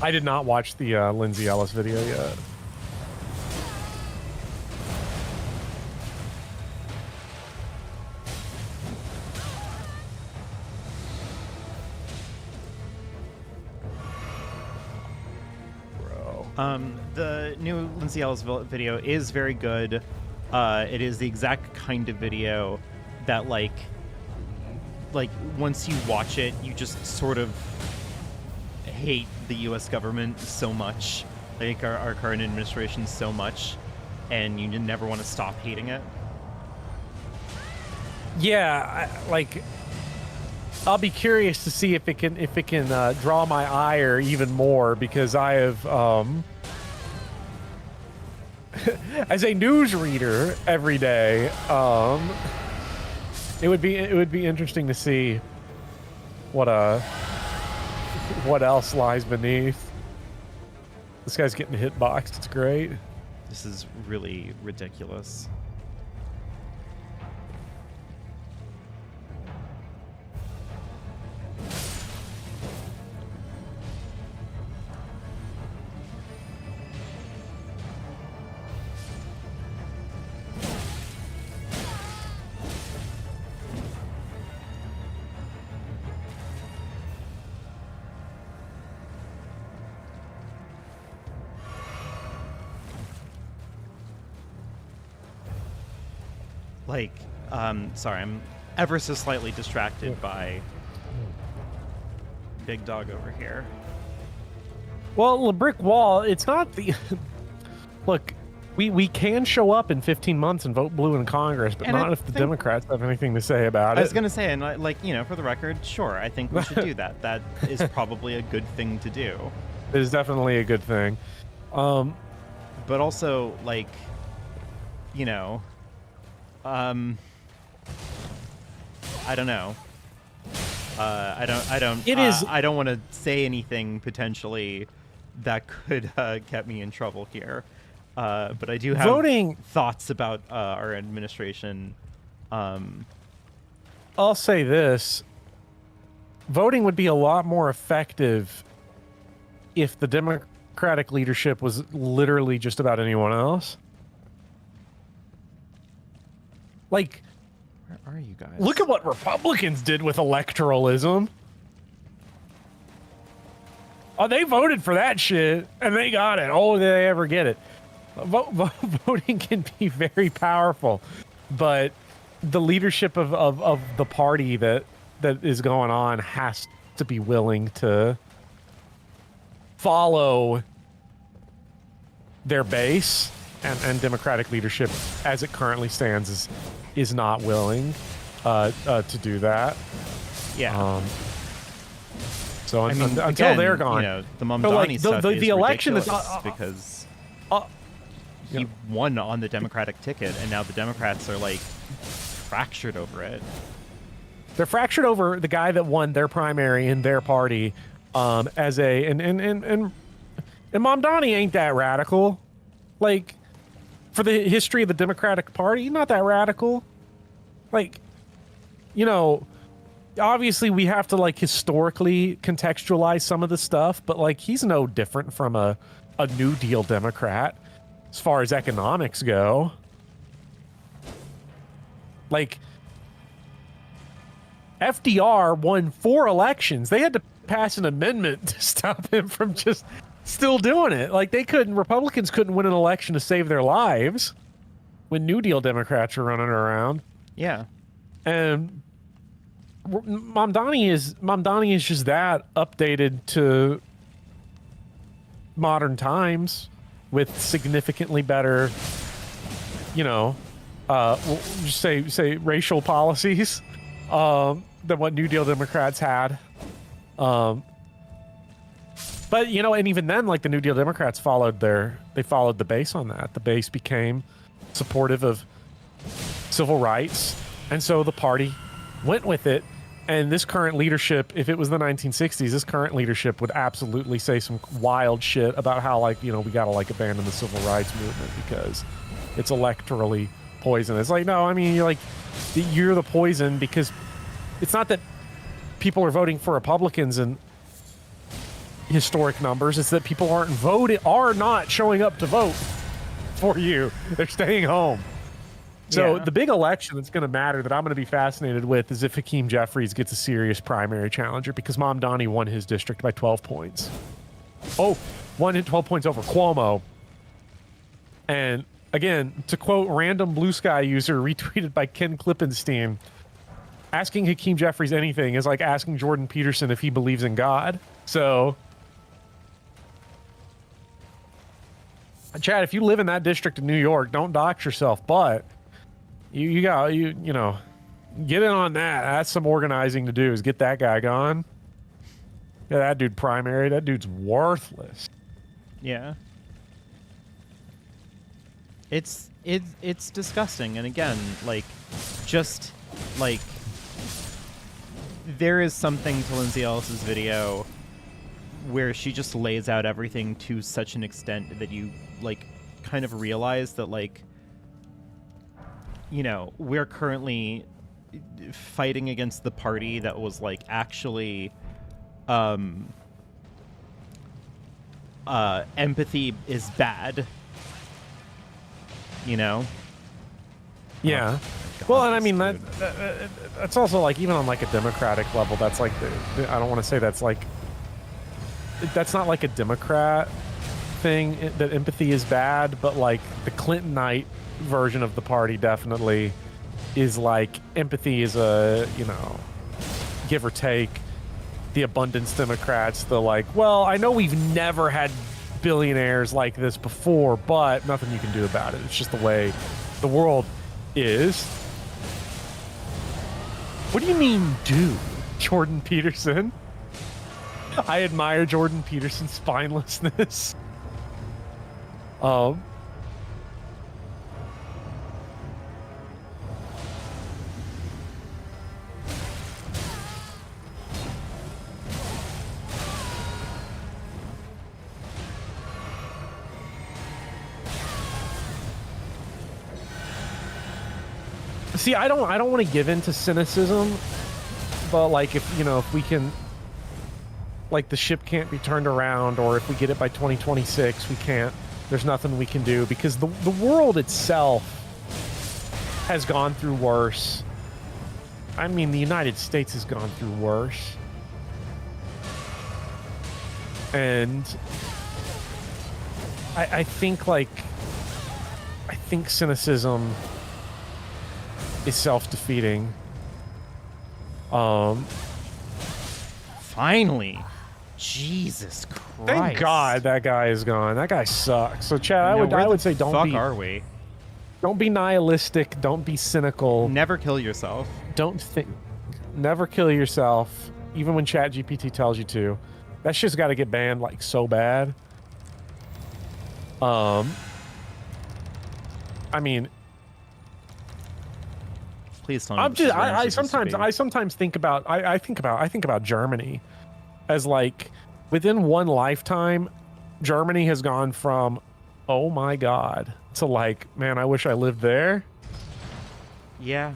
I did not watch the Lindsay Ellis video yet. The new Lindsay Ellis video is very good. It is the exact kind of video that like once you watch it, you just sort of hate the U.S. government so much, like our current administration so much, and you never want to stop hating it. Yeah, I'll be curious to see if it can draw my ire even more, because I have as a news reader every day, it would be interesting to see what else lies beneath. This guy's getting hitboxed. It's great. This is really ridiculous. Like, sorry, I'm ever so slightly distracted by Big Dog over here. Well, the brick wall, it's not the... Look, we can show up in 15 months and vote blue in Congress, but And not I if the think- Democrats have anything to say about I it. was gonna say, and like, you know, for the record, sure, I think we should do that. That is probably a good thing to do. It is definitely a good thing. But also, like, you know, I don't know. I don't want to say anything potentially that could get me in trouble here. But I do have Voting- thoughts about our administration. I'll say this. Voting would be a lot more effective if the Democratic leadership was literally just about anyone else. Like, Where are you guys? look at what Republicans did with electoralism. Oh, they voted for that shit, and they got it. Oh, did they ever get it? Voting can be very powerful, but the leadership of the party that is going on has to be willing to follow their base, and Democratic leadership, as it currently stands, is not willing to do that. Yeah. So I mean, until again, they're gone, you know, the Mamdani But, like, stuff is the election is ridiculous because he yeah. won on the Democratic ticket, and now the Democrats are like fractured over it. they're fractured over the guy that won their primary in their party, as a and Mamdani ain't that radical. Like, for the history of the Democratic Party, not that radical. Like, you know, obviously we have to like historically contextualize some of the stuff, but like he's no different from a New Deal Democrat as far as economics go. Like, FDR won 4 elections. They had to pass an amendment to stop him from just still doing it. Like, Republicans couldn't win an election to save their lives when New Deal Democrats were running around. Yeah. And Mamdani is just that updated to modern times with significantly better, you know, just say racial policies than what New Deal Democrats had. But you know, and even then, like, the New Deal Democrats followed the base on that. The base became supportive of civil rights, and so the party went with it. And this current leadership, if it was the 1960s, this current leadership would absolutely say some wild shit about how, like, you know, we gotta like abandon the civil rights movement because it's electorally poison. It's like, no, I mean, you're the poison because it's not that people are voting for Republicans in historic numbers. It's that people are not showing up to vote for you. They're staying home. So Yeah. the big election that's going to matter that I'm going to be fascinated with is if Hakeem Jeffries gets a serious primary challenger, because Mamdani won his district by 12 points. Oh, won in 12 points over Cuomo. And again, to quote random Blue Sky user retweeted by Ken Klippenstein, asking Hakeem Jeffries anything is like asking Jordan Peterson if he believes in God. So, Chad, if you live in that district in New York, don't dox yourself, but you know, get in on that. That's some organizing to do, is get that guy gone. Yeah, that dude primary. That dude's worthless. Yeah. It's disgusting. And again, like, just like, there is something to Lindsay Ellis's video where she just lays out everything to such an extent that you like kind of realize that, like, you know, we're currently fighting against the party that was like actually empathy is bad, you know. Yeah. Well, and I mean that's also like, even on like a democratic level, that's like I don't want to say that's like, that's not like a Democrat thing that empathy is bad, but like the Clintonite version of the party definitely is like, empathy is a, you know, give or take. The abundance Democrats, the like, well, I know we've never had billionaires like this before, but nothing you can do about it. It's just the way the world is. What do you mean, do, Jordan Peterson? I admire Jordan Peterson's spinelessness. See, I don't want to give in to cynicism, but like if we can, like the ship can't be turned around, or if we get it by 2026, we can't. There's nothing we can do because the world itself has gone through worse. I mean, the United States has gone through worse. And I think cynicism is self-defeating. Finally. Jesus Christ. Thank God that guy is gone. That guy sucks. So Chad, I would say fuck are we? Don't be nihilistic, don't be cynical. Never kill yourself. Never kill yourself, even when ChatGPT tells you to. That shit's got to get banned like so bad. I mean, please tell me. I sometimes think about I think about Germany as like within one lifetime, Germany has gone from oh my God to like, man, I wish I lived there. Yeah.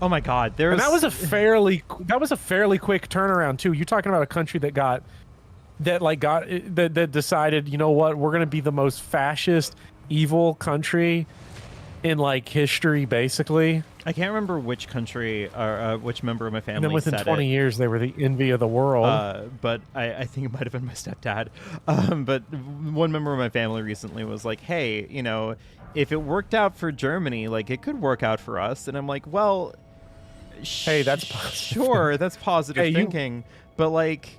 Oh my God, and that was a fairly quick turnaround too. You're talking about a country that decided, you know what, we're gonna be the most fascist, evil country in like history, basically. I can't remember which country or which member of my family. And then within said 20 years, they were the envy of the world. But I think it might have been my stepdad. But one member of my family recently was like, "Hey, you know, if it worked out for Germany, like it could work out for us." And I'm like, "Well, hey, that's sure, that's positive thinking, but like."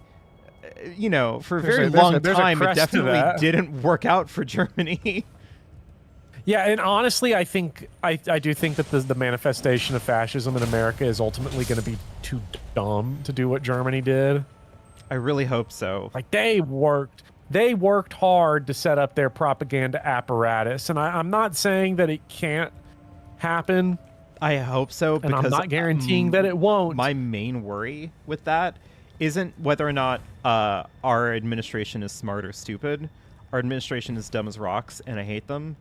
You know, for a very there's long a time, it crest to definitely that. didn't work out for Germany. Yeah, and honestly, I do think that the manifestation of fascism in America is ultimately going to be too dumb to do what Germany did. I really hope so. Like they worked hard to set up their propaganda apparatus, and I'm not saying that it can't happen. I hope so, and because I'm not guaranteeing that it won't. My main worry with that isn't whether or not our administration is smart or stupid. Our administration is dumb as rocks, and I hate them.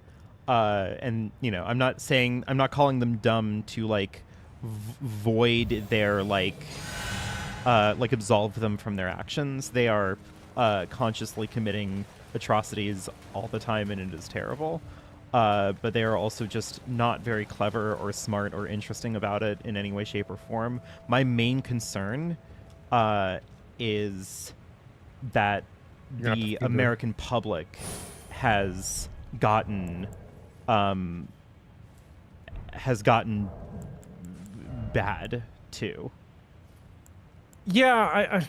And you know, I'm not calling them dumb to like void their like absolve them from their actions. They are consciously committing atrocities all the time, and it is terrible. But they are also just not very clever or smart or interesting about it in any way, shape, or form. My main concern is that the American public has gotten bad too. Yeah, I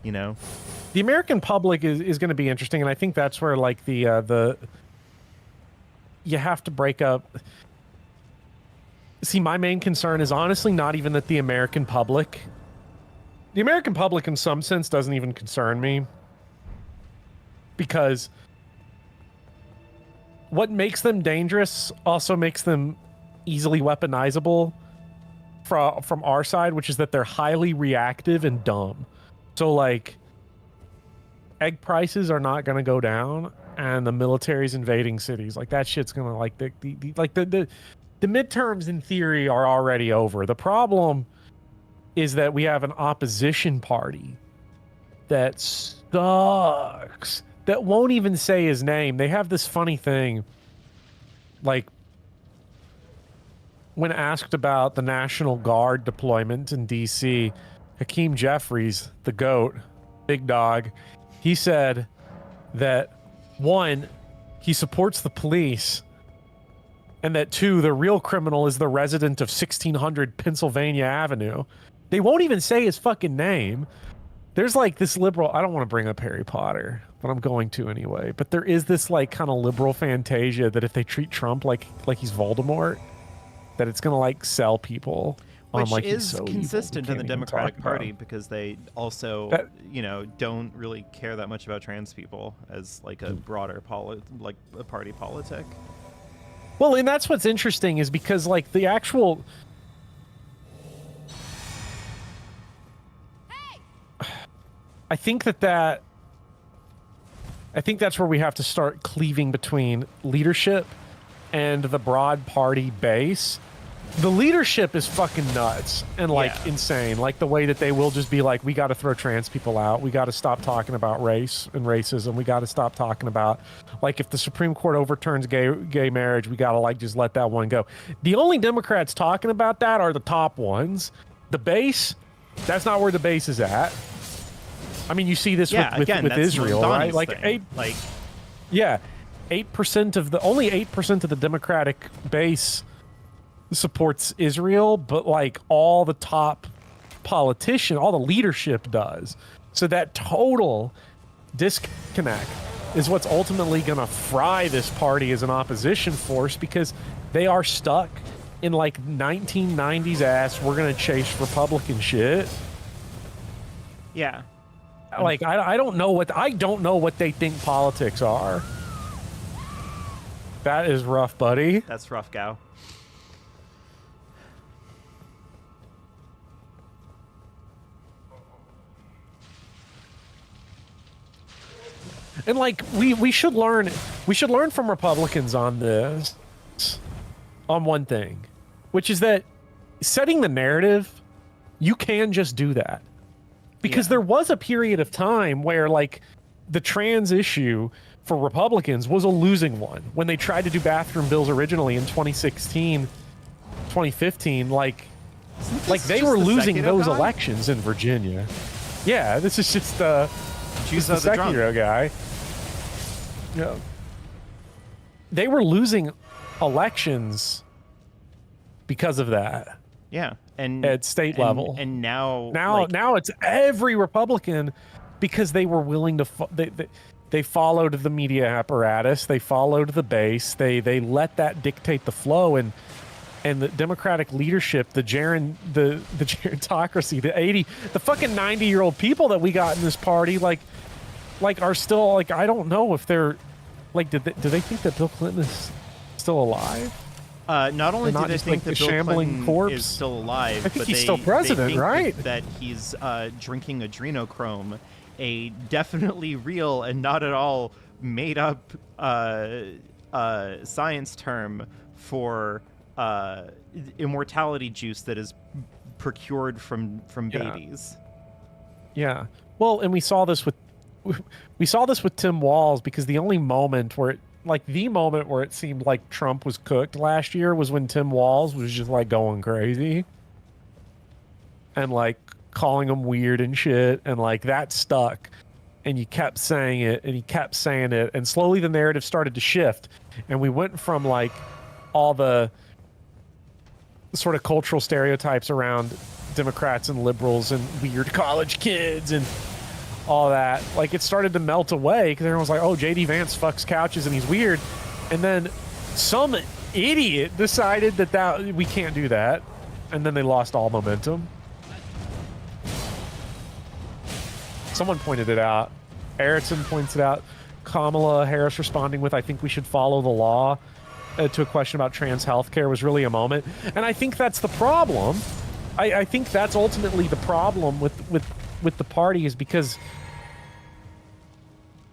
you know, the American public is going to be interesting, and I think that's where like the you have to break up. See, my main concern is honestly not even that the American public in some sense doesn't even concern me, because what makes them dangerous also makes them easily weaponizable from our side, which is that they're highly reactive and dumb. So like egg prices are not going to go down, and the military's invading cities. Like that shit's going to like the midterms in theory are already over. The problem is that we have an opposition party that sucks, that won't even say his name. They have this funny thing, like when asked about the National Guard deployment in DC, Hakeem Jeffries, the GOAT, big dog, he said that one, he supports the police, and that two, the real criminal is the resident of 1600 Pennsylvania Avenue. They won't even say his fucking name. There's like this liberal, I don't want to bring up Harry Potter, but I'm going to anyway. But there is this like kind of liberal fantasia that if they treat Trump like he's Voldemort, that it's going to like sell people. Which like, is so consistent in the Democratic Party, because they also, don't really care that much about trans people as like a broader a party politic. Well, and that's what's interesting, is because like the actual... I think that's where we have to start cleaving between leadership and the broad party base, the leadership is fucking nuts and like insane. Like the way that they will just be like, we got to throw trans people out. We got to stop talking about race and racism. We got to stop talking about, like, if the Supreme Court overturns gay marriage, we got to like just let that one go. The only Democrats talking about that are the top ones. The base, that's not where the base is at. I mean, you see this with Israel, right? Like thing. 8% of the only 8% of the Democratic base supports Israel, but like all the top politician, all the leadership does. So that total disconnect is what's ultimately going to fry this party as an opposition force, because they are stuck in like 1990s ass, we're going to chase Republican shit. Yeah. Like I don't know what they think politics are. That is rough, buddy. That's rough, gal. And like we should learn from Republicans on this, on one thing, which is that setting the narrative, you can just do that. Because there was a period of time where like the trans issue for Republicans was a losing one. When they tried to do bathroom bills originally in 2016, 2015, like they were losing those elections in Virginia. Yeah, this is just the Sekiro guy. Yeah. They were losing elections because of that. Yeah, and at state level, and now it's every Republican, because they were willing to. They followed the media apparatus. They followed the base. They let that dictate the flow, and the Democratic leadership, the gerontocracy, the fucking 90-year-old people that we got in this party, like are still like, I don't know if they're like, do they think that Bill Clinton is still alive? Not only do they think that Bill Clinton corpse is still alive, I think but he's still president, think right? That he's drinking adrenochrome, a definitely real and not at all made up science term for immortality juice that is procured from babies. Yeah. Well, and we saw this with Tim Walz, because the only moment where it seemed like Trump was cooked last year was when Tim Walz was just like going crazy and like calling him weird and shit, and like that stuck, and you kept saying it and he kept saying it, and slowly the narrative started to shift, and we went from like all the sort of cultural stereotypes around Democrats and liberals and weird college kids and all that, like it started to melt away, because everyone was like, oh, JD Vance fucks couches and he's weird, and then some idiot decided that we can't do that, and then they lost all momentum. Someone pointed it out. Erickson points it out. Kamala Harris responding with, I think we should follow the law, to a question about trans healthcare was really a moment. And I think that's the problem. I think that's ultimately the problem with the party, is because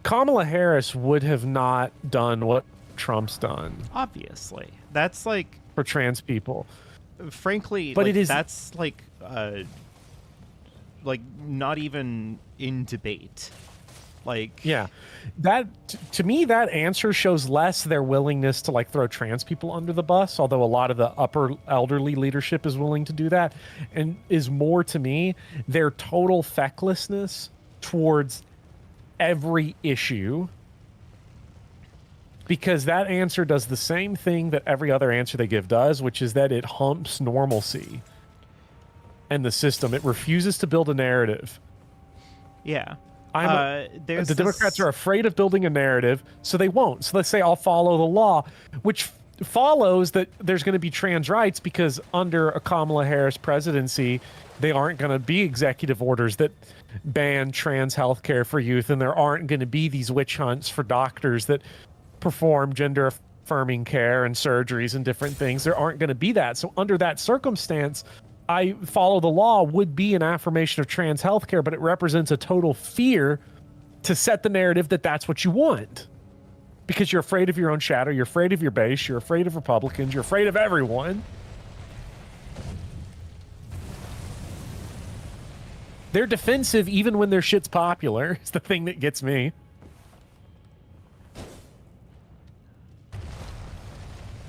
Kamala Harris would have not done what Trump's done. Obviously. That's like... for trans people. Frankly, but like, it is... that's like not even in debate. Like, yeah, that to me, that answer shows less their willingness to like throw trans people under the bus, although a lot of the upper elderly leadership is willing to do that, and is more to me their total fecklessness towards every issue, because that answer does the same thing that every other answer they give does, which is that it humps normalcy and the system. It refuses to build a narrative. Yeah. The Democrats are afraid of building a narrative, so they won't. So let's say I'll follow the law, which follows that there's going to be trans rights, because under a Kamala Harris presidency, they aren't going to be executive orders that ban trans healthcare for youth, and there aren't going to be these witch hunts for doctors that perform gender affirming care and surgeries and different things. There aren't going to be that. So under that circumstance, I follow the law would be an affirmation of trans healthcare, but it represents a total fear to set the narrative that that's what you want. because you're afraid of your own shadow, you're afraid of your base, you're afraid of Republicans, you're afraid of everyone. They're defensive even when their shit's popular. It's the thing that gets me.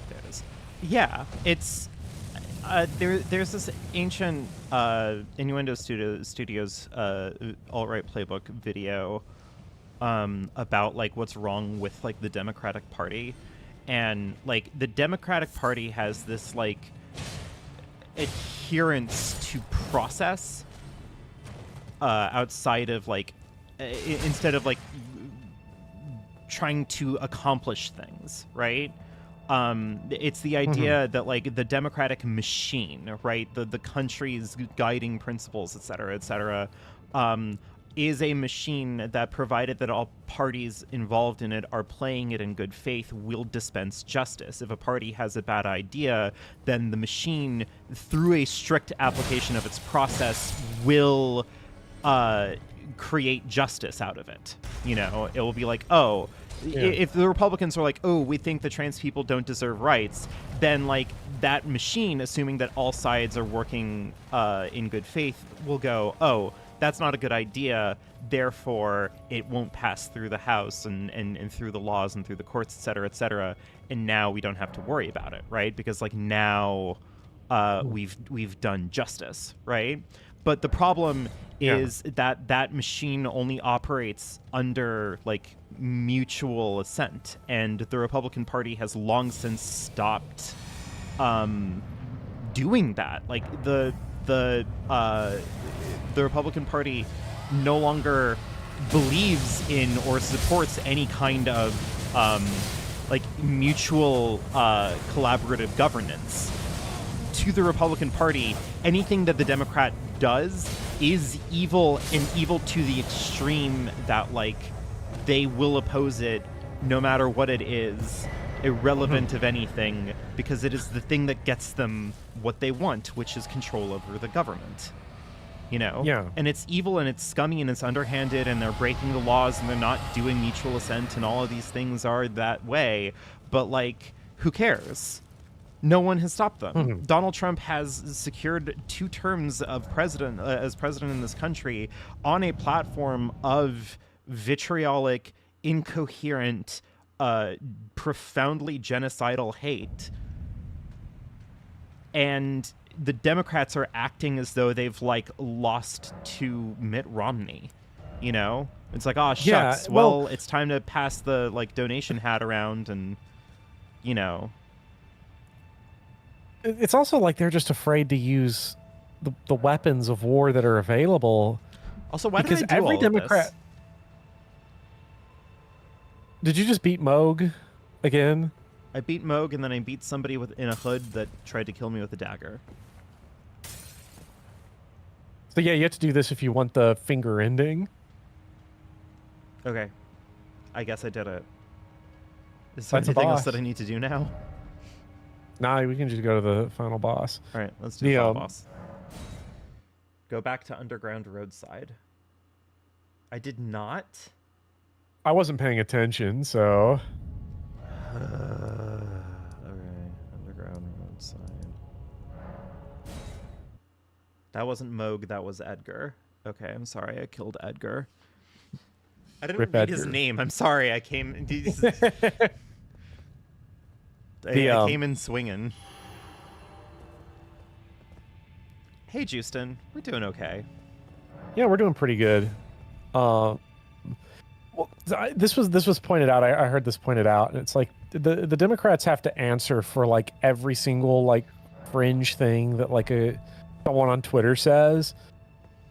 There it is. Yeah, it's there's this ancient Innuendo Studios alt-right playbook video about like what's wrong with like the Democratic Party, and like the Democratic Party has this like adherence to process outside of like instead of like trying to accomplish things, right? It's the idea that like the democratic machine, right, the country's guiding principles, et cetera, is a machine that, provided that all parties involved in it are playing it in good faith, will dispense justice. If a party has a bad idea, then the machine, through a strict application of its process, will create justice out of it. You know, it will be like, oh, if the Republicans are like, oh, we think that trans people don't deserve rights, then like that machine, assuming that all sides are working in good faith, will go, oh, that's not a good idea, therefore it won't pass through the House and through the laws and through the courts, et cetera, and now we don't have to worry about it, right? Because like now we've done justice, right? But the problem is that machine only operates under like mutual assent, and the Republican Party has long since stopped doing that. Like the Republican Party no longer believes in or supports any kind of like mutual collaborative governance. To the Republican Party, anything that the Democrat does is evil, and evil to the extreme that like they will oppose it no matter what it is, irrelevant of anything, because it is the thing that gets them what they want, which is control over the government. You know? Yeah. And it's evil and it's scummy and it's underhanded and they're breaking the laws and they're not doing mutual assent and all of these things are that way. But like, who cares? No one has stopped them. Donald Trump has secured 2 terms of president as president in this country on a platform of vitriolic, incoherent, profoundly genocidal hate. And the Democrats are acting as though they've like lost to Mitt Romney. You know? It's like, oh, shucks. Well, it's time to pass the like donation hat around and, you know. It's also like they're just afraid to use the weapons of war that are available. Also, why because did I do every all Democrat. of this? Did you just beat Moog again? I beat Moog and then I beat somebody in a hood that tried to kill me with a dagger. So yeah, you have to do this if you want the finger ending. Okay. I guess I did it. Is there That's a anything else boss. that I need to do now? Nah, we can just go to the final boss. All right, let's do the final boss. Go back to Underground Roadside. I did not. I wasn't paying attention, so. All right, Underground Roadside. That wasn't Moog, that was Edgar. Okay, I'm sorry, I killed Edgar. I didn't read his name. I'm sorry, I came. I came in swinging. Hey, Justin, we're doing okay. Yeah, we're doing pretty good. Well, this was pointed out. I heard this pointed out, and it's like the Democrats have to answer for like every single like fringe thing that like someone on Twitter says,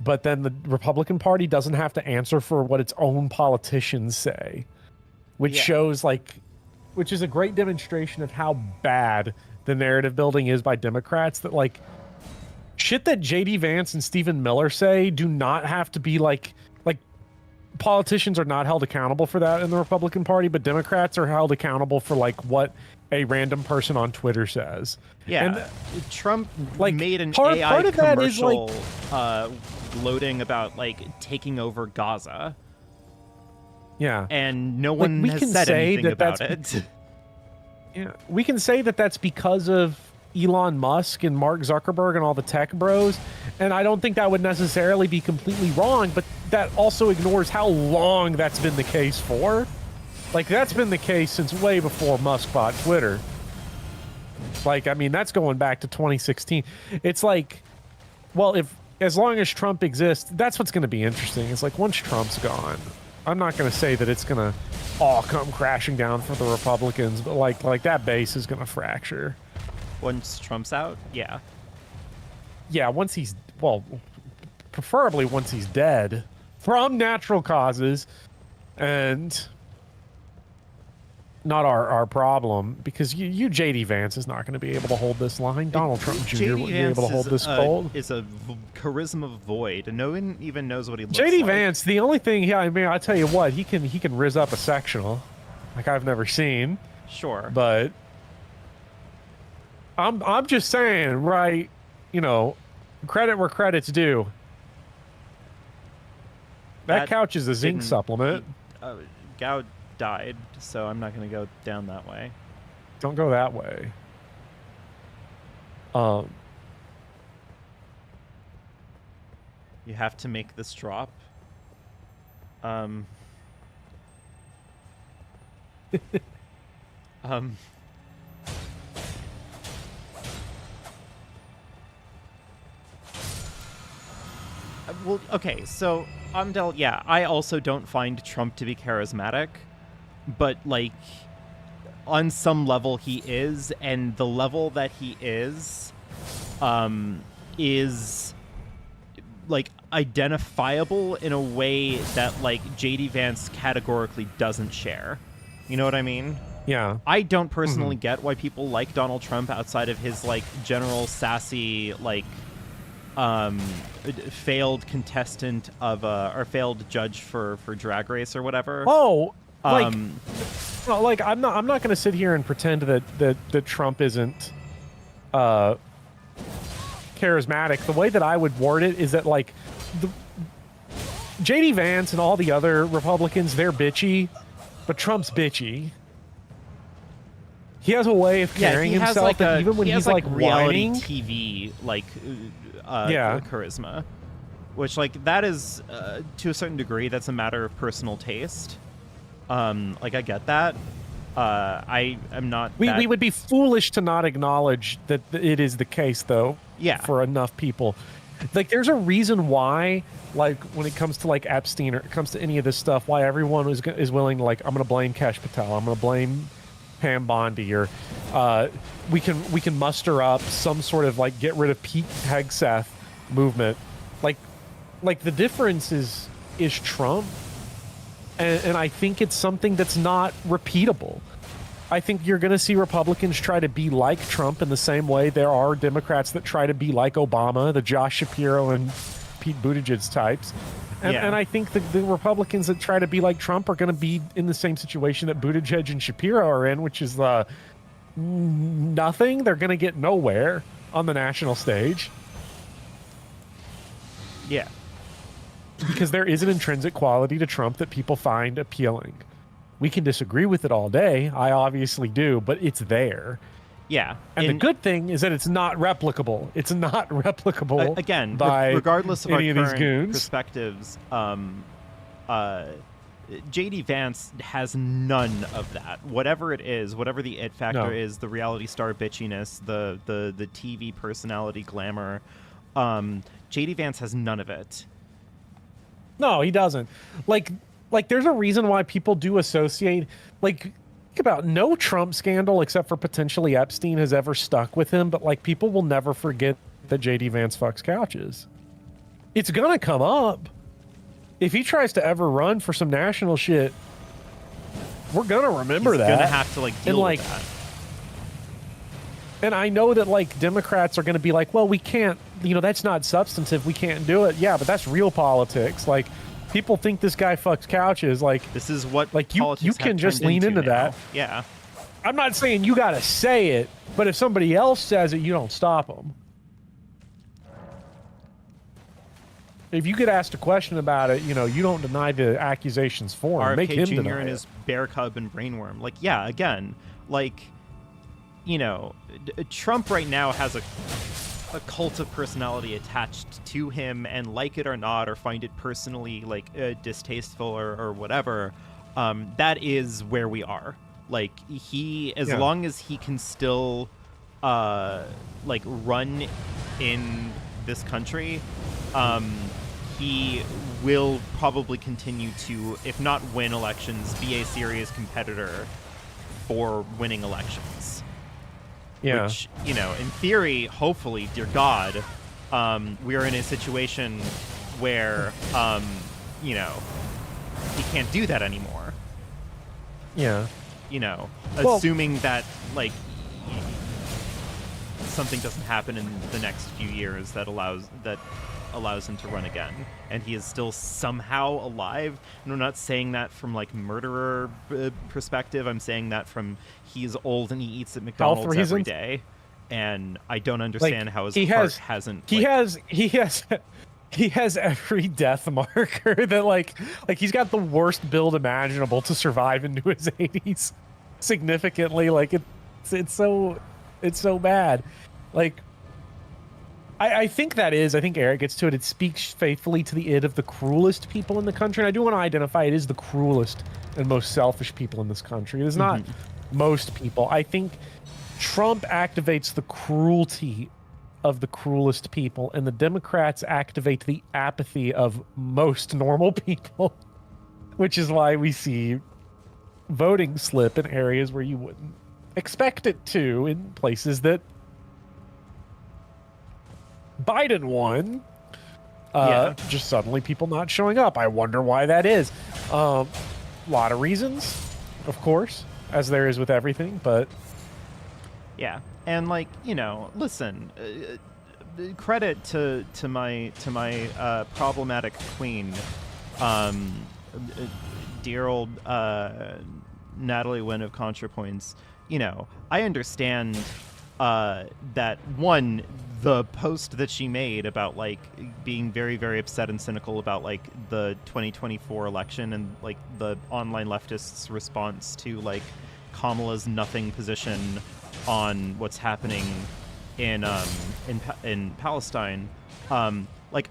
but then the Republican Party doesn't have to answer for what its own politicians say, which shows like. Which is a great demonstration of how bad the narrative building is by Democrats, that like shit that JD Vance and Stephen Miller say do not have to be like politicians are not held accountable for that in the Republican Party, but Democrats are held accountable for like what a random person on Twitter says. Yeah, and Trump like made an part AI of that is, commercial loading about like taking over Gaza. Yeah. and no Like, one we has can said say anything that about that's it. Yeah, we can say that that's because of Elon Musk and Mark Zuckerberg and all the tech bros, and I don't think that would necessarily be completely wrong, but that also ignores how long that's been the case for. Like, that's been the case since way before Musk bought Twitter. Like, I mean, that's going back to 2016. It's like, well, if as long as Trump exists, that's what's going to be interesting. It's like, once Trump's gone, I'm not going to say that it's going to all come crashing down for the Republicans, but like that base is going to fracture. Once Trump's out, yeah. Yeah, once he's, well, preferably once he's dead from natural causes, and not our problem, because you JD Vance is not going to be able to hold this line. Donald Trump Jr. wouldn't be able to hold this cold. Is a charisma void, and no one even knows what he looks JD like. Vance, the only thing, yeah, I mean, I'll tell you what, he can riz up a sectional like I've never seen, Sure. but I'm just saying, right, you know, credit where credit's due. That couch is a zinc didn't- supplement. Gao died, so I'm not going to go down that way. Don't go that way. You have to make this drop. Um. Well, okay, so Amdel, yeah, I also don't find Trump to be charismatic, but like on some level he is, and the level that he is like identifiable in a way that like JD Vance categorically doesn't share. You know what I mean? Yeah. I don't personally get why people like Donald Trump outside of his like general sassy like failed contestant of or failed judge for Drag Race or whatever. Oh, like, Um, well, like I'm not going to sit here and pretend that Trump isn't charismatic. The way that I would word it is that like JD Vance and all the other Republicans, they're bitchy, but Trump's bitchy. He has a way of carrying he has himself, like that a, even when he he's has like reality whining, TV like Yeah. charisma, which like that is to a certain degree that's a matter of personal taste. Like I get that. I am not. we would be foolish to not acknowledge that it is the case, though. Yeah. For enough people, like there's a reason why, like when it comes to like Epstein or it comes to any of this stuff, why everyone is willing to like, I'm gonna blame Cash Patel, I'm gonna blame Pam Bondi, or we can muster up some sort of like get rid of Pete Hegseth movement. Like the difference is Trump, and I think it's something that's not repeatable. I think you're going to see Republicans try to be like Trump in the same way there are Democrats that try to be like Obama, the Josh Shapiro and Pete Buttigieg types. And I think the Republicans that try to be like Trump are going to be in the same situation that Buttigieg and Shapiro are in, which is nothing. They're going to get nowhere on the national stage. Yeah. Because there is an intrinsic quality to Trump that people find appealing. We can disagree with it all day. I obviously do, but it's there. Yeah. And the good thing is that it's not replicable. It's not replicable again, by regardless of our any of these current goons. perspectives. JD Vance has none of that. Whatever it is, whatever the it factor is, the reality star bitchiness, the TV personality glamour, JD Vance has none of it. No, he doesn't. Like there's a reason why people do associate, like, think about no Trump scandal except for potentially Epstein has ever stuck with him, but like people will never forget that JD Vance fucks couches. It's gonna come up. If he tries to ever run for some national shit, we're gonna remember He's that. gonna have to like deal with that. And I know that like Democrats are gonna be like, well, we can't, that's not substantive, we can't do it. Yeah, but that's real politics. Like, people think this guy fucks couches. Like, this is what like you politics can have just turned lean into now. that. Yeah. I'm not saying you gotta say it, but if somebody else says it, you don't stop them. if you get asked a question about it, you know, you don't deny the accusations for him. Make RFK him Jr. deny and it. his bear cub and brainworm. Like, yeah, again, like, you know, Trump right now has a cult of personality attached to him, and like it or not, or find it personally like distasteful or whatever, that is where we are. Like, as long as he can still like run in this country, he will probably continue to, if not win elections, be a serious competitor for winning elections. Yeah. Which, you know, in theory, hopefully, dear God, we are in a situation where, you know, he can't do that anymore. Yeah. You know, Well, assuming that, like, something doesn't happen in the next few years that allows him to run again, and he is still somehow alive. And I'm not saying that from like murderer perspective. I'm saying that from he's old and he eats at McDonald's every reasons. day, and I don't understand how his he heart has- hasn't. He has every death marker that like he's got the worst build imaginable to survive into his 80s significantly. Like it's so bad. Like I think Eric gets to it. It speaks faithfully to the id of the cruelest people in the country. And I do want to identify it is the cruelest and most selfish people in this country. It is not most people. I think Trump activates the cruelty of the cruelest people, and the Democrats activate the apathy of most normal people, which is why we see voting slip in areas where you wouldn't expect it to, in places that Biden won. Just suddenly people not showing up. I wonder why that is. A lot of reasons, of course, as there is with everything, but Yeah, and like, you know, listen, credit to my problematic queen, dear old Natalie Wynn of ContraPoints. You know, I understand that one, the post that she made about like being very, very upset and cynical about like the 2024 election and like the online leftists' response to like Kamala's nothing position on what's happening in Palestine. Like,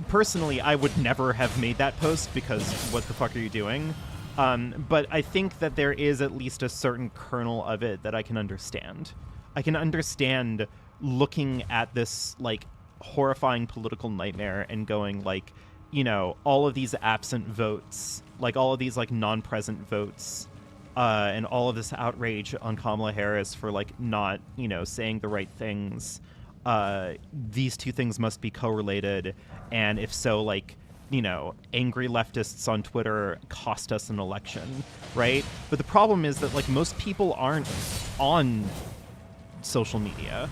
personally, I would never have made that post because what the fuck are you doing? But I think that there is at least a certain kernel of it that I can understand. I can understand looking at this like horrifying political nightmare and going like, you know, all of these absent votes, like all of these like non-present votes, and all of this outrage on Kamala Harris for like not, you know, saying the right things. These two things must be correlated, and if so, like, you know, angry leftists on Twitter cost us an election, right? But the problem is that like most people aren't on social media.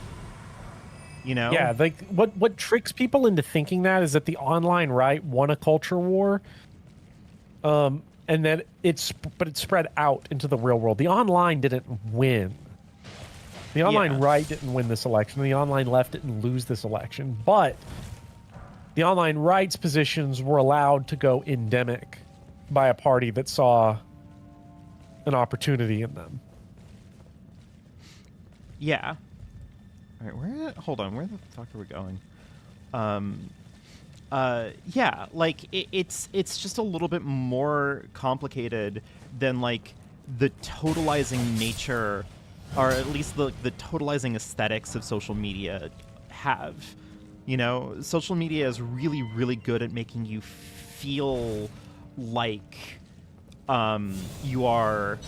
You know? yeah, like what tricks people into thinking that is that the online right won a culture war, and that it spread out into the real world. The online didn't win. The online right didn't win this election. The online left didn't lose this election. But the online right's positions were allowed to go endemic by a party that saw an opportunity in them. Yeah. All right, hold on, where the fuck are we going? Yeah, like it's just a little bit more complicated than like the totalizing nature, or at least the totalizing aesthetics of social media have. You know, social media is really, really good at making you feel like you are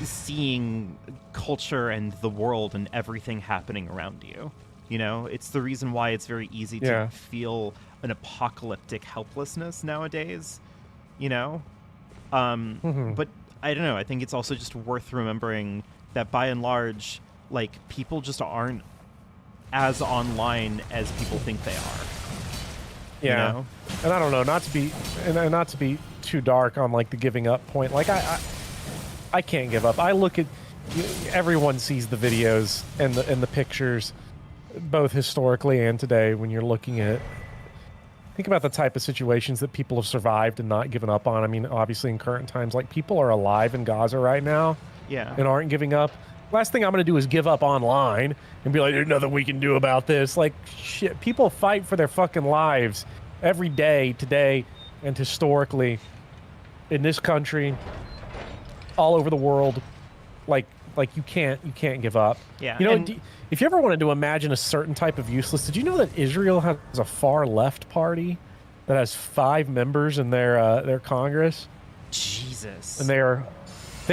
seeing culture and the world and everything happening around you. You know, it's the reason why it's very easy to feel an apocalyptic helplessness nowadays, you know? But I don't know, I think it's also just worth remembering that by and large, like, people just aren't as online as people think they are. Yeah. You know? And I don't know, not to be too dark on like the giving up point. Like I can't give up. I look at everyone sees the videos and the pictures, both historically and today, when you're looking at think about the type of situations that people have survived and not given up on. I mean, obviously in current times, like people are alive in Gaza right now Yeah. and aren't giving up. Last thing I'm going to do is give up online and be like, there's nothing we can do about this. Like, shit, people fight for their fucking lives every day, today, and historically in this country, all over the world. Like you can't give up. Yeah. You know, and- if you ever wanted to imagine a certain type of useless, did you know that Israel has a far left party that has 5 members in their Congress? Jesus. And they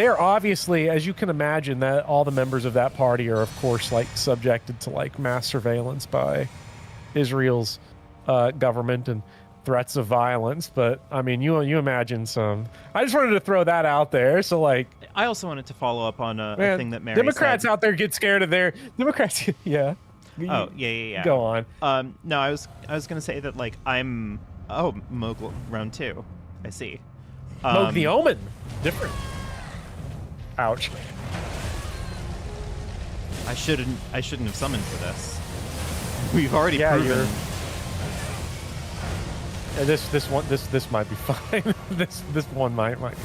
are obviously, as you can imagine, that all the members of that party are, of course, like subjected to like mass surveillance by Israel's government and threats of violence. But I mean, you imagine some. I just wanted to throw that out there. So like, I also wanted to follow up on a man, thing that Mary Democrats said. out there get scared of their Democrats. Yeah. Oh, yeah. Go on. No, I was gonna say that like I'm. Oh, Moog round 2. I see. Moog the Omen. Different. Ouch. I shouldn't have summoned for this. We've already Yeah, proven. This might be fine. this one might go down.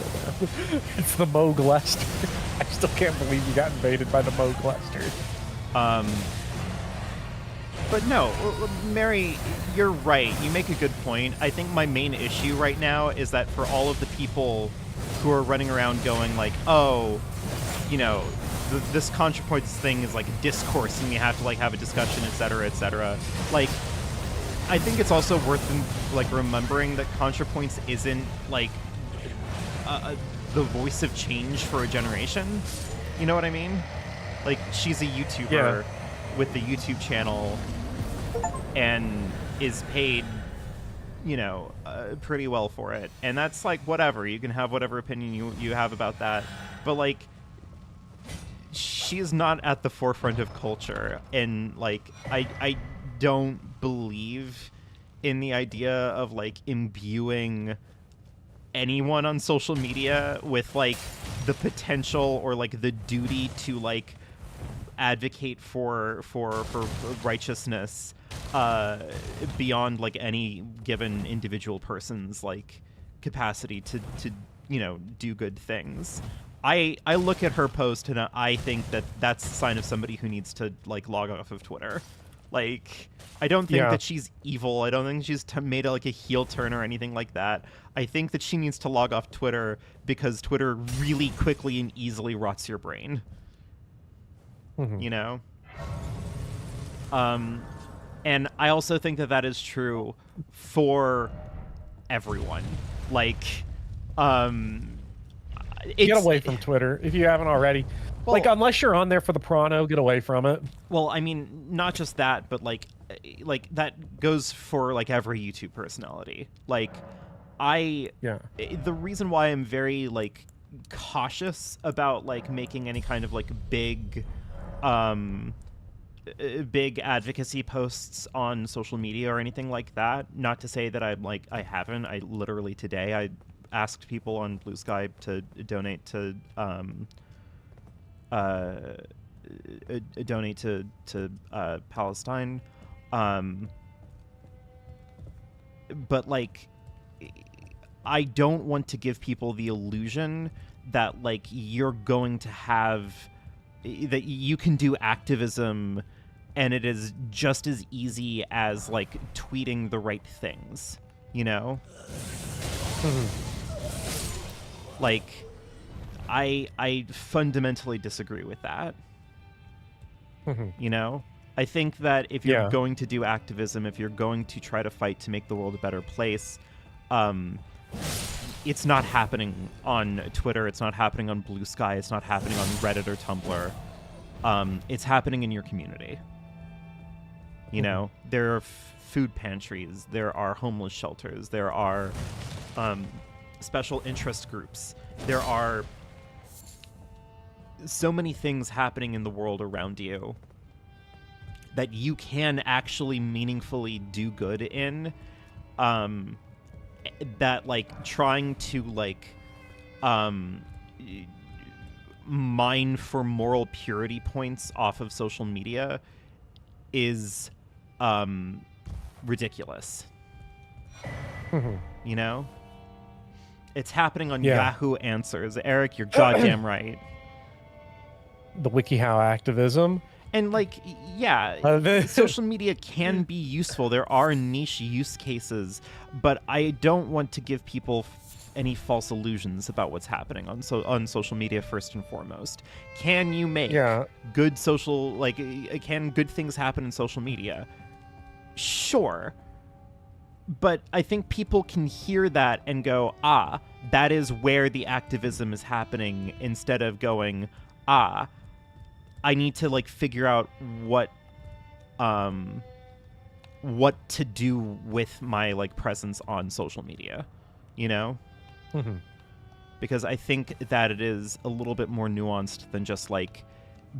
It's the Moog Lester. I still can't believe you got invaded by the Moog Lester. But no, Mary, you're right. You make a good point. I think my main issue right now is that for all of the people who are running around going like, oh, you know, this ContraPoints thing is like a discourse and we have to like have a discussion, etc., etc. Like, I think it's also worth like remembering that ContraPoints isn't like the voice of change for a generation. You know what I mean? Like, she's a YouTuber with the YouTube channel and is paid, you know, pretty well for it. And that's like whatever. You can have whatever opinion you have about that. But like, she is not at the forefront of culture. And like, I don't believe in the idea of like imbuing anyone on social media with like the potential or like the duty to like advocate for righteousness beyond like any given individual person's like capacity to you know, do good things. I look at her post and I think that that's a sign of somebody who needs to like log off of Twitter. Like, I don't think that she's evil. I don't think she's made like a heel turn or anything like that. I think that she needs to log off Twitter because Twitter really quickly and easily rots your brain. Mm-hmm. You know? And I also think that that is true for everyone. Like, get away from Twitter if you haven't already. Well, like, unless you're on there for the prano, get away from it. Well, I mean, not just that, but like that goes for like every YouTube personality. Like, the reason why I'm very like cautious about like making any kind of like big advocacy posts on social media or anything like that. Not to say that I haven't. I literally today I asked people on Blue Sky to donate to Palestine, but like, I don't want to give people the illusion that like you're going to have that you can do activism and it is just as easy as like tweeting the right things, you know? Like, I fundamentally disagree with that. You know? I think that if you're going to do activism, if you're going to try to fight to make the world a better place, it's not happening on Twitter, it's not happening on Blue Sky, it's not happening on Reddit or Tumblr. It's happening in your community. You know? There are food pantries, there are homeless shelters, there are special interest groups, there are so many things happening in the world around you that you can actually meaningfully do good in, that like trying to like mine for moral purity points off of social media is ridiculous. You know? It's happening on Yeah. Yahoo Answers. Eric, you're goddamn right. The WikiHow activism. And like, yeah, social media can be useful. There are niche use cases, but I don't want to give people any false illusions about what's happening on social media first and foremost. Can you make good social, like, can good things happen in social media? Sure. But I think people can hear that and go, ah, that is where the activism is happening, instead of going, ah, I need to like figure out what to do with my like presence on social media, you know? Because I think that it is a little bit more nuanced than just like,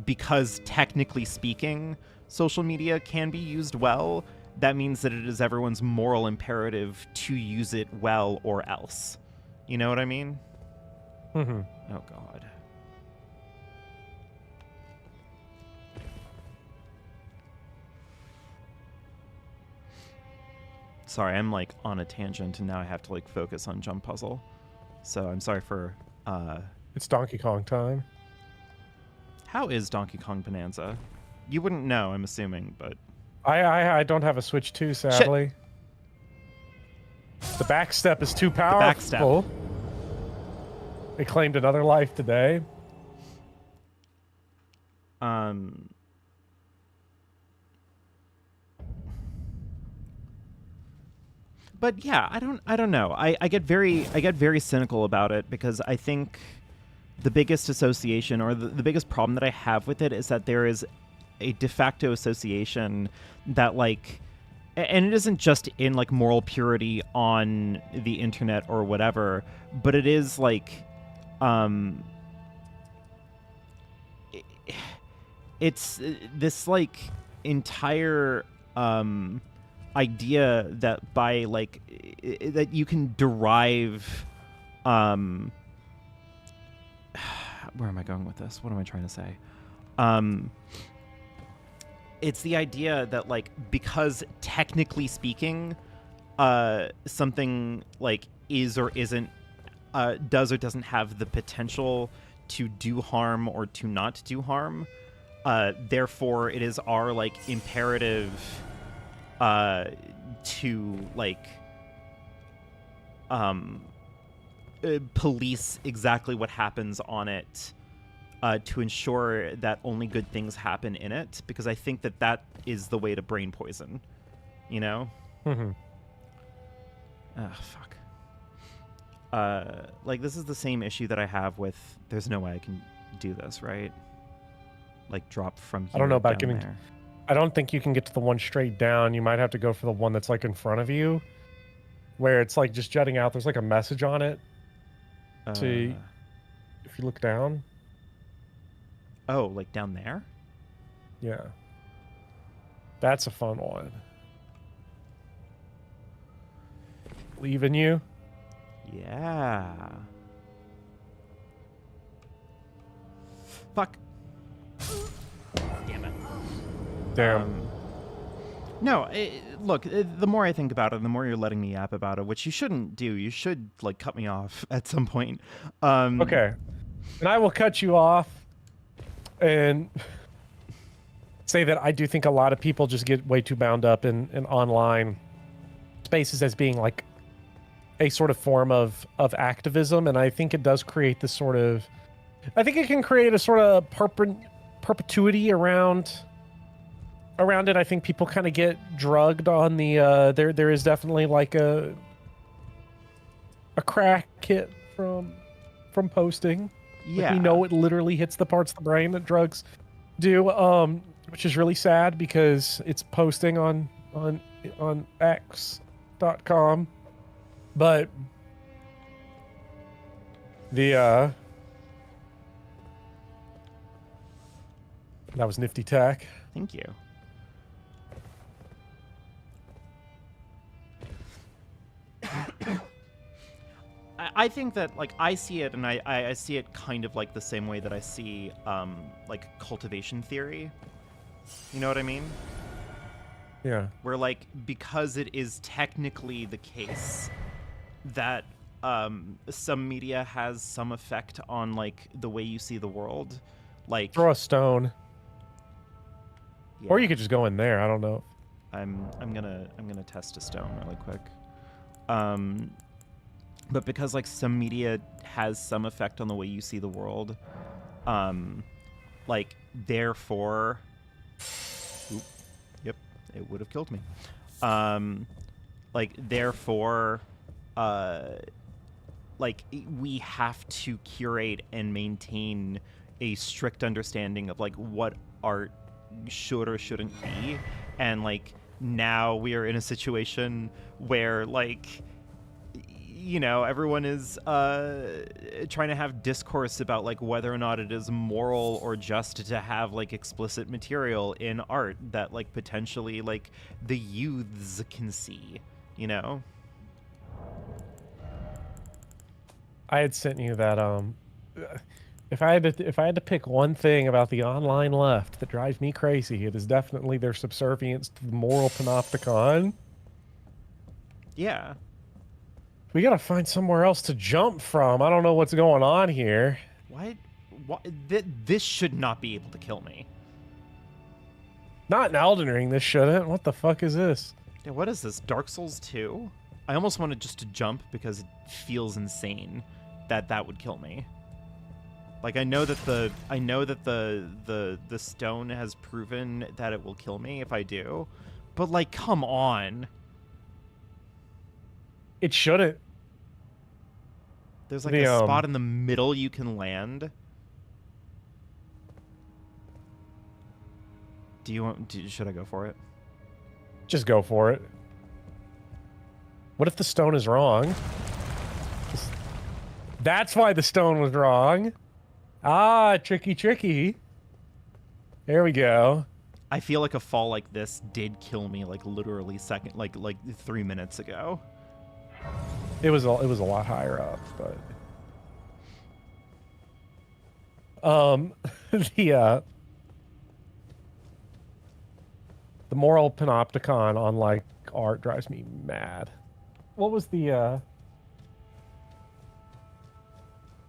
because technically speaking, social media can be used well, that means that it is everyone's moral imperative to use it well or else. You know what I mean? Oh, God. Sorry, I'm like on a tangent and now I have to like focus on Jump Puzzle. So I'm sorry for... It's Donkey Kong time. How is Donkey Kong Bonanza? You wouldn't know, I'm assuming, but... I don't have a Switch 2, sadly. Shit. The backstep is too powerful. The backstep. It claimed another life today. But yeah, I don't know. I get very cynical about it, because I think the biggest association, or the biggest problem that I have with it, is that there is a de facto association that like, and it isn't just in like moral purity on the internet or whatever, but it is like, it's this like entire idea that by like that you can derive where am I going with this? What am I trying to say? It's the idea that like, because technically speaking, something like is or isn't does or doesn't have the potential to do harm or to not do harm, therefore it is our like imperative to like police exactly what happens on it, to ensure that only good things happen in it, because I think that that is the way to brain poison, you know? Fuck. Like, this is the same issue that I have with, there's no way I can do this, right? Like, drop from here I don't know about down getting... there. I don't think you can get to the one straight down. You might have to go for the one that's like in front of you, where it's like just jutting out. There's like a message on it. See, if you look down. Oh, like down there? Yeah. That's a fun one. Leaving you? Yeah. Fuck. Damn it. Damn. No, look, the more I think about it, the more you're letting me yap about it, which you shouldn't do. You should, like, cut me off at some point. Okay. And I will cut you off and say that I do think a lot of people just get way too bound up in online spaces as being, like, a sort of form of activism. And I think it does create this sort of... I think it can create a sort of perpetuity around it. I think people kind of get drugged on the there is definitely like a crack hit from posting. Yeah. Like, we know it literally hits the parts of the brain that drugs do, which is really sad because it's posting on x.com. But the that was nifty tech. Thank you. I think that, like, I see it, and I see it kind of like the same way that I see, like, cultivation theory. You know what I mean? Yeah. where like because it is technically the case that some media has some effect on like the way you see the world, like Throw a stone. yeah, Or you could just go in there. I don't know. I'm gonna test a stone really quick. But because like some media has some effect on the way you see the world, like therefore, oop, yep, it would have killed me. Like therefore, like we have to curate and maintain a strict understanding of like what art should or shouldn't be, and like now we are in a situation where like everyone is trying to have discourse about like whether or not it is moral or just to have like explicit material in art that like potentially like the youths can see. I had sent you that if I had to pick one thing about the online left that drives me crazy, it is definitely their subservience to the moral panopticon. Yeah. We gotta find somewhere else to jump from. I don't know what's going on here. What? This should not be able to kill me. Not in Elden Ring, this shouldn't. What the fuck is this? Yeah, what is this? Dark Souls 2? I almost wanted just to jump because it feels insane that would kill me. Like I know that the stone has proven that it will kill me if I do. But like come on. It shouldn't. There's like a spot in the middle you can land. Should I go for it? Just go for it. What if the stone is wrong? That's why the stone was wrong. Ah, tricky. There we go. I feel like a fall like this did kill me like literally like 3 minutes ago. It was a lot higher up, but the moral panopticon on like art drives me mad. What was the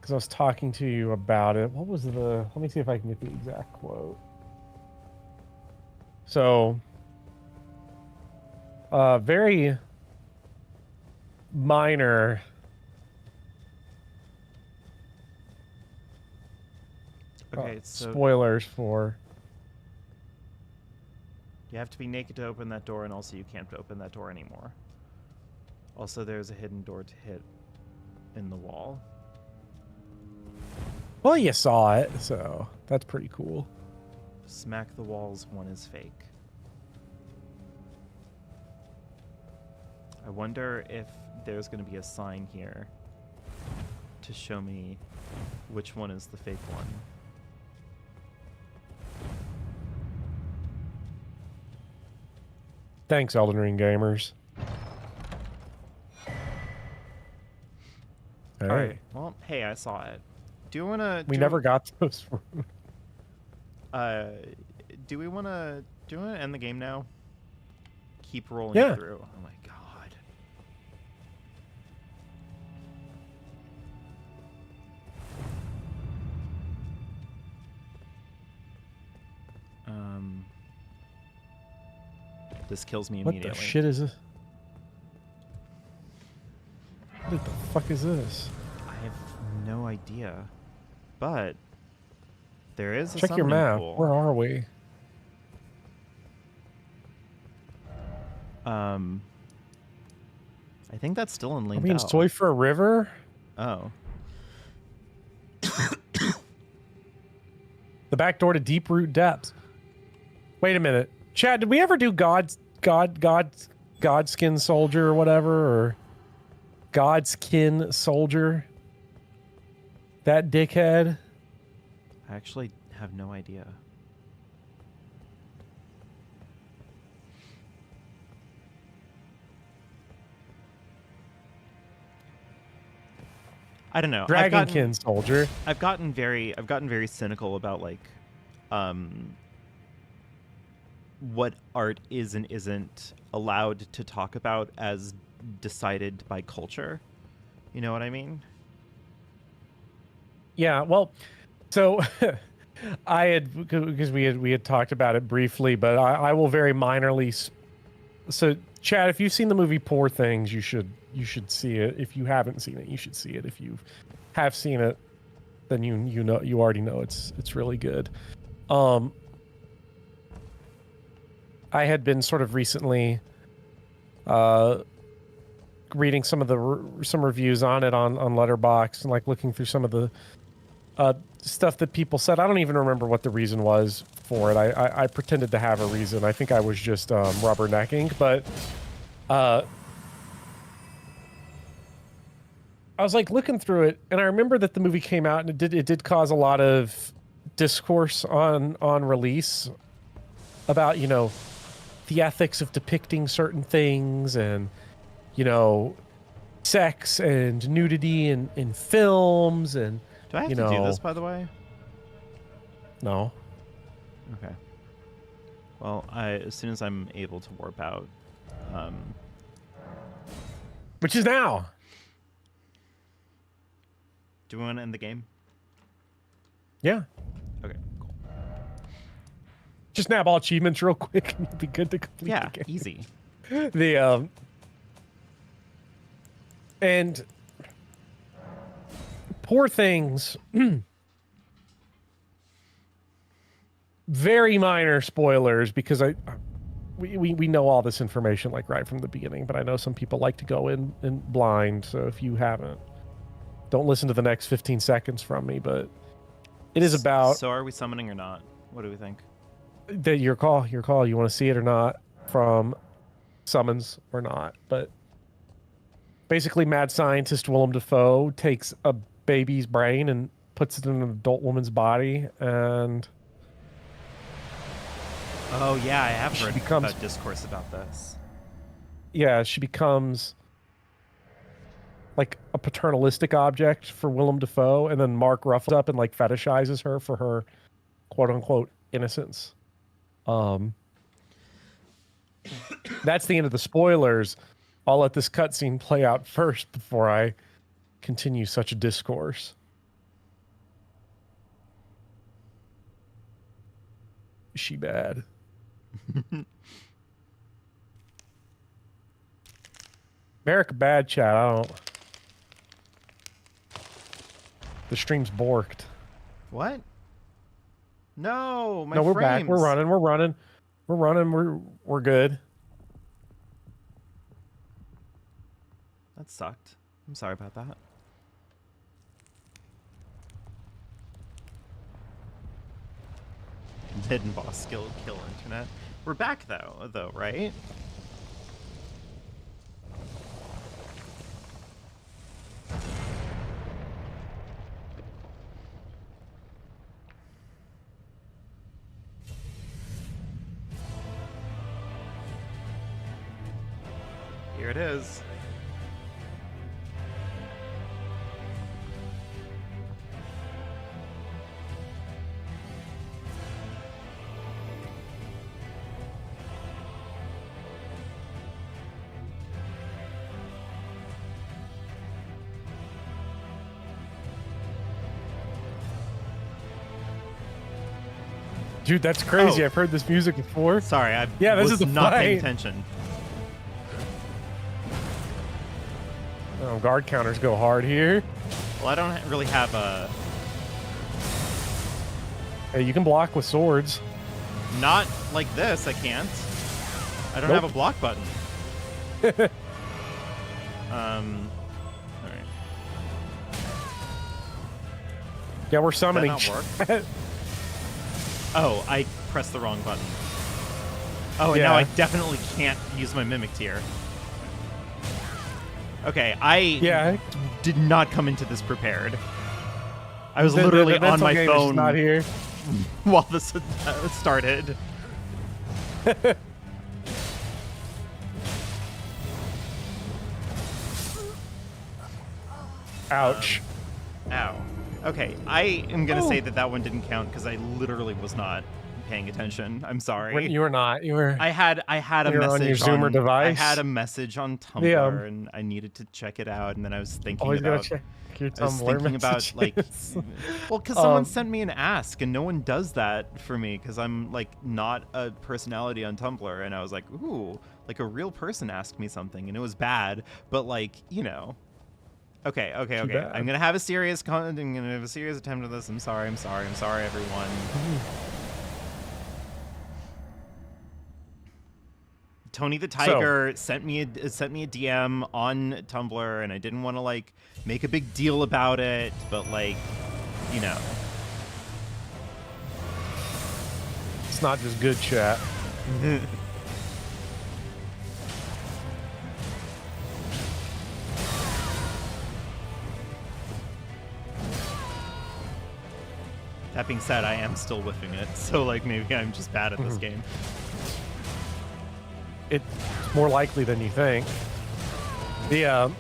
because I was talking to you about it. What was the, let me see if I can get the exact quote. So very minor Okay, so spoilers for you have to be naked to open that door, and also you can't open that door anymore. Also, there's a hidden door to hit in the wall. well, you saw it, so that's pretty cool. Smack the walls, one is fake. I wonder if there's going to be a sign here to show me which one is the fake one. Thanks, Elden Ring gamers. All right. Well, hey, I saw it. Do you want to... We never got those. Do we want to end the game now? Keep rolling through. Oh my god. This kills me immediately. What the shit is this? What the fuck is this? I have no idea. But there is a Check your summoning map. pool. Where are we? I think that's still in Are Lane we in Soy for a river? Oh. The back door to Deep Root Depths. Wait a minute. Chad, did we ever do Godskin Soldier or whatever? Or Godskin Soldier? That dickhead? I actually have no idea. I don't know. Dragonkin Soldier. I've gotten very cynical about like what art is and isn't allowed to talk about as decided by culture. You know what I mean? Yeah, well, so I had because we had talked about it briefly, but I will very minorly. So, Chad, if you've seen the movie Poor Things, you should see it. If you haven't seen it, you should see it. If you have seen it, then you know you already know it's really good. I had been sort of recently reading some of some reviews on it on Letterboxd and like looking through some of the stuff that people said. I don't even remember what the reason was for it. I pretended to have a reason. I think I was just rubbernecking, but I was like looking through it, and I remember that the movie came out, and it did cause a lot of discourse on release about, you know, the ethics of depicting certain things, and, you know, sex and nudity in films, and Do I have you to do know, this, by the way? no. Okay. Well, as soon as I'm able to warp out, Which is now. do we want to end the game? Yeah. Okay, cool. Just nab all achievements real quick and you'll be good to complete Yeah, the game. easy. The and Poor Things, very minor spoilers, because we know all this information like right from the beginning, but I know some people like to go in blind, so if you haven't, don't listen to the next 15 seconds from me. But it is about So are we summoning or not? What do we think? your call. You want to see it or not, from summons or not. But basically, mad scientist Willem Dafoe takes a baby's brain and puts it in an adult woman's body, and Oh yeah, I have She heard becomes- about discourse about this. yeah, she becomes like a paternalistic object for Willem Dafoe, and then Mark Ruffalo up and like fetishizes her for her quote unquote innocence. That's the end of the spoilers. I'll let this cutscene play out first before I continue such a discourse. Is she bad? Merrick bad, chat. I don't. The stream's borked. What? No, my No, we're frames. back. We're running. We're good. That sucked. I'm sorry about that. Hidden boss skill kill internet. We're back though, right? Here it is. Dude, that's crazy. Oh. I've heard this music before. Sorry, I Yeah, this was is the not paying fight. attention. Oh, guard counters go hard here. Well, I don't really have a... Hey, you can block with swords. Not like this, I can't. I don't Nope. have a block button. Alright. Yeah, we're Does that summoning. not work? Oh, I pressed the wrong button. Oh, and now Yeah. I definitely can't use my mimic tier. Okay, I Yeah. did not come into this prepared. I was The literally on mental my game is just phone not here. while this started. Ouch. Ow. Okay, I am going to say that one didn't count because I literally was not paying attention. I'm sorry. You were not. You were. I had a You're on message your Zoomer I device? had a message on Tumblr, Yeah. and I needed to check it out. And then I was thinking Always gotta about. check your I was Tumblr thinking about like, messages. well, because someone sent me an ask, and no one does that for me because I'm like not a personality on Tumblr, and I was like, ooh, like a real person asked me something, and it was bad, but like, you know. Okay. bad. I'm gonna have a serious attempt at this. I'm sorry, everyone. Tony the Tiger sent me a DM on Tumblr, and I didn't want to like make a big deal about it, but like, you know, It's not just good chat. that being said, I am still whiffing it, so like maybe I'm just bad at this game. It's more likely than you think. The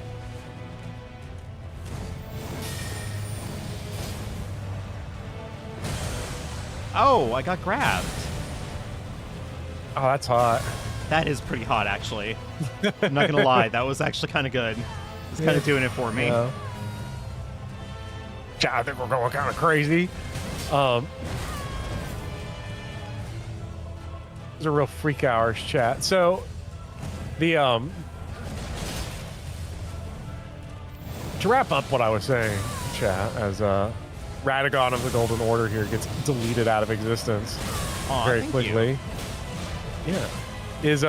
Oh, I got grabbed. oh, that's hot. That is pretty hot, actually. I'm not gonna lie, that was actually kind of good. It's kind of doing it for me. Yeah, I think we're going kind of crazy. These are real freak hours, chat. So, the to wrap up what I was saying, chat, as Radagon of the Golden Order here gets deleted out of existence Aw, very thank quickly. you. Yeah, is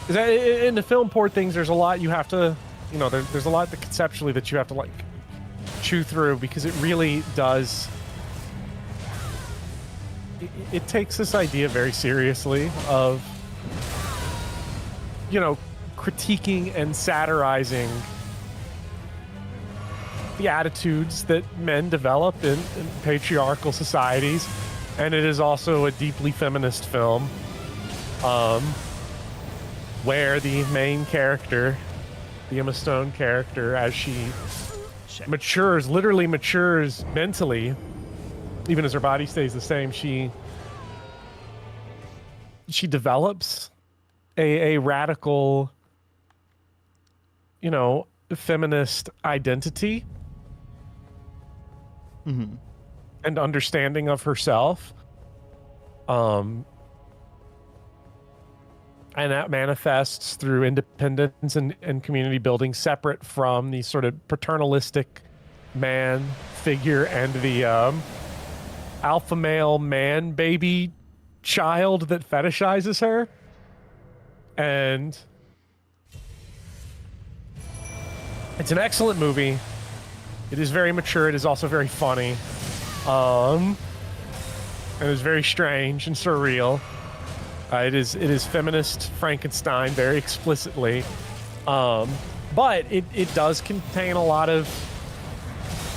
that in the film port things? There's a lot you have to, you know, there's a lot that conceptually that you have to like chew through because it really does. It takes this idea very seriously of, you know, critiquing and satirizing the attitudes that men develop in patriarchal societies. And it is also a deeply feminist film where the main character, the Emma Stone character, as she matures, literally matures mentally, even as her body stays the same, she develops a radical, you know, feminist identity and understanding of herself. And that manifests through independence and community building, separate from the sort of paternalistic man figure and the alpha male man baby child that fetishizes her. And it's an excellent movie. It is very mature. It is also very funny. And it's very strange and surreal. It is feminist Frankenstein very explicitly. But it does contain a lot of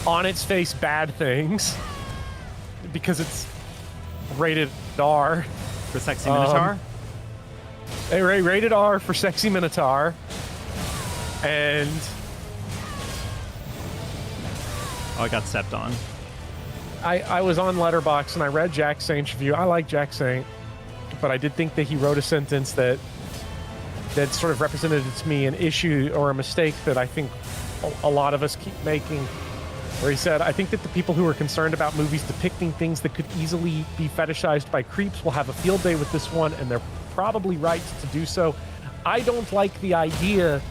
on its face bad things because it's rated R. For Sexy Minotaur? Rated R for Sexy Minotaur. And Oh, I got stepped on. I was on Letterboxd and I read Jack Saint's review. I like Jack Saint, but I did think that he wrote a sentence that sort of represented to me an issue or a mistake that I think a lot of us keep making, where he said, I think that the people who are concerned about movies depicting things that could easily be fetishized by creeps will have a field day with this one, and they're probably right to do so. I don't like the idea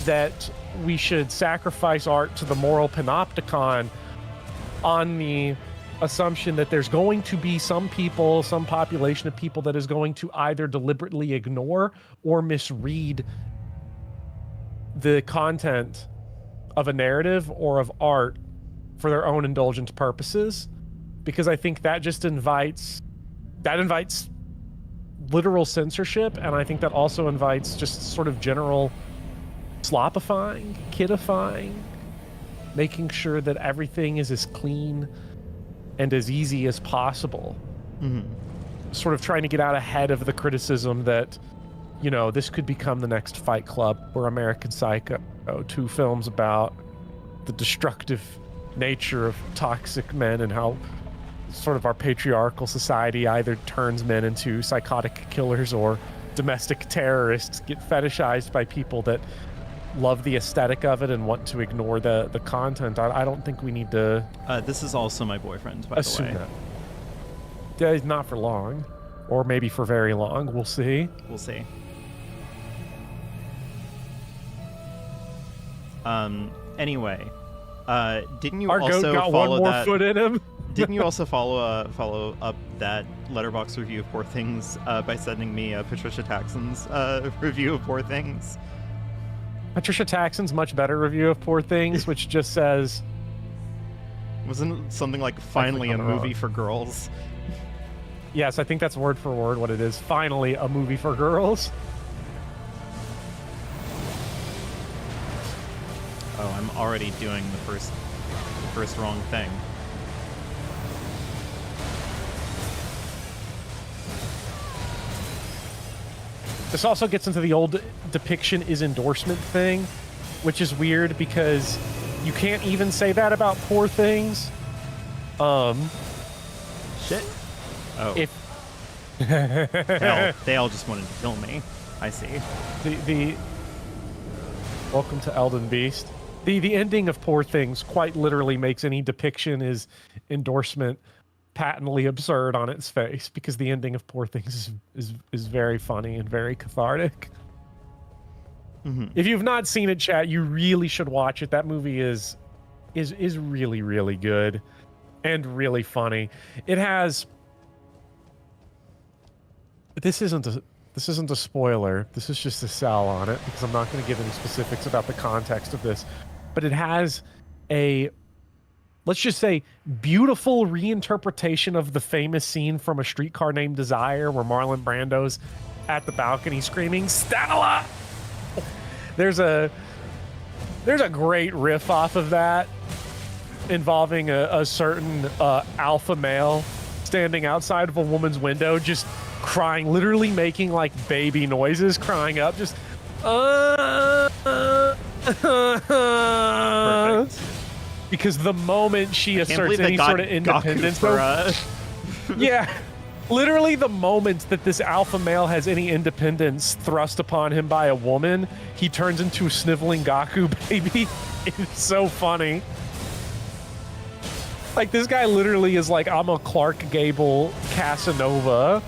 that we should sacrifice art to the moral panopticon on the assumption that there's going to be some people, some population of people that is going to either deliberately ignore or misread the content of a narrative or of art for their own indulgent purposes, because I think that just invites literal censorship, and I think that also invites just sort of general slopifying, kidifying, making sure that everything is as clean and as easy as possible. Sort of trying to get out ahead of the criticism that, you know, this could become the next Fight Club or American Psycho, two films about the destructive nature of toxic men and how sort of our patriarchal society either turns men into psychotic killers or domestic terrorists, get fetishized by people that love the aesthetic of it and want to ignore the content. I don't think we need to This is also my boyfriend, by the assume way. that. Yeah, not for long, or maybe for very long. We'll see. We'll see. Anyway, didn't you Our goat also got follow one more that? foot in him. Didn't you also follow up that Letterboxd review of Poor Things by sending me Patricia Taxon's review of Poor Things? Patricia Taxon's much better review of Poor Things, which just says, Wasn't it something like finally a on the movie road. for girls? yes, I think that's word for word what it is. Finally, a movie for girls. Oh, I'm already doing the first wrong thing. This also gets into the old depiction is endorsement thing, which is weird because you can't even say that about Poor Things. Shit. Oh, If they all just wanted to kill me. I see. the welcome to Elden Beast. The ending of Poor Things quite literally makes any depiction is endorsement patently absurd on its face, because the ending of Poor Things is very funny and very cathartic. If you've not seen it, chat, you really should watch it. That movie is really, really good and really funny. It has this isn't a spoiler. This is just a sell on it, because I'm not going to give any specifics about the context of this. But it has a, let's just say, beautiful reinterpretation of the famous scene from A Streetcar Named Desire where Marlon Brando's at the balcony screaming, "Stella!" There's a great riff off of that involving a certain alpha male standing outside of a woman's window just crying, literally making like baby noises, crying up, just Perfect. because the moment she Can't asserts believe they any got sort of Gaku independence, for, yeah, literally the moment that this alpha male has any independence thrust upon him by a woman, he turns into a sniveling Gaku baby. It's so funny. Like, this guy literally is like, I'm a Clark Gable Casanova,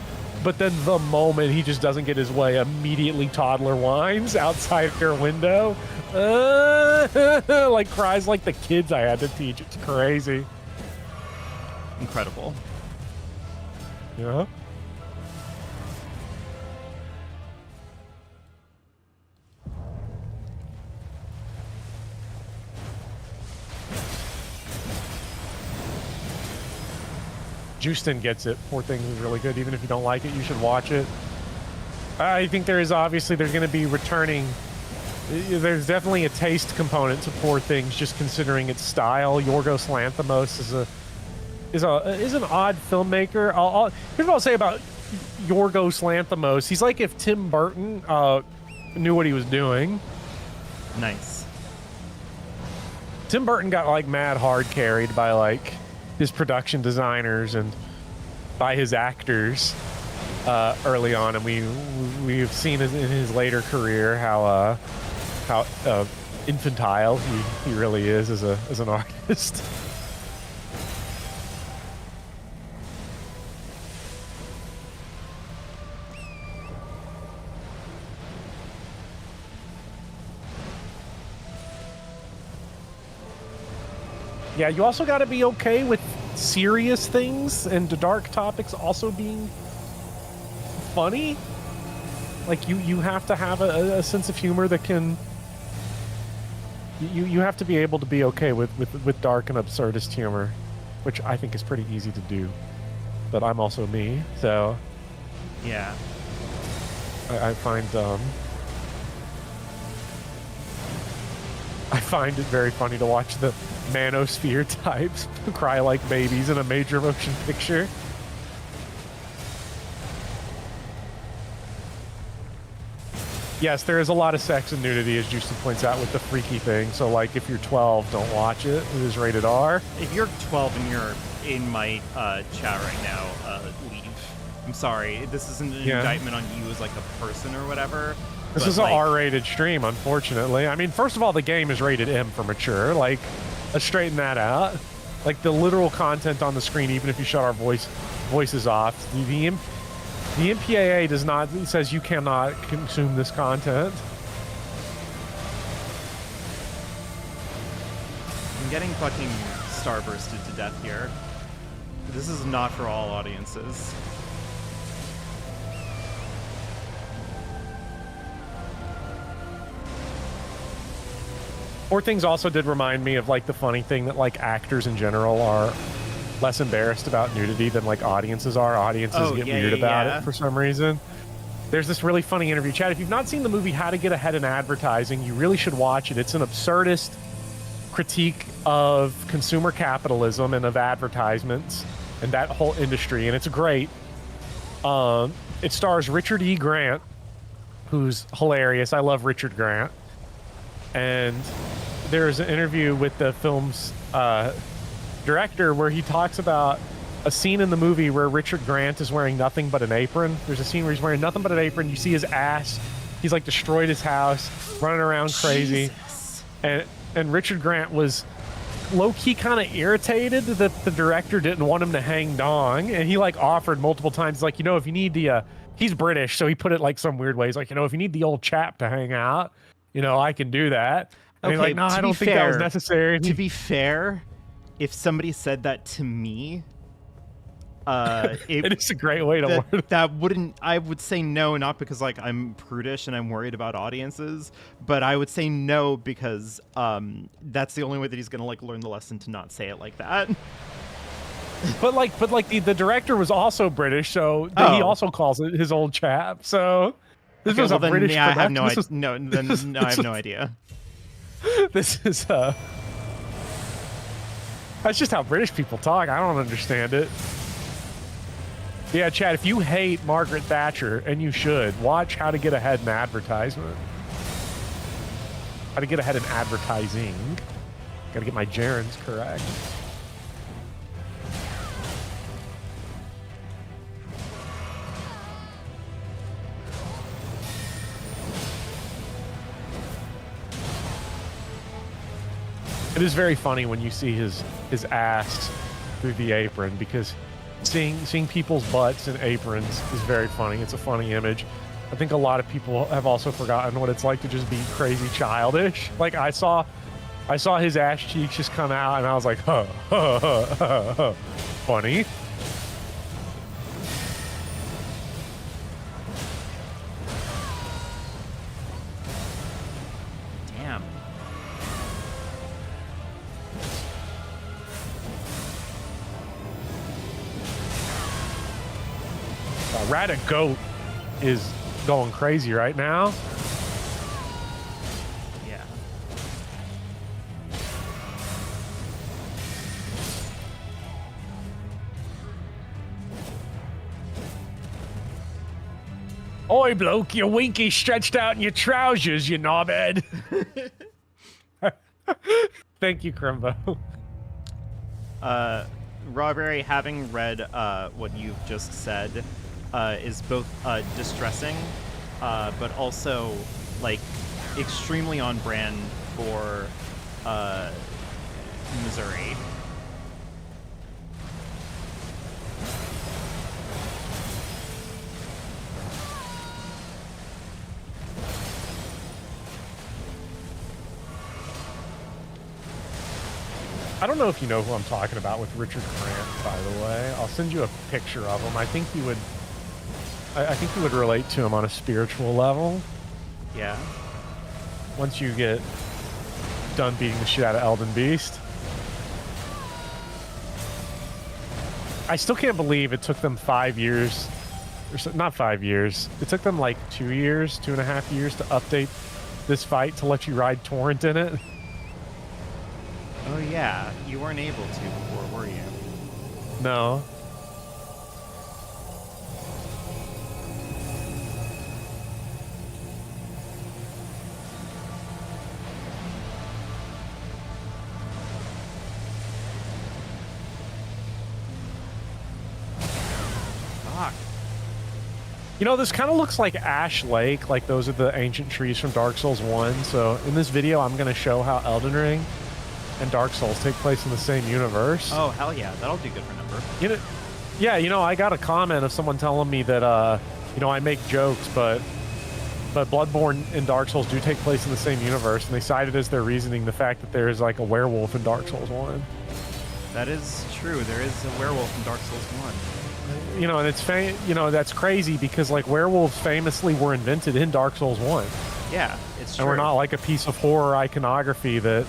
but then the moment he just doesn't get his way, immediately toddler whines outside their window. Like, cries like the kids I had to teach. It's crazy. incredible. Yeah. Justin gets it. Poor Things is really good. Even if you don't like it, you should watch it. I think there's going to be returning. There's definitely a taste component to Poor Things, just considering its style. Yorgos Lanthimos is an odd filmmaker. Here's what I'll say about Yorgos Lanthimos. He's like if Tim Burton knew what he was doing. Nice. Tim Burton got like mad hard carried by like his production designers and by his actors early on, and we've seen in his later career how infantile he really is as an artist. Yeah, you also got to be okay with serious things and dark topics also being funny. Like, you have to have a sense of humor that can... You have to be able to be okay with dark and absurdist humor, which I think is pretty easy to do. But I'm also me, so... Yeah. I find it very funny to watch the manosphere types cry like babies in a major motion picture. Yes, there is a lot of sex and nudity, as Juicy points out, with the freaky thing. So, like, if you're 12, don't watch it. It is rated R. If you're 12 and you're in my chat right now, leave. I'm sorry. This isn't an indictment on you as, like, a person or whatever. This is an R-rated stream, unfortunately. I mean, first of all, the game is rated M for mature. Like, let's straighten that out. Like, the literal content on the screen, even if you shut our voices off, the MPAA does not, it says you cannot consume this content. I'm getting fucking starbursted to death here. This is not for all audiences. Poor Things also did remind me of, like, the funny thing that, like, actors in general are less embarrassed about nudity than, like, audiences are. Audiences get weird about it for some reason. There's this really funny interview. Chad, if you've not seen the movie How to Get Ahead in Advertising, you really should watch it. It's an absurdist critique of consumer capitalism and of advertisements and that whole industry, and it's great. It stars Richard E. Grant, who's hilarious. I love Richard Grant. And there's an interview with the film's director where he talks about a scene in the movie where Richard Grant is wearing nothing but an apron. There's a scene where he's wearing nothing but an apron. You see his ass. He's like destroyed his house, running around crazy. Jesus. And Richard Grant was low-key kind of irritated that the director didn't want him to hang dong. And he like offered multiple times, like, you know, if you need the, he's British, so he put it like some weird ways. Like, you know, if you need the old chap to hang out, you know, I can do that. And he's like, no, I don't think that was necessary. To be fair, if somebody said that to me, it is a great way to word it. That wouldn't, I would say no, not because like I'm prudish and I'm worried about audiences, but I would say no because that's the only way that he's gonna like learn the lesson to not say it like that. But the director was also British, so he also calls it his old chap. So this was a British. Yeah, I have no idea. No, I have no idea. This is that's just how British people talk. I don't understand it. Yeah, Chad, if you hate Margaret Thatcher, and you should, watch How to Get Ahead in Advertisement. How to Get Ahead in Advertising. Gotta get my gerunds correct. It is very funny when you see his ass through the apron, because seeing people's butts in aprons is very funny. It's a funny image. I think a lot of people have also forgotten what it's like to just be crazy childish. Like I saw his ass cheeks just come out, and I was like, huh, huh, huh, huh, huh. Funny. Damn. Rata Goat is going crazy right now. Yeah. Oi, bloke, your winky stretched out in your trousers, you knobhead. Thank you, Crimbo. Rawberry, having read what you've just said, is both distressing, but also like extremely on brand for Missouri. I don't know if you know who I'm talking about with Richard Grant, by the way. I'll send you a picture of him. I think you would relate to him on a spiritual level. Yeah. Once you get done beating the shit out of Elden Beast. I still can't believe it took them 5 years, or so, not 5 years. It took them like 2 years, 2.5 years to update this fight to let you ride Torrent in it. Oh yeah, you weren't able to before, were you? No. Fuck. You know, this kind of looks like Ash Lake, like those are the ancient trees from Dark Souls 1. So in this video, I'm going to show how Elden Ring and Dark Souls take place in the same universe. Oh, hell yeah. That'll do good for number. You know, yeah, you know, I got a comment of someone telling me that, you know, I make jokes, but Bloodborne and Dark Souls do take place in the same universe, and they cited as their reasoning the fact that there is like a werewolf in Dark Souls 1. That is true. There is a werewolf in Dark Souls 1. You know, and it's you know, that's crazy because like werewolves famously were invented in Dark Souls 1. Yeah, it's true. And we're not like a piece of horror iconography that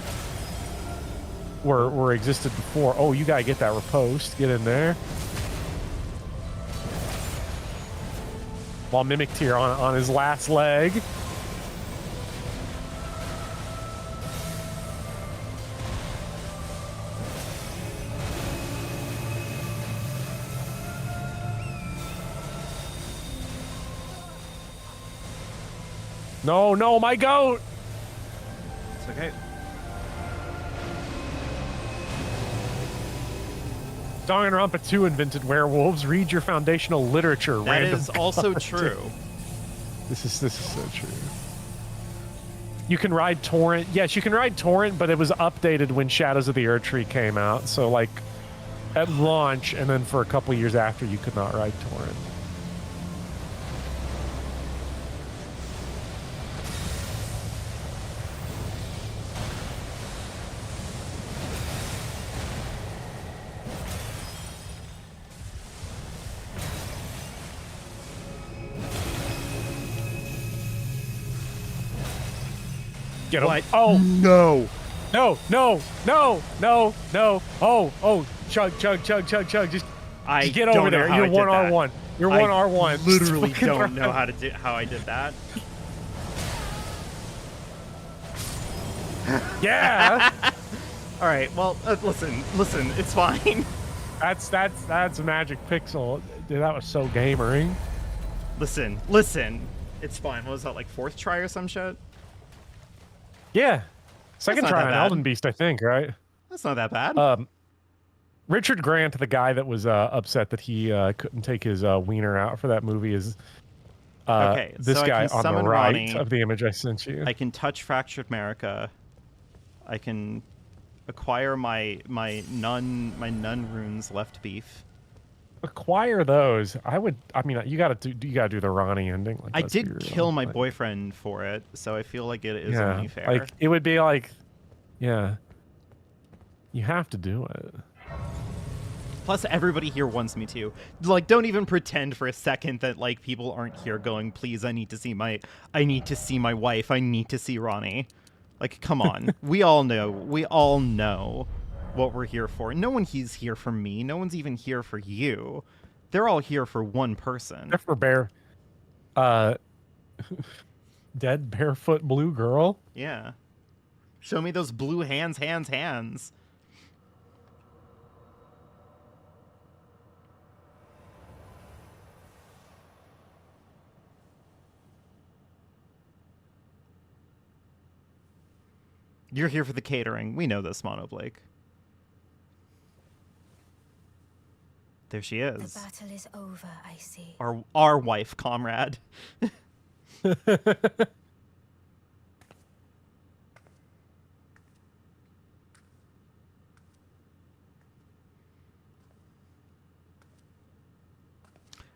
were existed before. Oh, you gotta get that riposte. Get in there. While Mimic Tear on his last leg. No, no, my goat! It's okay. Danganronpa 2 invented werewolves. Read your foundational literature. That random is also content. true. This is so true. You can ride Torrent. Yes, you can ride Torrent, but it was updated when Shadows of the Erdtree came out. So like at launch, and then for a couple years after, you could not ride Torrent. Get him. What? Oh No. no, no, no, no, no. Oh, chug. Just I get don't over know there. how You're I did one that. R1. You're one R1. Literally Fucking don't know run. how I did that. Yeah. All right. Well, listen. It's fine. That's a magic pixel. Dude, that was so gamering. Listen. It's fine. What was that, like fourth try or some shit? Yeah. Second not try that on bad. Elden Beast, I think, right? That's not that bad. Richard Grant, the guy that was upset that he couldn't take his wiener out for that movie, is Okay, this so I guy can on the summon right Ronnie. of the image I sent you. I can touch Fractured America. I can acquire my nun runes left beef. Acquire those. I mean, you gotta do the Ronnie ending. Like, I let's be did real. kill my Like, boyfriend for it, so I feel like it is yeah, only fair. like it would be like, yeah, you have to do it. Plus, everybody here wants me to. Like, don't even pretend for a second that like people aren't here going, please, I need to see my wife. I need to see Ronnie. Like, come on. We all know what we're here for. No one is here for me. No one's even here for you. They're all here for one person. Except for dead barefoot blue girl. Yeah. Show me those blue hands. You're here for the catering. We know this, Mono Blake. There she The is. battle is over, I see. Our wife, comrade.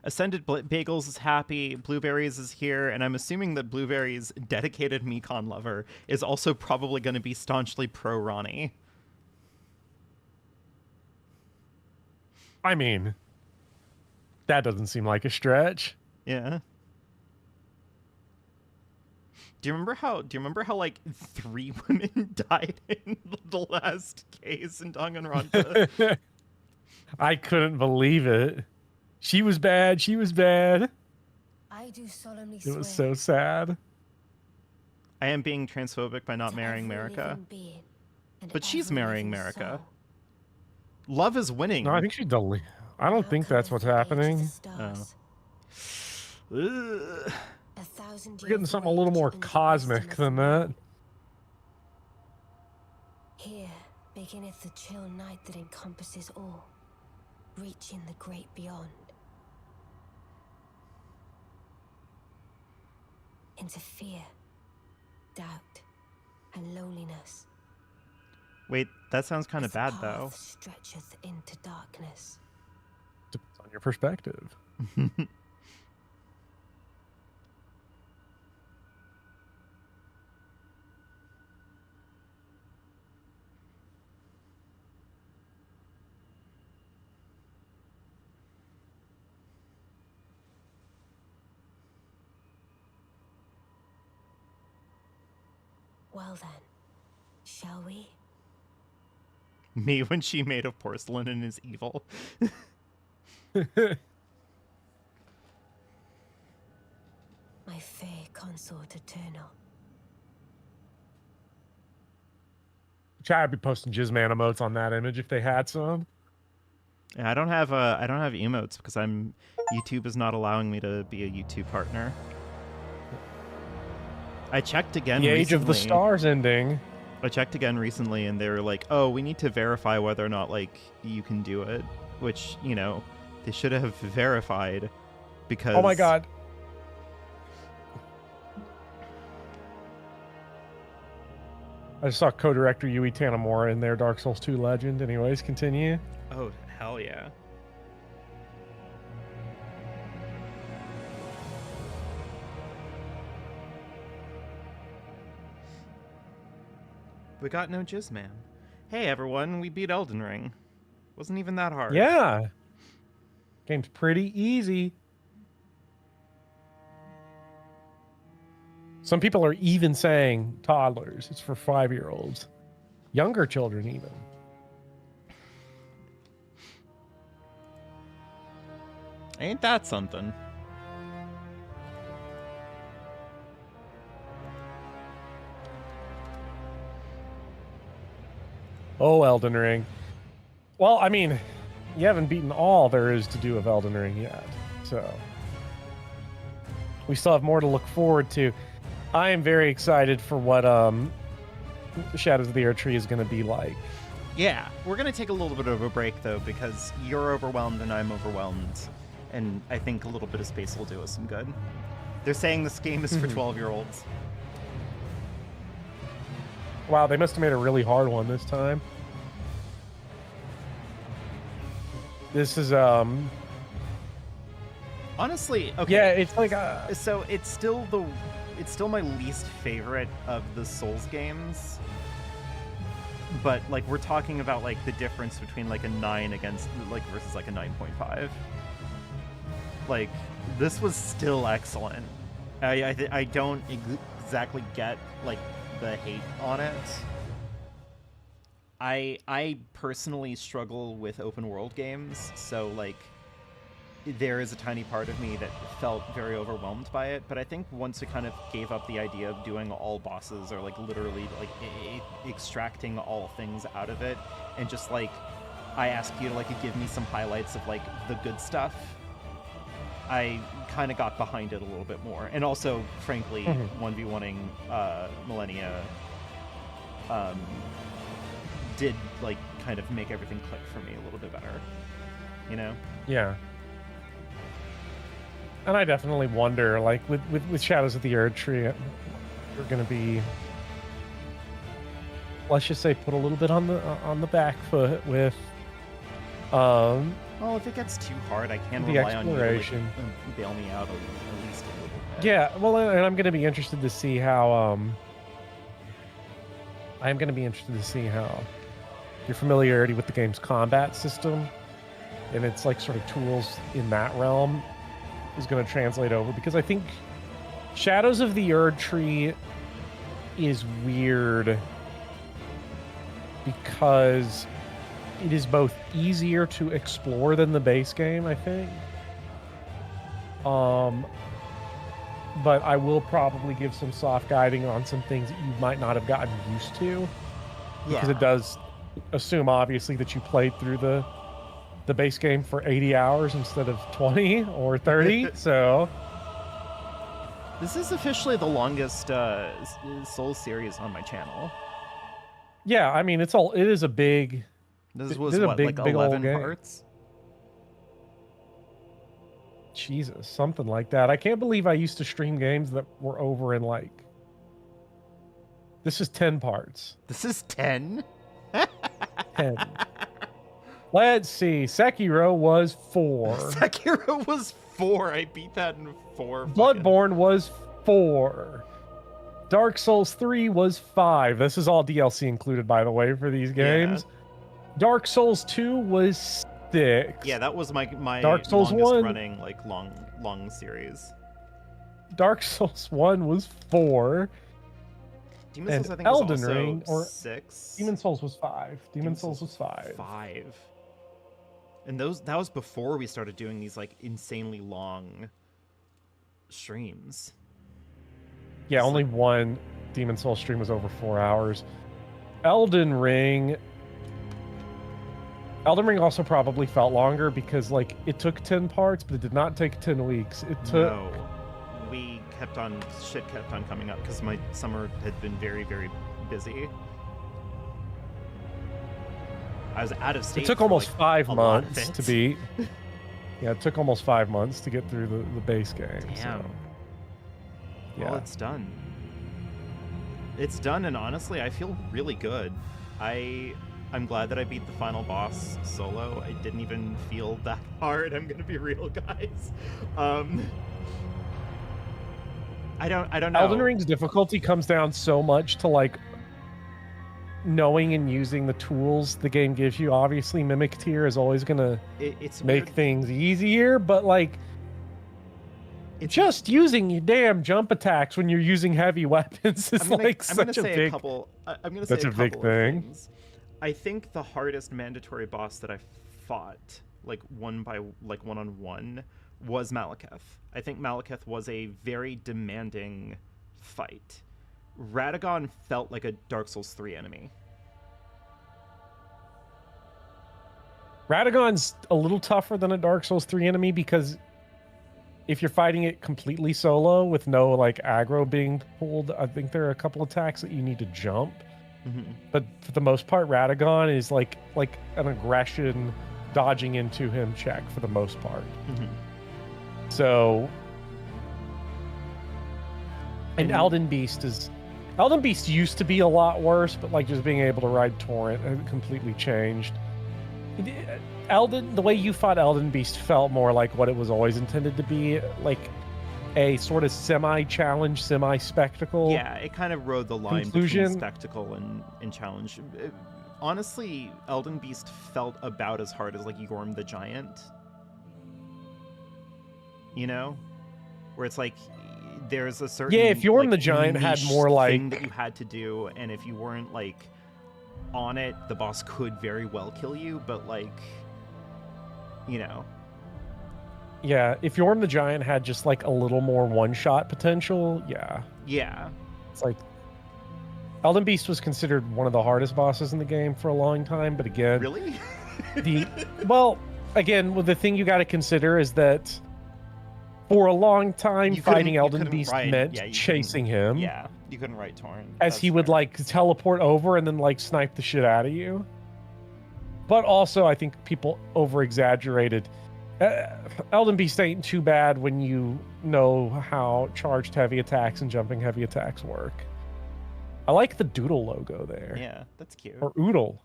Ascended Bagels is happy. Blueberries is here, and I'm assuming that Blueberries' dedicated Mekon lover is also probably going to be staunchly pro Ronnie. I mean, that doesn't seem like a stretch. Yeah. Do you remember how like 3 women died in the last case in Danganronpa? I couldn't believe it. She was bad. I do solemnly It swear. was so sad. I am being transphobic by not to marrying every Marika. living being and But she's every marrying living Marika. soul. Love is winning. No, I think she deleted. I don't think that's what's happening. Ugh. We're getting something a little more cosmic than that. Here beginneth the chill night that encompasses all, reaching the great beyond. into fear, doubt, and loneliness. Wait, that sounds kind of Its bad path though. stretcheth into darkness. Depends on your perspective. Well then, shall we? Me when she made of porcelain and is evil. My fair consort eternal. Chat would be posting Jizzman emotes on that image if they had some. Yeah, I don't have emotes because YouTube is not allowing me to be a YouTube partner. I checked again The recently. Age of the Stars ending. I checked again recently and they were like, "Oh, we need to verify whether or not like you can do it," which, you know, they should have verified because Oh my god. I just saw co-director Yui Tanamura in there, Dark Souls 2 Legend. Anyways, continue. Oh, hell yeah. We got no Jizzman. Hey everyone, we beat Elden Ring. Wasn't even that hard. Yeah. Game's pretty easy. Some people are even saying toddlers. It's for 5-year-olds. Younger children even. Ain't that something? Oh, Elden Ring. Well, I mean, you haven't beaten all there is to do of Elden Ring yet. So we still have more to look forward to. I am very excited for what Shadows of the Earth Tree is going to be like. Yeah, we're going to take a little bit of a break, though, because you're overwhelmed and I'm overwhelmed. And I think a little bit of space will do us some good. They're saying this game is for 12-year-olds. Wow, they must have made a really hard one this time. This is Honestly, okay. yeah, it's like So it's still my least favorite of the Souls games. But like we're talking about like the difference between like a 9 against like versus like a 9.5. Like this was still excellent. I don't exactly get like the hate on it. I personally struggle with open world games, so like there is a tiny part of me that felt very overwhelmed by it, but I think once it kind of gave up the idea of doing all bosses or like literally like extracting all things out of it and just like I ask you to like give me some highlights of like the good stuff, I kind of got behind it a little bit more. And also, frankly, 1v1ing Millennia did like kind of make everything click for me a little bit better, you know? yeah. And I definitely wonder, like with Shadows of the Earth Tree, you're going to be, let's just say, put a little bit on the back foot with Well, if it gets too hard, I can the rely on you to like, exploration. bail me out at least a little bit. Yeah, well, and I'm going to be interested to see how I'm going to be interested to see how your familiarity with the game's combat system and its like sort of tools in that realm is going to translate over, because I think Shadows of the Erd Tree is weird because it is both easier to explore than the base game, I think. But I will probably give some soft guiding on some things that you might not have gotten used to, because it does assume obviously that you played through the base game for 80 hours instead of 20 or 30. So this is officially the longest Souls series on my channel. yeah, I mean, it is a big, This It was is a what, big, like big old 11 game. parts? Jesus, something like that. I can't believe I used to stream games that were over in like. This is 10 parts. This is 10? 10. Let's see. Sekiro was 4. Sekiro was 4. I beat that in 4. Bloodborne was 4. Dark Souls 3 was 5. This is all DLC included, by the way, for these games. Yeah. Dark Souls 2 was 6. Yeah, that was my Dark Souls longest 1 running like long series. Dark Souls 1 was 4. Demon And Souls, I think, Elden was also Ring, or 6. Demon Souls was 5. Demon Souls was 5. 5. And that was before we started doing these like insanely long streams. Yeah, only one Demon Souls stream was over 4 hours. Elden Ring also probably felt longer because like it took 10 parts, but it did not take 10 weeks. It took No. Shit kept on coming up because my summer had been very, very busy. I was out of state. It took for, almost like, 5 a lot of months it. to beat. Yeah, it took almost 5 months to get through the base game. Damn. So, yeah. Well, it's done. It's done, and honestly, I feel really good. I'm glad that I beat the final boss solo. It didn't even feel that hard. I'm gonna be real, guys. I don't know. Elden Ring's difficulty comes down so much to like knowing and using the tools the game gives you. Obviously, Mimic Tier is always gonna It's make weird. things easier, but like It's just using your damn jump attacks when you're using heavy weapons is I'm gonna such a say big. a couple. I'm gonna That's say a big couple of thing. things. I think the hardest mandatory boss that I fought, like one-on-one, was Malekith. I think Malekith was a very demanding fight. Radagon felt like a Dark Souls 3 enemy. Radagon's a little tougher than a Dark Souls 3 enemy because if you're fighting it completely solo with no like aggro being pulled, I think there are a couple attacks that you need to jump. Mm-hmm. But for the most part, Radagon is like an aggression dodging into him check for the most part. Mm-hmm. So, and Elden Beast used to be a lot worse, but like just being able to ride Torrent completely changed. The way you fought Elden Beast felt more like what it was always intended to be, like a sort of semi-challenge, semi-spectacle. Yeah, it kind of rode the line conclusion. between spectacle and challenge. Honestly, Elden Beast felt about as hard as like Yorm the Giant. You know, where it's like there's a certain If Yorm like, the Giant had niche more like thing that you had to do, and if you weren't like on it, the boss could very well kill you. But like, you know, yeah, if Yorm the Giant had just like a little more one-shot potential, yeah, it's like Elden Beast was considered one of the hardest bosses in the game for a long time, but again, really, again, the thing you got to consider is that for a long time, You couldn't- fighting you Elden couldn't Beast ride- meant yeah, you chasing him. yeah, you couldn't write Torrent As That's he would fair. like teleport over and then like snipe the shit out of you. But also, I think people over exaggerated. Elden Beast ain't too bad when you know how charged heavy attacks and jumping heavy attacks work. I like the doodle logo there. Yeah, that's cute. Or oodle.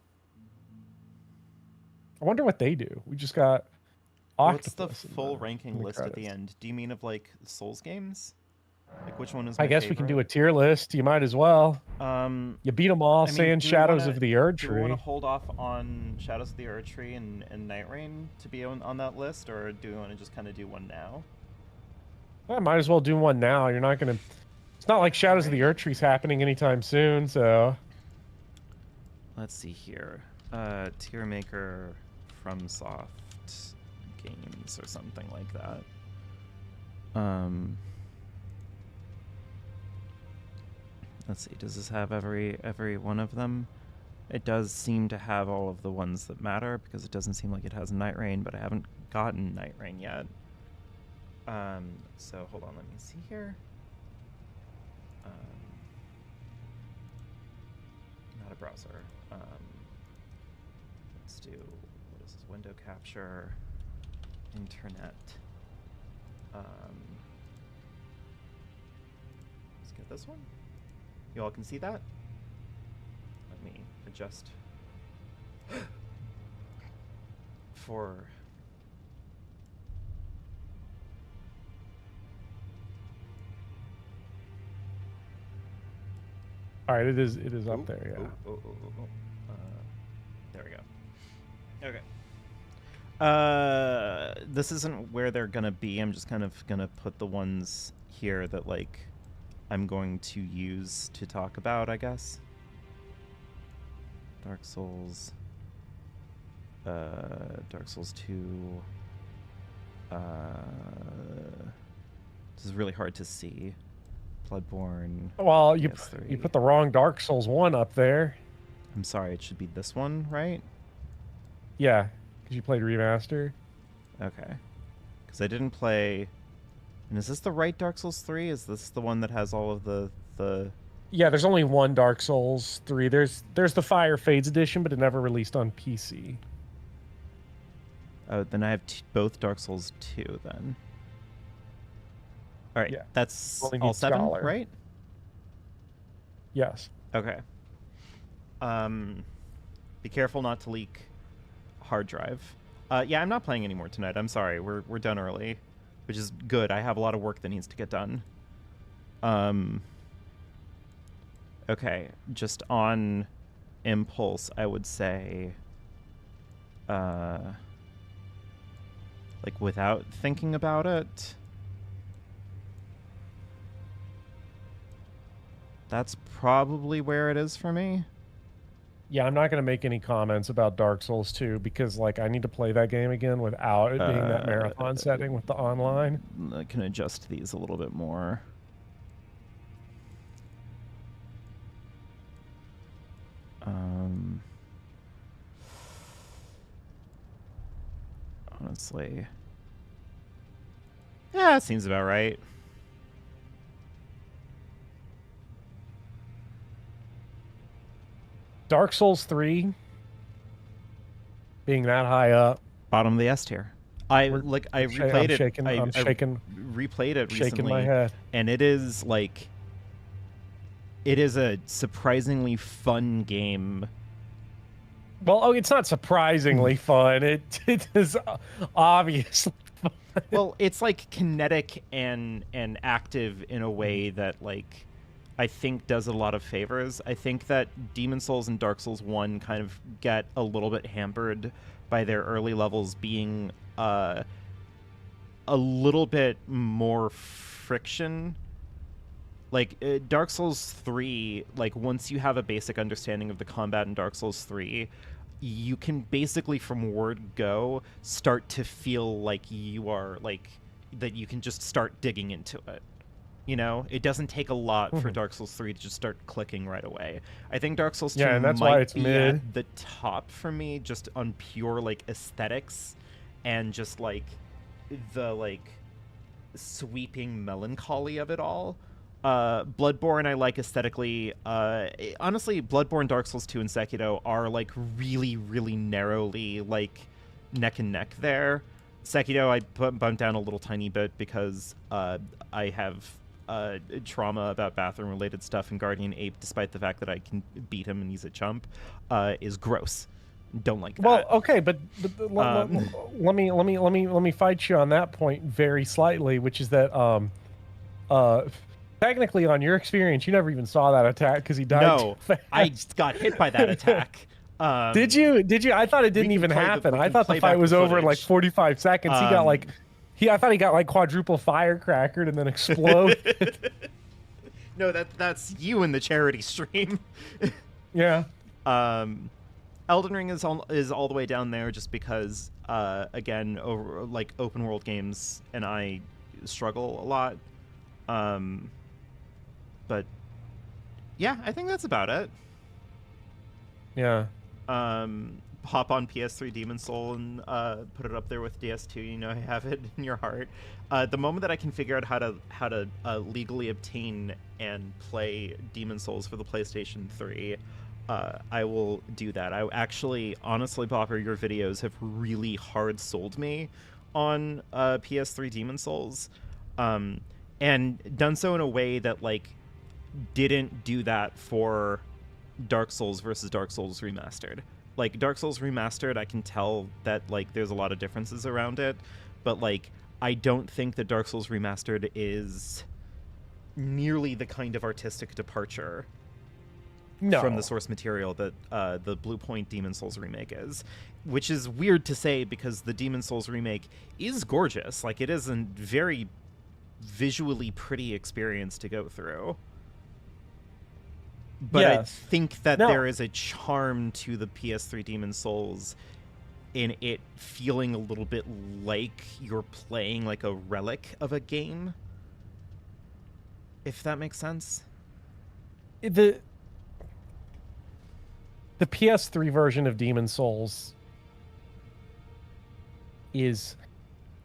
I wonder what they do. We just got What's the octopus in full in ranking the list at the credits. end? Do you mean of like Souls games? Like which one is? I my guess we can do a favorite? tier list. You might as well. You beat them all, I mean, saying do we Shadows wanna- of the Erd Do we Tree. want to hold off on Shadows of the Erd Tree and Night Rain to be on that list, or do we want to just kind of do one now? I might as well do one now. You're not gonna. It's not like Shadows of the Erd Tree's happening anytime soon, so. Let's see here. Tier maker from Soft Games or something like that. Let's see. Does this have every one of them? It does seem to have all of the ones that matter because it doesn't seem like it has Night Rain, but I haven't gotten Night Rain yet. So hold on, let me see here. Not a browser. Let's do, what is this? Window capture, internet. Let's get this one. You all can see that? Let me adjust for... All right, it is up there, yeah. There we go. Okay. This isn't where they're gonna be. I'm just kind of gonna put the ones here that like I'm going to use to talk about, I guess. Dark Souls. Dark Souls 2. This is really hard to see. Bloodborne. Well, you PS3. put the wrong Dark Souls 1 up there. I'm sorry, it should be this one, right? Yeah, because you played remaster. Okay. Because I didn't play... And is this the right Dark Souls 3? Is this the one that has all of the... Yeah, there's only one Dark Souls 3. There's the Fire Fades edition, but it never released on PC. Oh, then I have both Dark Souls 2 then. All right, Yeah. that's Only all need 7, Scholar. right? Yes. Okay. Be careful not to leak hard drive. Yeah, I'm not playing anymore tonight. I'm sorry. We're done early, which is good. I have a lot of work that needs to get done. Okay, just on impulse, I would say, like without thinking about it, that's probably where it is for me. Yeah, I'm not going to make any comments about Dark Souls 2 because, like, I need to play that game again without it being that marathon setting with the online. I can adjust these a little bit more. Honestly, yeah, it seems about right. Dark Souls 3 being that high up. Bottom of the S tier. I replayed it. I'm shaking. Replayed it Shaking recently, my head. and it is like, it is a surprisingly fun game. Well, it's not surprisingly fun. It is obviously fun. Well, it's like kinetic and active in a way that like I think does a lot of favors. I think that Demon Souls and Dark Souls 1 kind of get a little bit hampered by their early levels being a little bit more friction. Like Dark Souls 3, like once you have a basic understanding of the combat in Dark Souls 3, you can basically from word go start to feel like you are like that you can just start digging into it. You know, it doesn't take a lot for Dark Souls 3 to just start clicking right away. I think Dark Souls 2 and that's might why it's be mid. at the top for me just on pure like aesthetics and just like the like sweeping melancholy of it all. Bloodborne I like aesthetically. Honestly, Bloodborne, Dark Souls 2, and Sekiro are like really, really narrowly like neck and neck there. Sekiro I bumped down a little tiny bit because I have trauma about bathroom-related stuff, and Guardian Ape, despite the fact that I can beat him and he's a chump, is gross. Don't like that. Well, okay, but let me fight you on that point very slightly, which is that technically on your experience, you never even saw that attack because he died too fast. I got hit by that attack. Did you? I thought it didn't even happen. I thought the fight was over in like 45 seconds. He got like, I thought he got like quadruple firecrackered and then exploded. No, that's you in the charity stream. Yeah. Elden Ring is all the way down there just because, again, like open world games, and I struggle a lot. But yeah, I think that's about it. Yeah. Hop on PS3 Demon Soul and put it up there with DS2. You know, have it in your heart. The moment that I can figure out how to legally obtain and play Demon Souls for the PlayStation 3, I will do that. I actually, honestly, Bopper, your videos have really hard sold me on PS3 Demon Souls, and done so in a way that like didn't do that for Dark Souls versus Dark Souls Remastered. Like Dark Souls Remastered, I can tell that like there's a lot of differences around it, but like I don't think that Dark Souls Remastered is nearly the kind of artistic departure from the source material that the Blue Point Demon Souls remake is, which is weird to say because the Demon Souls remake is gorgeous. Like it is a very visually pretty experience to go through. But I think that there is a charm to the PS3 Demon Souls in it feeling a little bit like you're playing like a relic of a game. If that makes sense. The PS3 version of Demon Souls is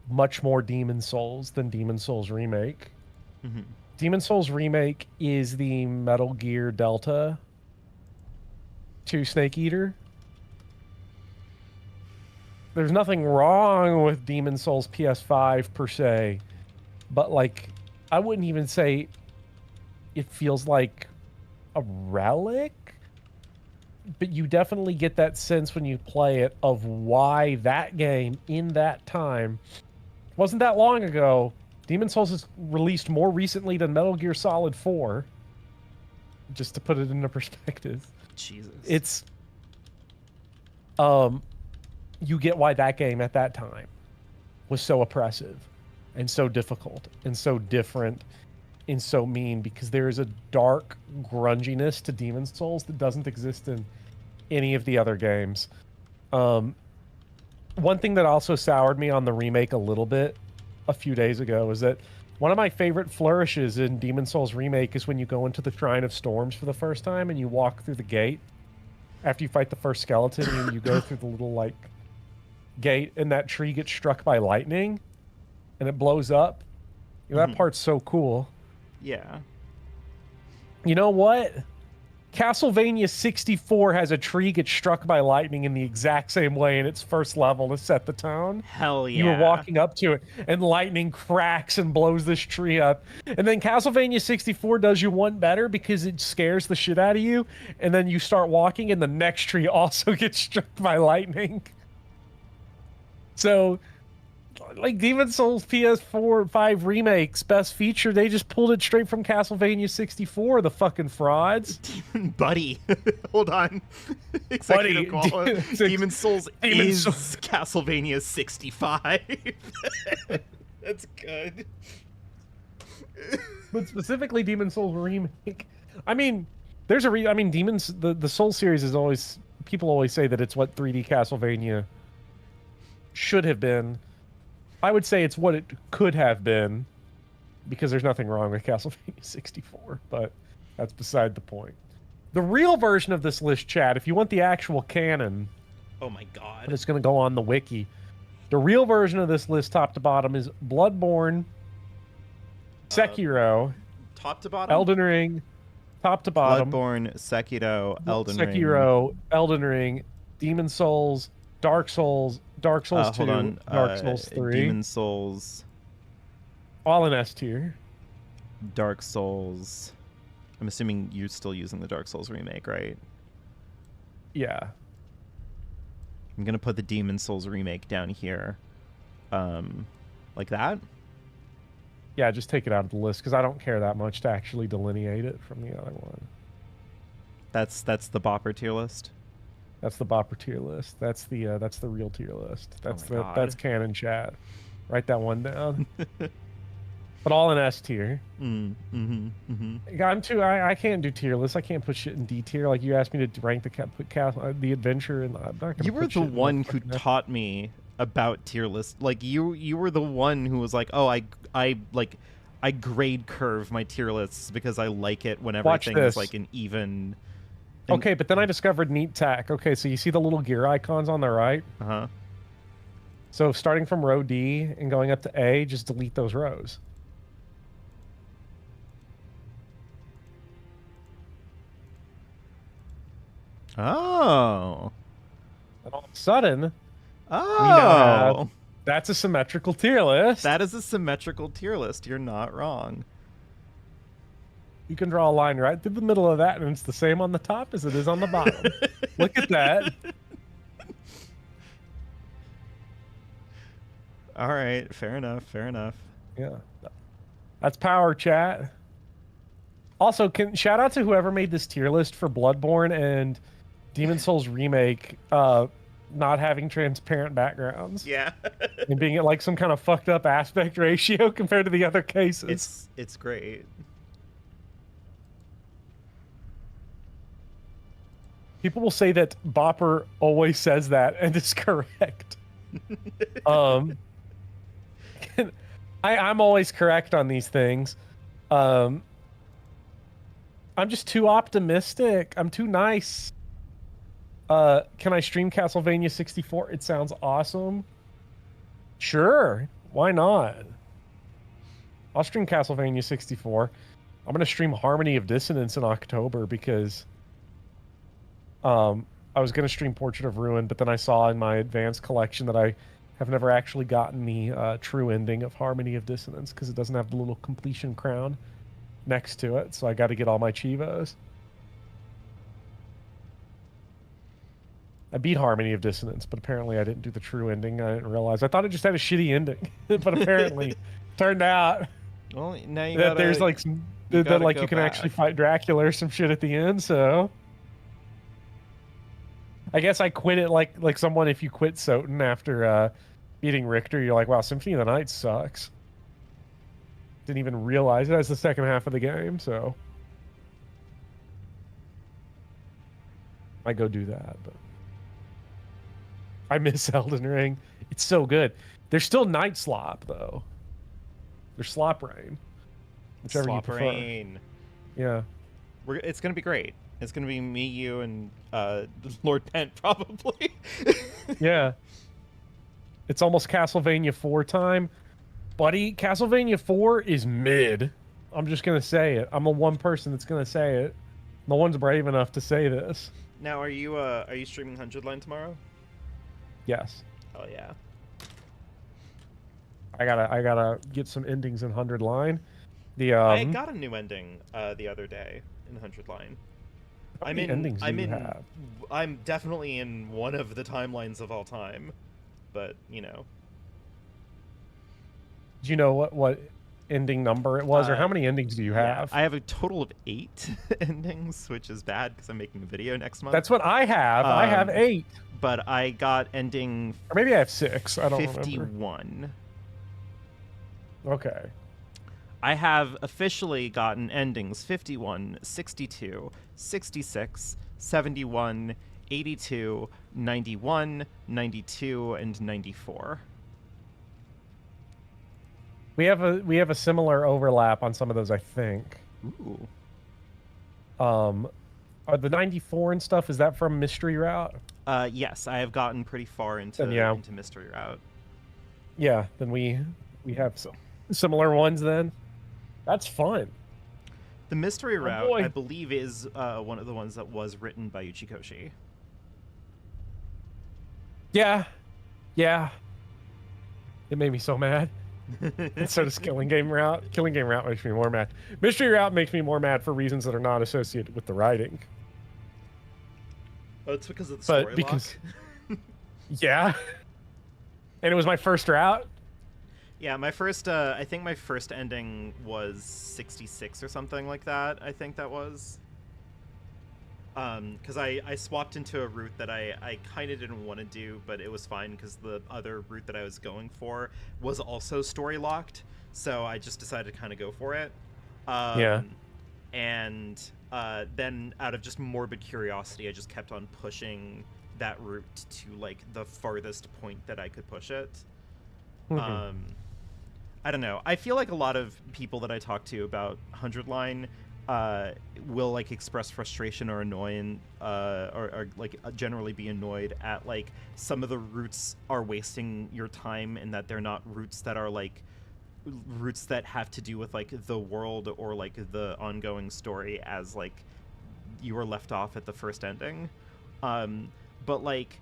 much more Demon Souls than Demon Souls Remake. Mm-hmm. Demon Souls Remake is the Metal Gear Delta to Snake Eater. There's nothing wrong with Demon Souls PS5 per se, but like I wouldn't even say it feels like a relic. But you definitely get that sense when you play it of why that game in that time wasn't that long ago. Demon Souls is released more recently than Metal Gear Solid 4. Just to put it into perspective. Jesus. It's you get why that game at that time was so oppressive and so difficult and so different and so mean, because there is a dark grunginess to Demon Souls that doesn't exist in any of the other games. One thing that also soured me on the remake a little bit a few days ago is that one of my favorite flourishes in Demon Souls Remake is when you go into the Shrine of Storms for the first time and you walk through the gate after you fight the first skeleton, and you go through the little like gate and that tree gets struck by lightning and it blows up. You know, that part's so cool. Yeah. You know what? Castlevania 64 has a tree get struck by lightning in the exact same way in its first level to set the tone. Hell yeah. You're walking up to it and lightning cracks and blows this tree up. And then Castlevania 64 does you one better because it scares the shit out of you. And then you start walking and the next tree also gets struck by lightning. So, like Demon Souls PS4 5 remakes best feature, they just pulled it straight from Castlevania 64, the fucking frauds. Buddy, hold on. Executive call. Demon Souls is Castlevania 65. That's good. But specifically Demon Souls remake. I mean, there's a Demons the Soul series is always, people always say that it's what 3D Castlevania should have been. I would say it's what it could have been, because there's nothing wrong with Castlevania 64, but that's beside the point. The real version of this list, Chad, if you want the actual canon, oh my god, and it's going to go on the wiki. The real version of this list, top to bottom, is Bloodborne, Sekiro, top to bottom, Elden Ring, top to bottom, Bloodborne, Sekiro, Elden Ring, Demon Souls, Dark Souls 2, Dark Souls 3. Demon Souls. All in S tier. Dark Souls. I'm assuming you're still using the Dark Souls remake, right? Yeah. I'm going to put the Demon Souls remake down here. Like that? Yeah, just take it out of the list, because I don't care that much to actually delineate it from the other one. That's the Bopper tier list? That's the Bopper tier list. That's the real tier list. That's canon, chat. Write that one down. But all in S tier. I can't do tier lists. I can't put shit in D tier. Like you asked me to rank the adventure, and I'm not gonna. You were the one who taught me about tier lists. Like you were the one who was like, oh, I grade curve my tier lists because I like it when everything is like an even. Okay, but then I discovered neat tack. Okay, so you see the little gear icons on the right? Uh-huh. So starting from row D and going up to A, just delete those rows. Oh. And all of a sudden, we now have That's a symmetrical tier list. That is a symmetrical tier list. You're not wrong. You can draw a line right through the middle of that, and it's the same on the top as it is on the bottom. Look at that. All right, fair enough. Fair enough. Yeah, that's power, chat. Also, shout out to whoever made this tier list for Bloodborne and Demon Souls Remake, not having transparent backgrounds. Yeah. And being at like some kind of fucked up aspect ratio compared to the other cases. It's great. People will say that Bopper always says that and is correct. I'm always correct on these things. I'm just too optimistic. I'm too nice. Can I stream Castlevania 64? It sounds awesome. Sure, why not? I'll stream Castlevania 64. I'm gonna stream Harmony of Dissonance in October because I was gonna stream Portrait of Ruin, but then I saw in my advanced collection that I have never actually gotten the true ending of Harmony of Dissonance because it doesn't have the little completion crown next to it, so I got to get all my Chivos. I beat Harmony of Dissonance, but apparently I didn't do the true ending. I didn't realize. I thought it just had a shitty ending, but apparently turned out Well, now you that gotta, there's like some you that gotta like go you can back. actually fight Dracula or some shit at the end. So I guess I quit it like someone. If you quit Soten after beating Richter, you're like, wow, Symphony of the Night sucks. Didn't even realize it as the second half of the game. So I go do that, but. I miss Elden Ring. It's so good. There's still Night Slop though. There's Slop Rain, whichever you Slop prefer. Rain. Yeah. It's gonna be great. It's gonna be me, you, and Lord Pent probably. Yeah. It's almost Castlevania 4 time. Buddy, Castlevania 4 is mid. I'm just gonna say it. I'm the one person that's gonna say it. No one's brave enough to say this. Now, are you streaming 100 Line tomorrow? Yes. Oh yeah. I gotta get some endings in 100 Line. The I got a new ending the other day in 100 Line. how many endings do you have? I'm definitely in one of the timelines of all time, but you know. Do you know what ending number it was, or how many endings do you Yeah, have? I have a total of 8 endings, which is bad because I'm making a video next month. That's what I have. I have 8. But I got ending Or maybe I have 6. I don't remember. 51. Okay. I have officially gotten endings 51, 62, 66, 71, 82, 91, 92, and 94. We have a similar overlap on some of those, I think. Ooh. Are the 94 and stuff, is that from Mystery Route? Yes, I have gotten pretty far into Then, yeah. into Mystery Route. Yeah, then we have some similar ones then. That's fun. The Mystery Route, boy. I believe, is one of the ones that was written by Uchikoshi. Yeah. Yeah. It made me so mad. And so does Killing Game Route. Killing Game Route makes me more mad. Mystery Route makes me more mad for reasons that are not associated with the writing. Oh, it's because of the But story because- lock. Yeah. And it was my first route. Yeah, my first, I think my first ending was 66 or something like that, I think that was. Because I swapped into a route that I kind of didn't want to do, but it was fine because the other route that I was going for was also story locked, so I just decided to kind of go for it. Yeah. And then out of just morbid curiosity, I just kept on pushing that route to, like, the farthest point that I could push it. Mhm. I don't know. I feel like a lot of people that I talk to about 100 Line will, like, express frustration or annoyance, or like generally be annoyed at, like, some of the routes are wasting your time and that they're not routes that are, like, routes that have to do with, like, the world or, like, the ongoing story as, like, you were left off at the first ending. But, like,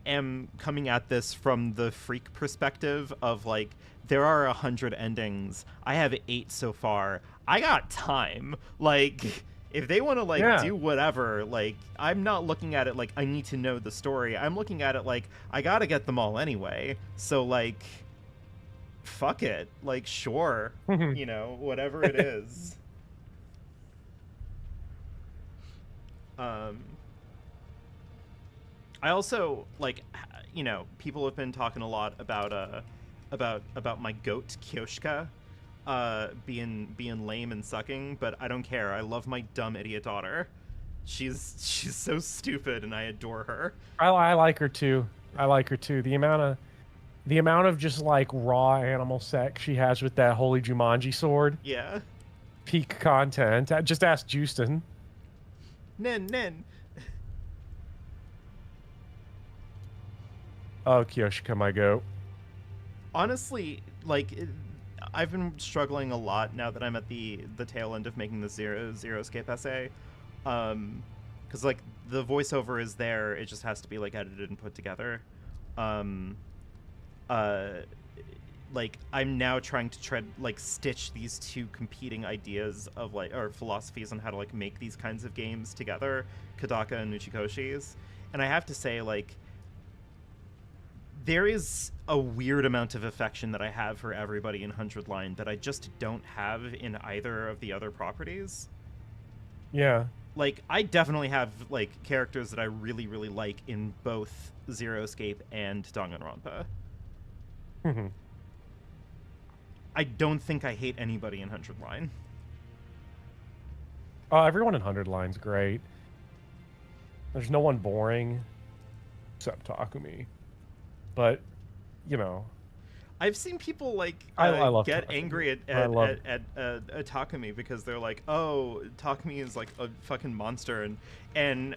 am coming at this from the freak perspective of like, there are 100 endings. I have 8 so far. I got time. Like, if they want to like Yeah. do whatever, like, I'm not looking at it like I need to know the story. I'm looking at it like I gotta get them all anyway. So like, fuck it. Like, sure, you know, whatever it is. I also like, you know, people have been talking a lot about my goat Kyoshka being lame and sucking, but I don't care. I love my dumb idiot daughter. She's so stupid and I adore her. I like her too. I like her too. The amount of just like raw animal sex she has with that holy Jumanji sword. Yeah. Peak content. Just ask Justin. Nen. Oh, Kyoshika, my goat. Honestly, like, I've been struggling a lot now that I'm at the tail end of making the Zero Escape essay. Because, like, the voiceover is there, it just has to be, like, edited and put together. Like, I'm now trying to stitch these two competing ideas of, like, or philosophies on how to, like, make these kinds of games together, Kodaka and Uchikoshi's. And I have to say, like, there is a weird amount of affection that I have for everybody in 100 Line that I just don't have in either of the other properties. Yeah. Like, I definitely have, like, characters that I really, really like in both Zero Escape and Danganronpa. Mm-hmm. I don't think I hate anybody in 100 Line. Everyone in 100 Line's great. There's no one boring except Takumi. But, you know, I've seen people like I love get Takumi. angry at Takumi because they're like, "Oh, Takumi is like a fucking monster," and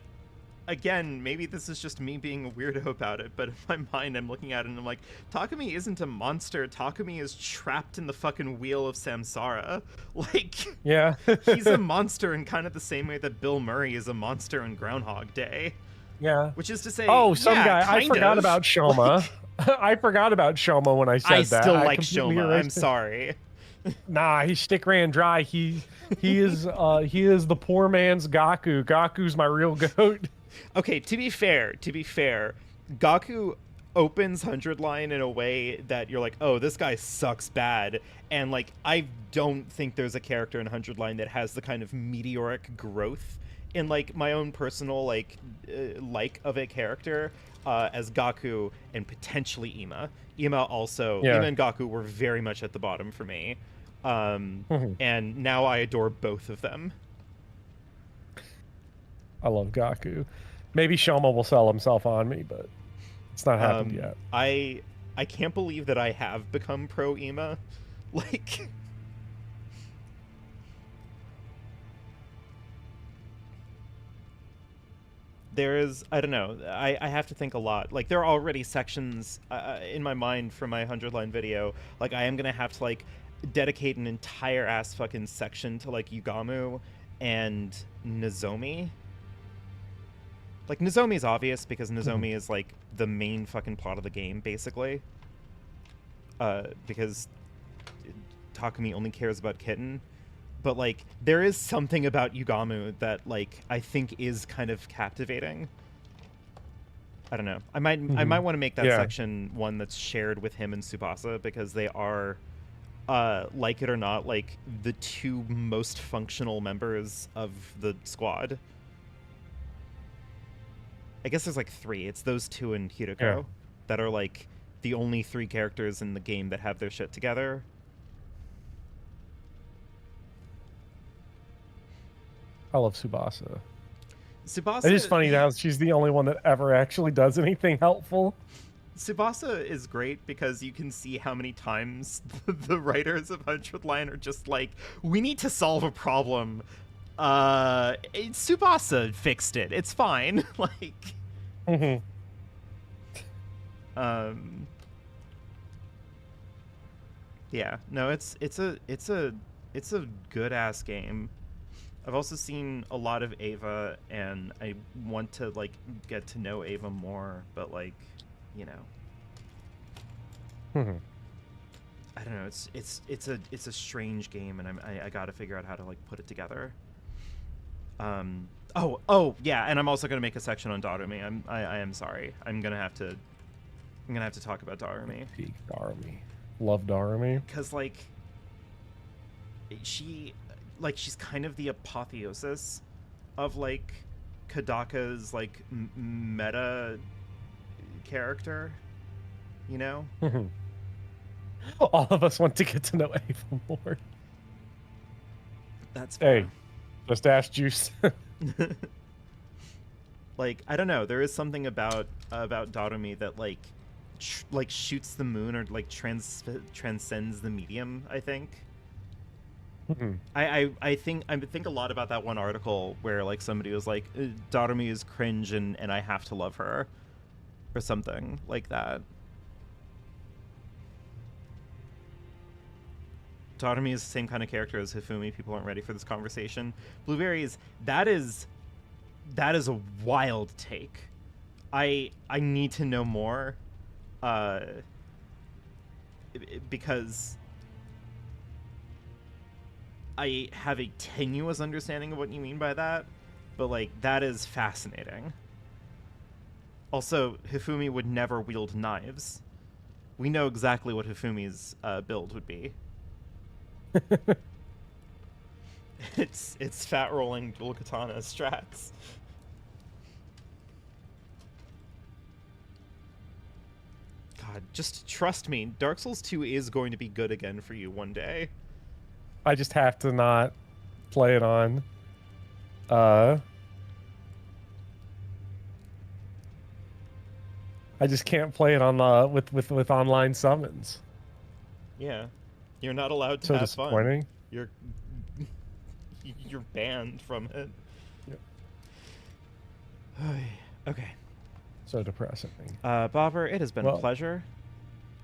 again, maybe this is just me being a weirdo about it, but in my mind, I'm looking at it and I'm like, Takumi isn't a monster. Takumi is trapped in the fucking wheel of samsara. Like, yeah, he's a monster in kind of the same way that Bill Murray is a monster in Groundhog Day. Yeah. Which is to say, oh, some yeah, guy. I kind forgot of. about Shoma. Like, I forgot about Shoma when I said I that. still I like completely Shoma. erased I'm it. sorry. Nah, he stick ran dry. He is the poor man's Gaku. Gaku's my real goat. Okay, to be fair, Gaku opens 100 Line in a way that you're like, oh, this guy sucks bad. And, like, I don't think there's a character in 100 Line that has the kind of meteoric growth in, like, my own personal, like of a character as Gaku and potentially Ima. Ima and Gaku were very much at the bottom for me. And now I adore both of them. I love Gaku. Maybe Shoma will sell himself on me, but it's not happened yet. I can't believe that I have become pro Ima. Like, there is, I don't know, I have to think a lot. Like, there are already sections in my mind for my 100 Line video. Like, I am gonna have to, like, dedicate an entire ass fucking section to, like, Yugamu and Nozomi. Like, Nozomi's obvious because Nozomi is, like, the main fucking plot of the game, basically. Because Takumi only cares about Kitten. But, like, there is something about Yugamu that, like, I think is kind of captivating. I don't know. I might want to make that section one that's shared with him and Tsubasa, because they are, like it or not, like, the two most functional members of the squad. I guess there's like 3. It's those 2 and Hiroko that are like the only 3 characters in the game that have their shit together. I love Tsubasa. Tsubasa, It is funny now she's the only one that ever actually does anything helpful. Tsubasa is great because you can see how many times the writers of 100 Line are just like, we need to solve a problem. Tsubasa fixed it. It's fine. Like, yeah, no, it's a good ass game. I've also seen a lot of Ava, and I want to like get to know Ava more, but like, you know, Mhm. I don't know. It's a strange game, and I got to figure out how to like put it together. Oh yeah, and I'm also gonna make a section on Darumi. I am sorry. I'm gonna have to talk about Darumi. Peak Darumi. Love Darumi. Because she's kind of the apotheosis of like Kadaka's like meta character, you know. Mhm. All of us want to get to know Ava more. That's Hey, fair. just ask Juice. Like, I don't know, there is something about Darumi that like like shoots the moon, or like transcends the medium, I think. Mhm. I think a lot about that one article where like somebody was like, Darumi is cringe and I have to love her, or something like that. Darumi is the same kind of character as Hifumi. People aren't ready for this conversation. Blueberries, that is a wild take. I need to know more, because I have a tenuous understanding of what you mean by that, but like that is fascinating. Also, Hifumi would never wield knives. We know exactly what Hifumi's build would be. It's fat rolling dual katana strats. God, just trust me. Dark Souls 2 is going to be good again for you one day. I just have to not play it on. I just can't play it on with online summons. Yeah, you're not allowed to So have disappointing. fun. You're banned from it. Yep. Okay. So depressing. Bopper, it has been a Well, pleasure.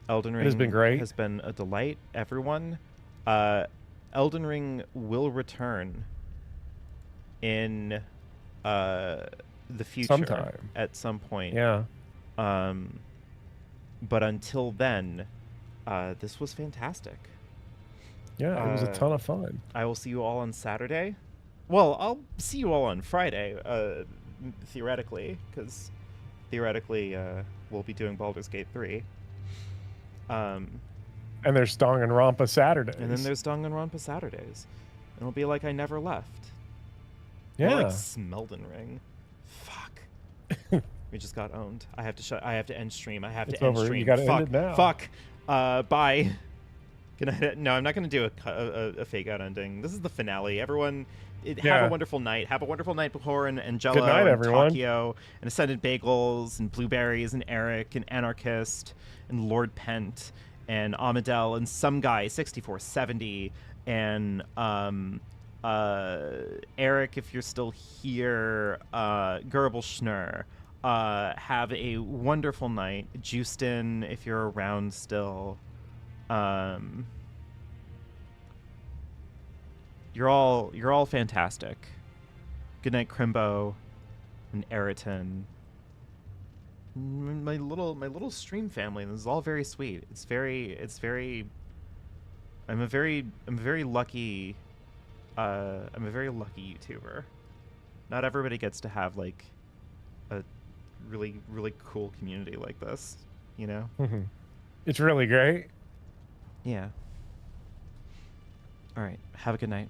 Elden Ring has been great. has been a delight, everyone. Elden Ring will return in the future Sometime. at some point. Yeah. But until then, this was fantastic. Yeah, it was a ton of fun. I will see you all on Saturday. Well, I'll see you all on Friday, theoretically, because theoretically we'll be doing Baldur's Gate 3. And there's Danganronpa Saturdays. And then there's Danganronpa Saturdays. And it'll be like I never left. yeah. More like Smelden Ring. Fuck. We just got owned. I have to end stream. I have It's to end over. stream. You gotta Fuck. end it now. Fuck. Bye. Good night. No, I'm not going to do a fake out ending. This is the finale. Everyone, have Yeah. a wonderful night. Have a wonderful night, Before and Jello Good night, and everyone. Takio and Ascended Bagels and Blueberries and Eric and Anarchist and Lord Pent and Amadel and some guy 6470 and Eric, if you're still here, Gerbil Schnur. Have a wonderful night. Justin, if you're around still. You're all fantastic. Good night, Crimbo and Eriton. My little stream family. This is all very sweet. It's very I'm a very lucky I'm a very lucky YouTuber. Not everybody gets to have like a really cool community like this, you know? It's really great. Yeah. All right. Have a good night.